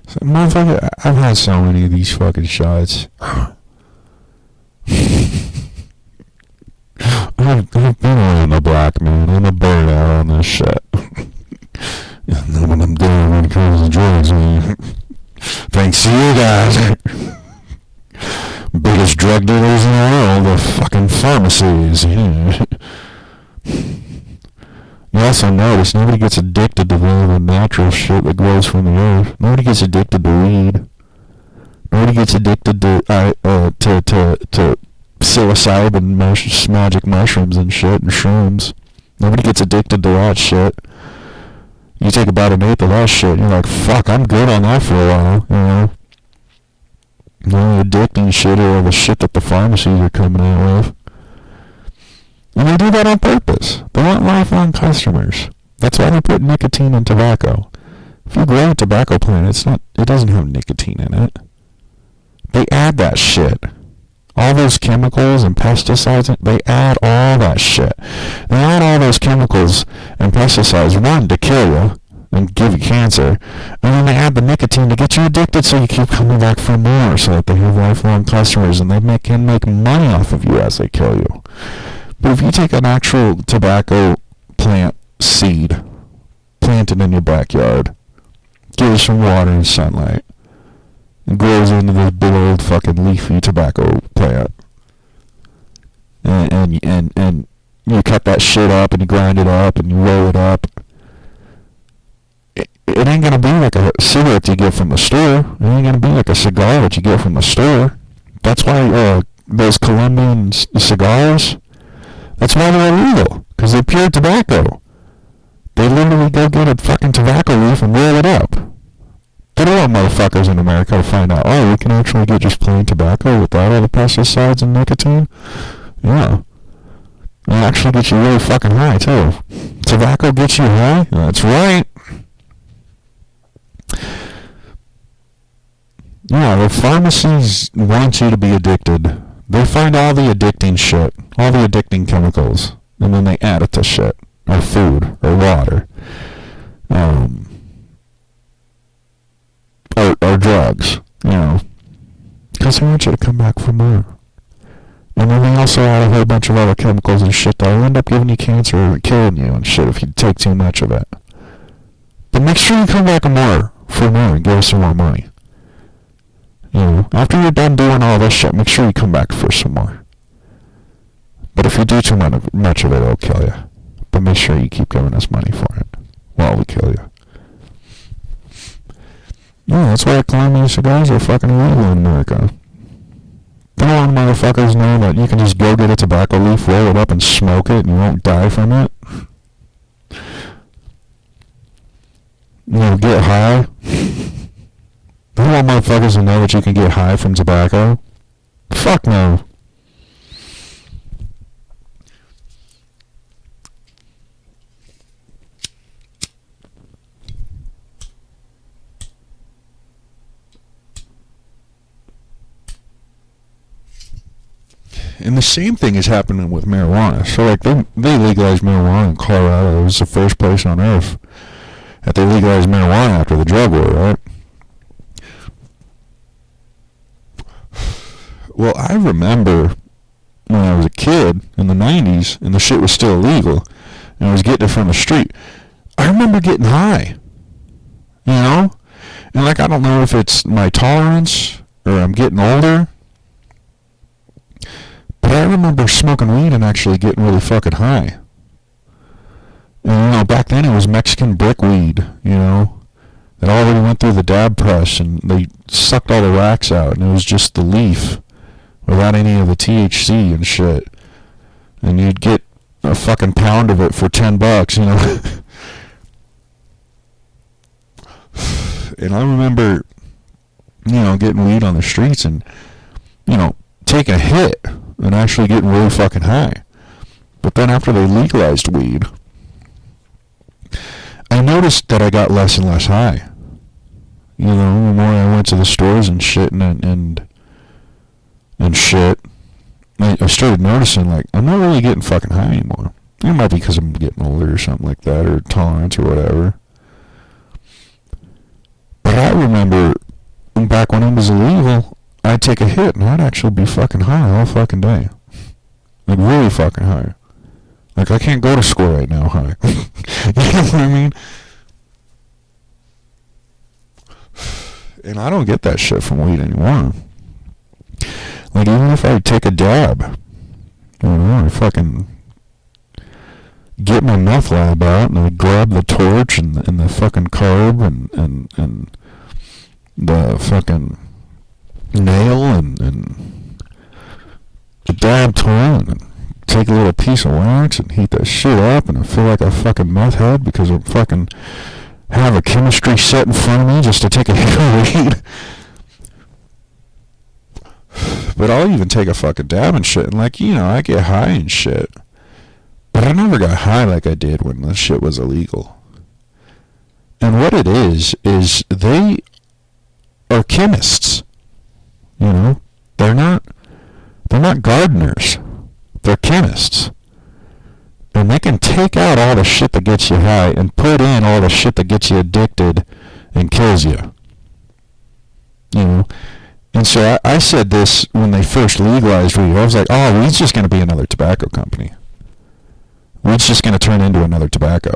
So, motherfucker, I've had so many of these fucking shots. I've been around the block, man. I'm a bird out on this shit. And then what I'm doing when it comes to drugs, man. Thanks to you guys. Biggest drug dealers in the world, the fucking pharmacies. Yeah. You also notice nobody gets addicted to the natural shit that grows from the earth. Nobody gets addicted to weed. Nobody gets addicted to psilocybin magic mushrooms and shit and shrooms. Nobody gets addicted to that shit. You take about an eighth of that shit, and you're like, fuck, I'm good on that for a while, you know? The only addicting shit are all the shit that the pharmacies are coming out with. And they do that on purpose. They want lifelong customers. That's why they put nicotine in tobacco. If you grow a tobacco plant, it doesn't have nicotine in it. They add that shit. All those chemicals and pesticides, they add all that shit. They add all those chemicals and pesticides, one, to kill you and give you cancer, and then they add the nicotine to get you addicted so you keep coming back for more so that they have lifelong customers and they can make money off of you as they kill you. But if you take an actual tobacco plant seed, plant it in your backyard, give it some water and sunlight, and grows into this big old fucking leafy tobacco plant. And you cut that shit up and you grind it up and you roll it up. It ain't gonna be like a cigarette you get from the store. It ain't gonna be like a cigar that you get from the store. That's why those Colombian cigars, that's why they're illegal. Because they're pure tobacco. They literally go get a fucking tobacco leaf and roll it up. They don't want motherfuckers in America to find out, oh, we can actually get just plain tobacco without all the pesticides and nicotine. Yeah. It actually gets you really fucking high, too. Tobacco gets you high? That's right. Yeah, the pharmacies want you to be addicted. They find all the addicting shit, all the addicting chemicals, and then they add it to shit, or food, or water, or drugs, you know, because they want you to come back for more. And then they also add a whole bunch of other chemicals and shit that'll end up giving you cancer or killing you and shit if you take too much of it. But make sure you come back for more, and give us some more money. You know, after you're done doing all this shit, make sure you come back for some more. But if you do too much of it, it'll kill you. But make sure you keep giving us money for it while we kill you. Yeah, that's why Colombian cigars are fucking illegal in America. Don't want motherfuckers know that you can just go get a tobacco leaf, roll it up, and smoke it, and you won't die from it. You know, get high. Don't want motherfuckers to know that you can get high from tobacco. Fuck no. And the same thing is happening with marijuana. So, like, they legalized marijuana in Colorado. It was the first place on earth that they legalized marijuana after the drug war, right? Well, I remember when I was a kid in the 90s and the shit was still illegal and I was getting it from the street. I remember getting high, you know? And, like, I don't know if it's my tolerance or I'm getting older, but I remember smoking weed and actually getting really fucking high. And, you know, back then it was Mexican brick weed, you know, that already went through the dab press and they sucked all the wax out and it was just the leaf without any of the THC and shit. And you'd get a fucking pound of it for $10, you know. And I remember, you know, getting weed on the streets and, you know, taking a hit and actually getting really fucking high. But then after they legalized weed, I noticed that I got less and less high. You know, the more I went to the stores and shit and shit, I started noticing, like, I'm not really getting fucking high anymore. It might be because I'm getting older or something like that, or tolerance or whatever. But I remember back when it was illegal, I'd take a hit and I'd actually be fucking high all fucking day. Like, really fucking high. Like, I can't go to school right now high. You know what I mean? And I don't get that shit from weed anymore. Like, even if I take a dab, you know, I fucking get my meth lab out and I grab the torch and the fucking carb and the fucking nail and the dab tool and take a little piece of wax and heat that shit up and I feel like a fucking meth head because I fucking have a chemistry set in front of me just to take a hit of weed. But I'll even take a fucking dab and shit and, like, you know, I get high and shit. But I never got high like I did when the shit was illegal. And what it is they are chemists. You know? They're not gardeners. They're chemists. And they can take out all the shit that gets you high and put in all the shit that gets you addicted and kills you. You know? And so I said this when they first legalized weed. I was like, oh, weed's just going to be another tobacco company. Weed's just going to turn into another tobacco.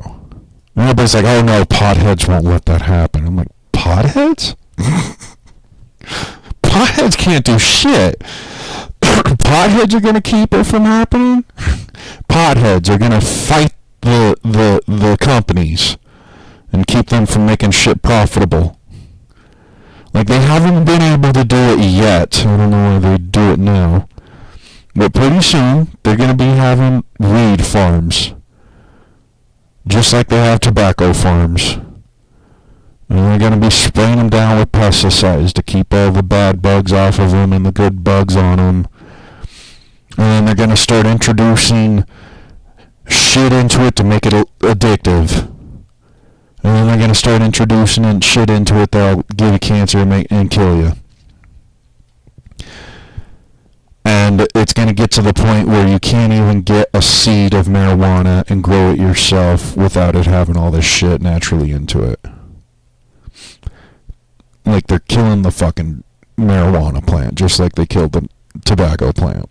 And everybody's like, oh no, potheads won't let that happen. I'm like, potheads? Potheads can't do shit. Potheads are going to keep it from happening. Potheads are going to fight the companies and keep them from making shit profitable. Like, they haven't been able to do it yet. I don't know why they do it now. But pretty soon, they're going to be having weed farms. Just like they have tobacco farms. And they're going to be spraying them down with pesticides to keep all the bad bugs off of them and the good bugs on them. And then they're going to start introducing shit into it to make it addictive. And then they're going to start introducing shit into it that'll give you cancer and kill you. And it's going to get to the point where you can't even get a seed of marijuana and grow it yourself without it having all this shit naturally into it. Like, they're killing the fucking marijuana plant, just like they killed the tobacco plant.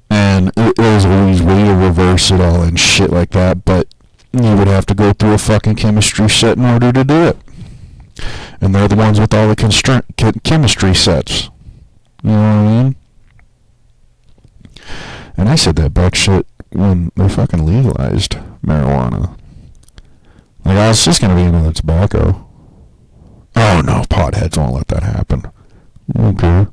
And there's always a way to reverse it all and shit like that, but you would have to go through a fucking chemistry set in order to do it. And they're the ones with all the chemistry sets. You know what I mean? And I said that back shit when they fucking legalized marijuana. Like, I was just gonna be into the tobacco. Oh no, potheads won't let that happen. Okay.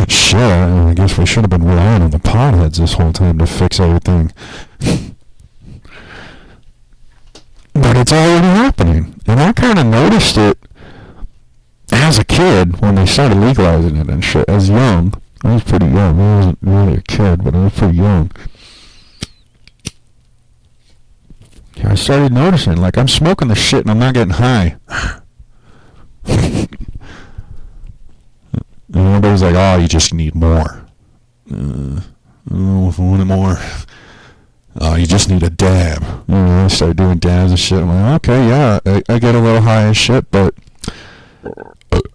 Shit, I guess we should have been relying on the potheads this whole time to fix everything. But it's already happening. And I kind of noticed it as a kid when they started legalizing it and shit. As young. I was pretty young. I wasn't really a kid, but I was pretty young. I started noticing, like, I'm smoking the shit and I'm not getting high. And everybody's like, oh, you just need more. Oh, if I wanted more. Oh, you just need a dab. You know, I started doing dabs and shit. I'm like, okay, yeah, I get a little high as shit, but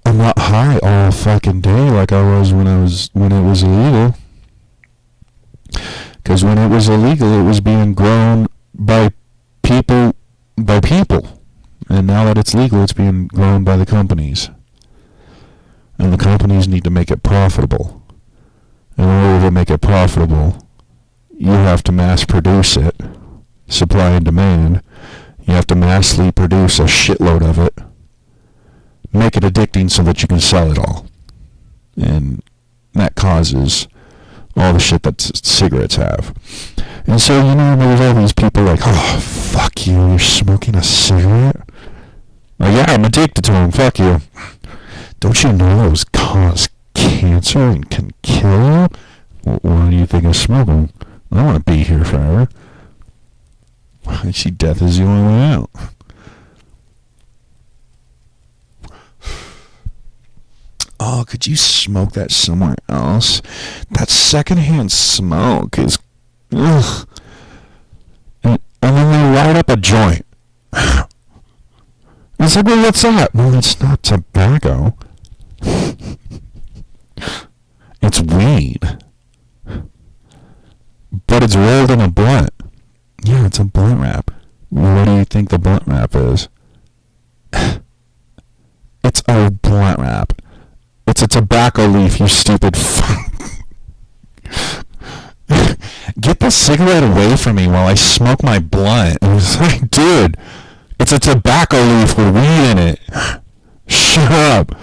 I'm not high all fucking day like I was when it was illegal. Because when it was illegal, it was being grown by people. And now that it's legal, it's being grown by the companies. And the companies need to make it profitable. In order to make it profitable, you have to mass produce it, supply and demand. You have to massively produce a shitload of it, make it addicting so that you can sell it all. And that causes all the shit that cigarettes have. And so, you know, there's all these people like, oh, fuck you, you're smoking a cigarette? Like, yeah, I'm addicted to them, fuck you. Don't you know those cause cancer and can kill you? Why do you think I'm smoking? I don't want to be here forever. I see death as the only way out. Oh, could you smoke that somewhere else? That secondhand smoke is... Ugh. And then they light up a joint. It's like, well, what's that? Well, it's not tobacco. It's weed. But it's rolled in a blunt. Yeah, it's a blunt wrap. What do you think the blunt wrap is? It's a blunt wrap. It's a tobacco leaf, you stupid fuck. Get the cigarette away from me while I smoke my blunt. It was like, dude, it's a tobacco leaf with weed in it. Shut up.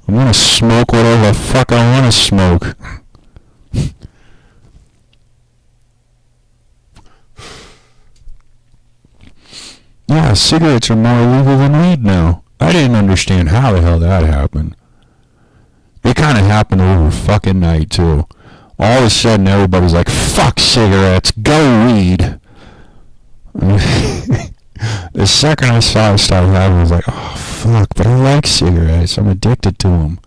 I'm gonna smoke whatever the fuck I wanna smoke. Yeah, cigarettes are more illegal than weed now. I didn't understand how the hell that happened. It kind of happened over fucking night, too. All of a sudden, everybody's like, fuck cigarettes, go weed. The second I saw it start happening, I was like, oh, fuck, but I like cigarettes. I'm addicted to them.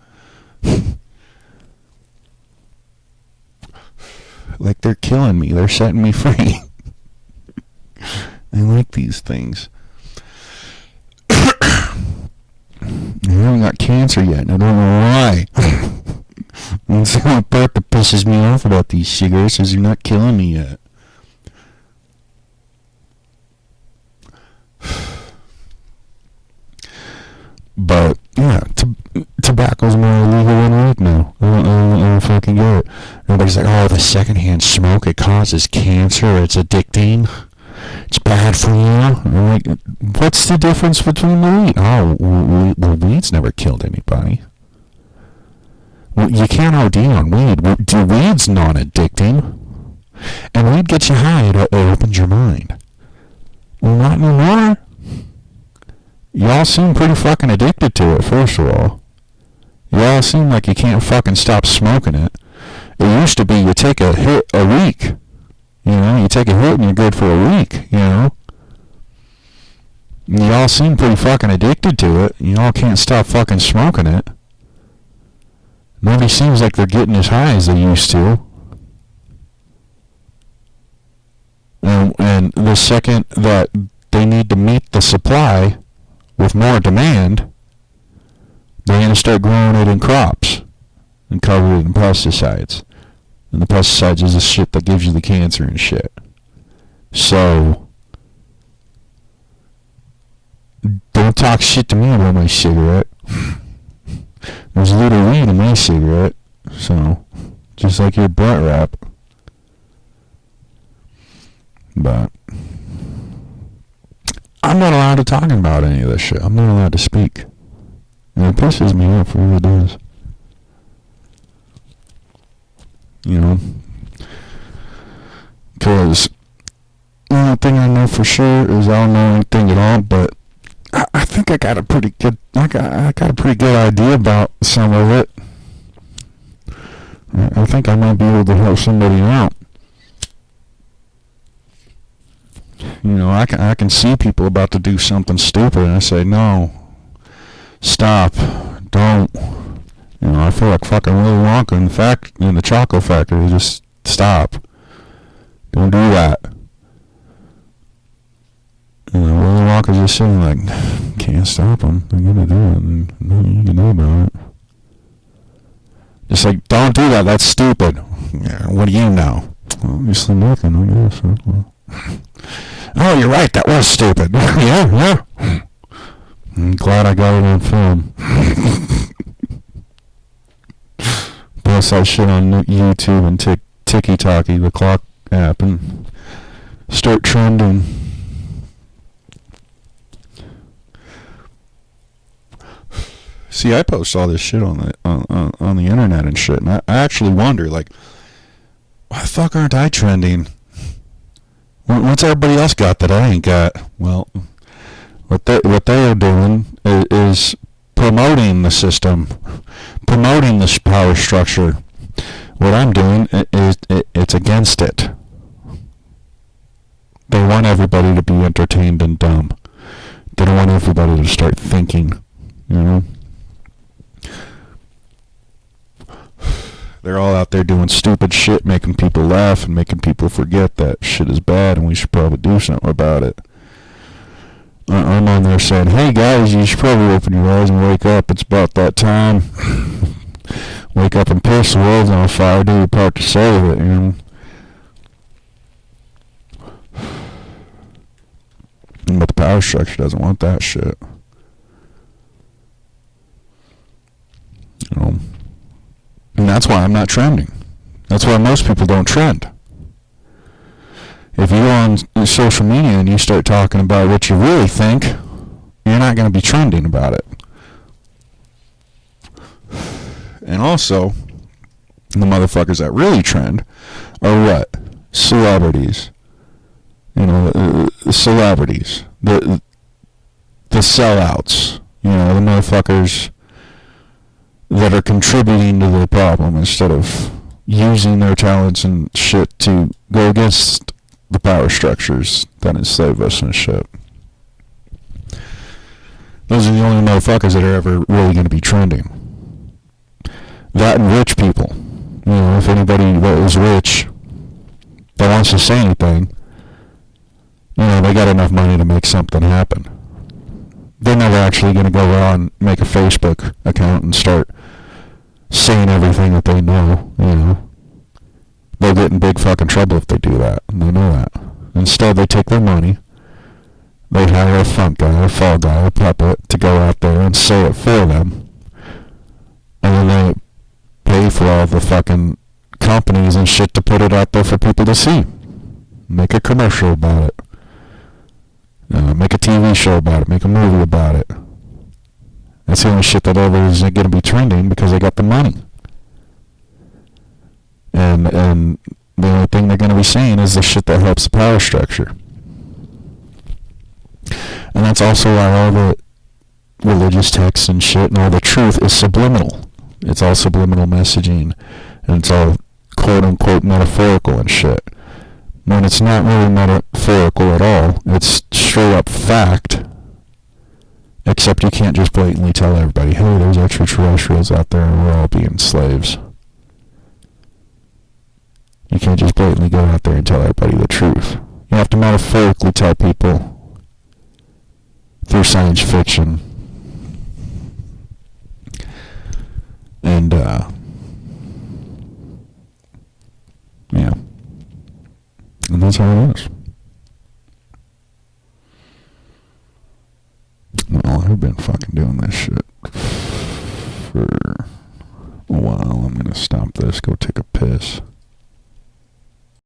Like, they're killing me. They're setting me free. I like these things. I haven't got cancer yet, and I don't know why. That's the only part that pisses me off about these cigarettes is they're not killing me yet. But yeah, tobacco's more illegal than weed now. I don't fucking get it. Everybody's like, oh, the secondhand smoke, it causes cancer, it's addicting, it's bad for you. I'm like, what's the difference between the weed? Oh, well, weed's never killed anybody. Well, you can't OD on weed. Weed's non-addicting. And weed gets you high, it opens your mind. Well, not anymore. Y'all seem pretty fucking addicted to it, first of all. Y'all seem like you can't fucking stop smoking it. It used to be you take a hit a week. You know, you take a hit and you're good for a week, you know. Y'all seem pretty fucking addicted to it. Y'all can't stop fucking smoking it. Nobody seems like they're getting as high as they used to. And the second that they need to meet the supply with more demand, they're going to start growing it in crops and cover it in pesticides. And the pesticides is the shit that gives you the cancer and shit. So, don't talk shit to me about my cigarette. There's a little weed in my cigarette. So, just like your butt wrap. But I'm not allowed to talk about any of this shit. I'm not allowed to speak. And it pisses me off, it really does. You know? Because one thing I know for sure is I don't know anything at all, but I think I got a pretty good I got a pretty good idea about some of it. I think I might be able to help somebody out. You know, I can see people about to do something stupid, and I say, no, stop, don't. You know, I feel like fucking Willy Wonka in the chocolate factory. Just stop. Don't do that. You know, Willy Wonka's just sitting like, can't stop them. They're gonna do it. And nothing you can do about it. Just like, don't do that. That's stupid. Yeah, what do you know? Well, obviously nothing, I guess. Well. Oh, you're right. That was stupid. Yeah. I'm glad I got it on film. Post that shit on YouTube and Tiki-Taki, the clock app, and start trending. See, I post all this shit on the internet and shit, and I actually wonder, like, why the fuck aren't I trending? What's everybody else got that I ain't got? Well, what they are doing is promoting the system, promoting this power structure. What I'm doing is it's against it. They want everybody to be entertained and dumb. They don't want everybody to start thinking, you know? They're all out there doing stupid shit, making people laugh and making people forget that shit is bad and we should probably do something about it. I'm on there saying, hey guys, you should probably open your eyes and wake up. It's about that time. Wake up and piss, the world's on fire, do your part to save it, you know. But the power structure doesn't want that shit. You know. And that's why I'm not trending. That's why most people don't trend. If you go on social media and you start talking about what you really think, you're not going to be trending about it. And also, the motherfuckers that really trend are what? Celebrities. You know, the celebrities. The sellouts. You know, the motherfuckers that are contributing to the problem instead of using their talents and shit to go against the power structures that enslave us and shit. Those are the only motherfuckers that are ever really going to be trending. That and rich people. You know, if anybody that is rich that wants to say anything, you know, they got enough money to make something happen. They're never actually going to go on, make a Facebook account and start saying everything that they know, you know. They'll get in big fucking trouble if they do that, and they know that. Instead, they take their money, They hire a front guy, a fall guy, a puppet to go out there and say it for them. And then they pay for all the fucking companies and shit to put it out there for people to see. Make a commercial about it. Make a TV show about it. Make a movie about it. That's the only shit that ever is going to be trending because they got the money. And the only thing they're going to be seeing is the shit that helps the power structure. And that's also why all the religious texts and shit and all the truth is subliminal. It's all subliminal messaging. And it's all quote-unquote metaphorical and shit. When it's not really metaphorical at all. It's straight-up fact. Except you can't just blatantly tell everybody, hey, there's extraterrestrials out there and we're all being slaves. You can't just blatantly go out there and tell everybody the truth. You have to metaphorically tell people through science fiction. And, yeah. And that's how it is. Well, I've been fucking doing this shit for a while. I'm gonna stop this, go take a piss.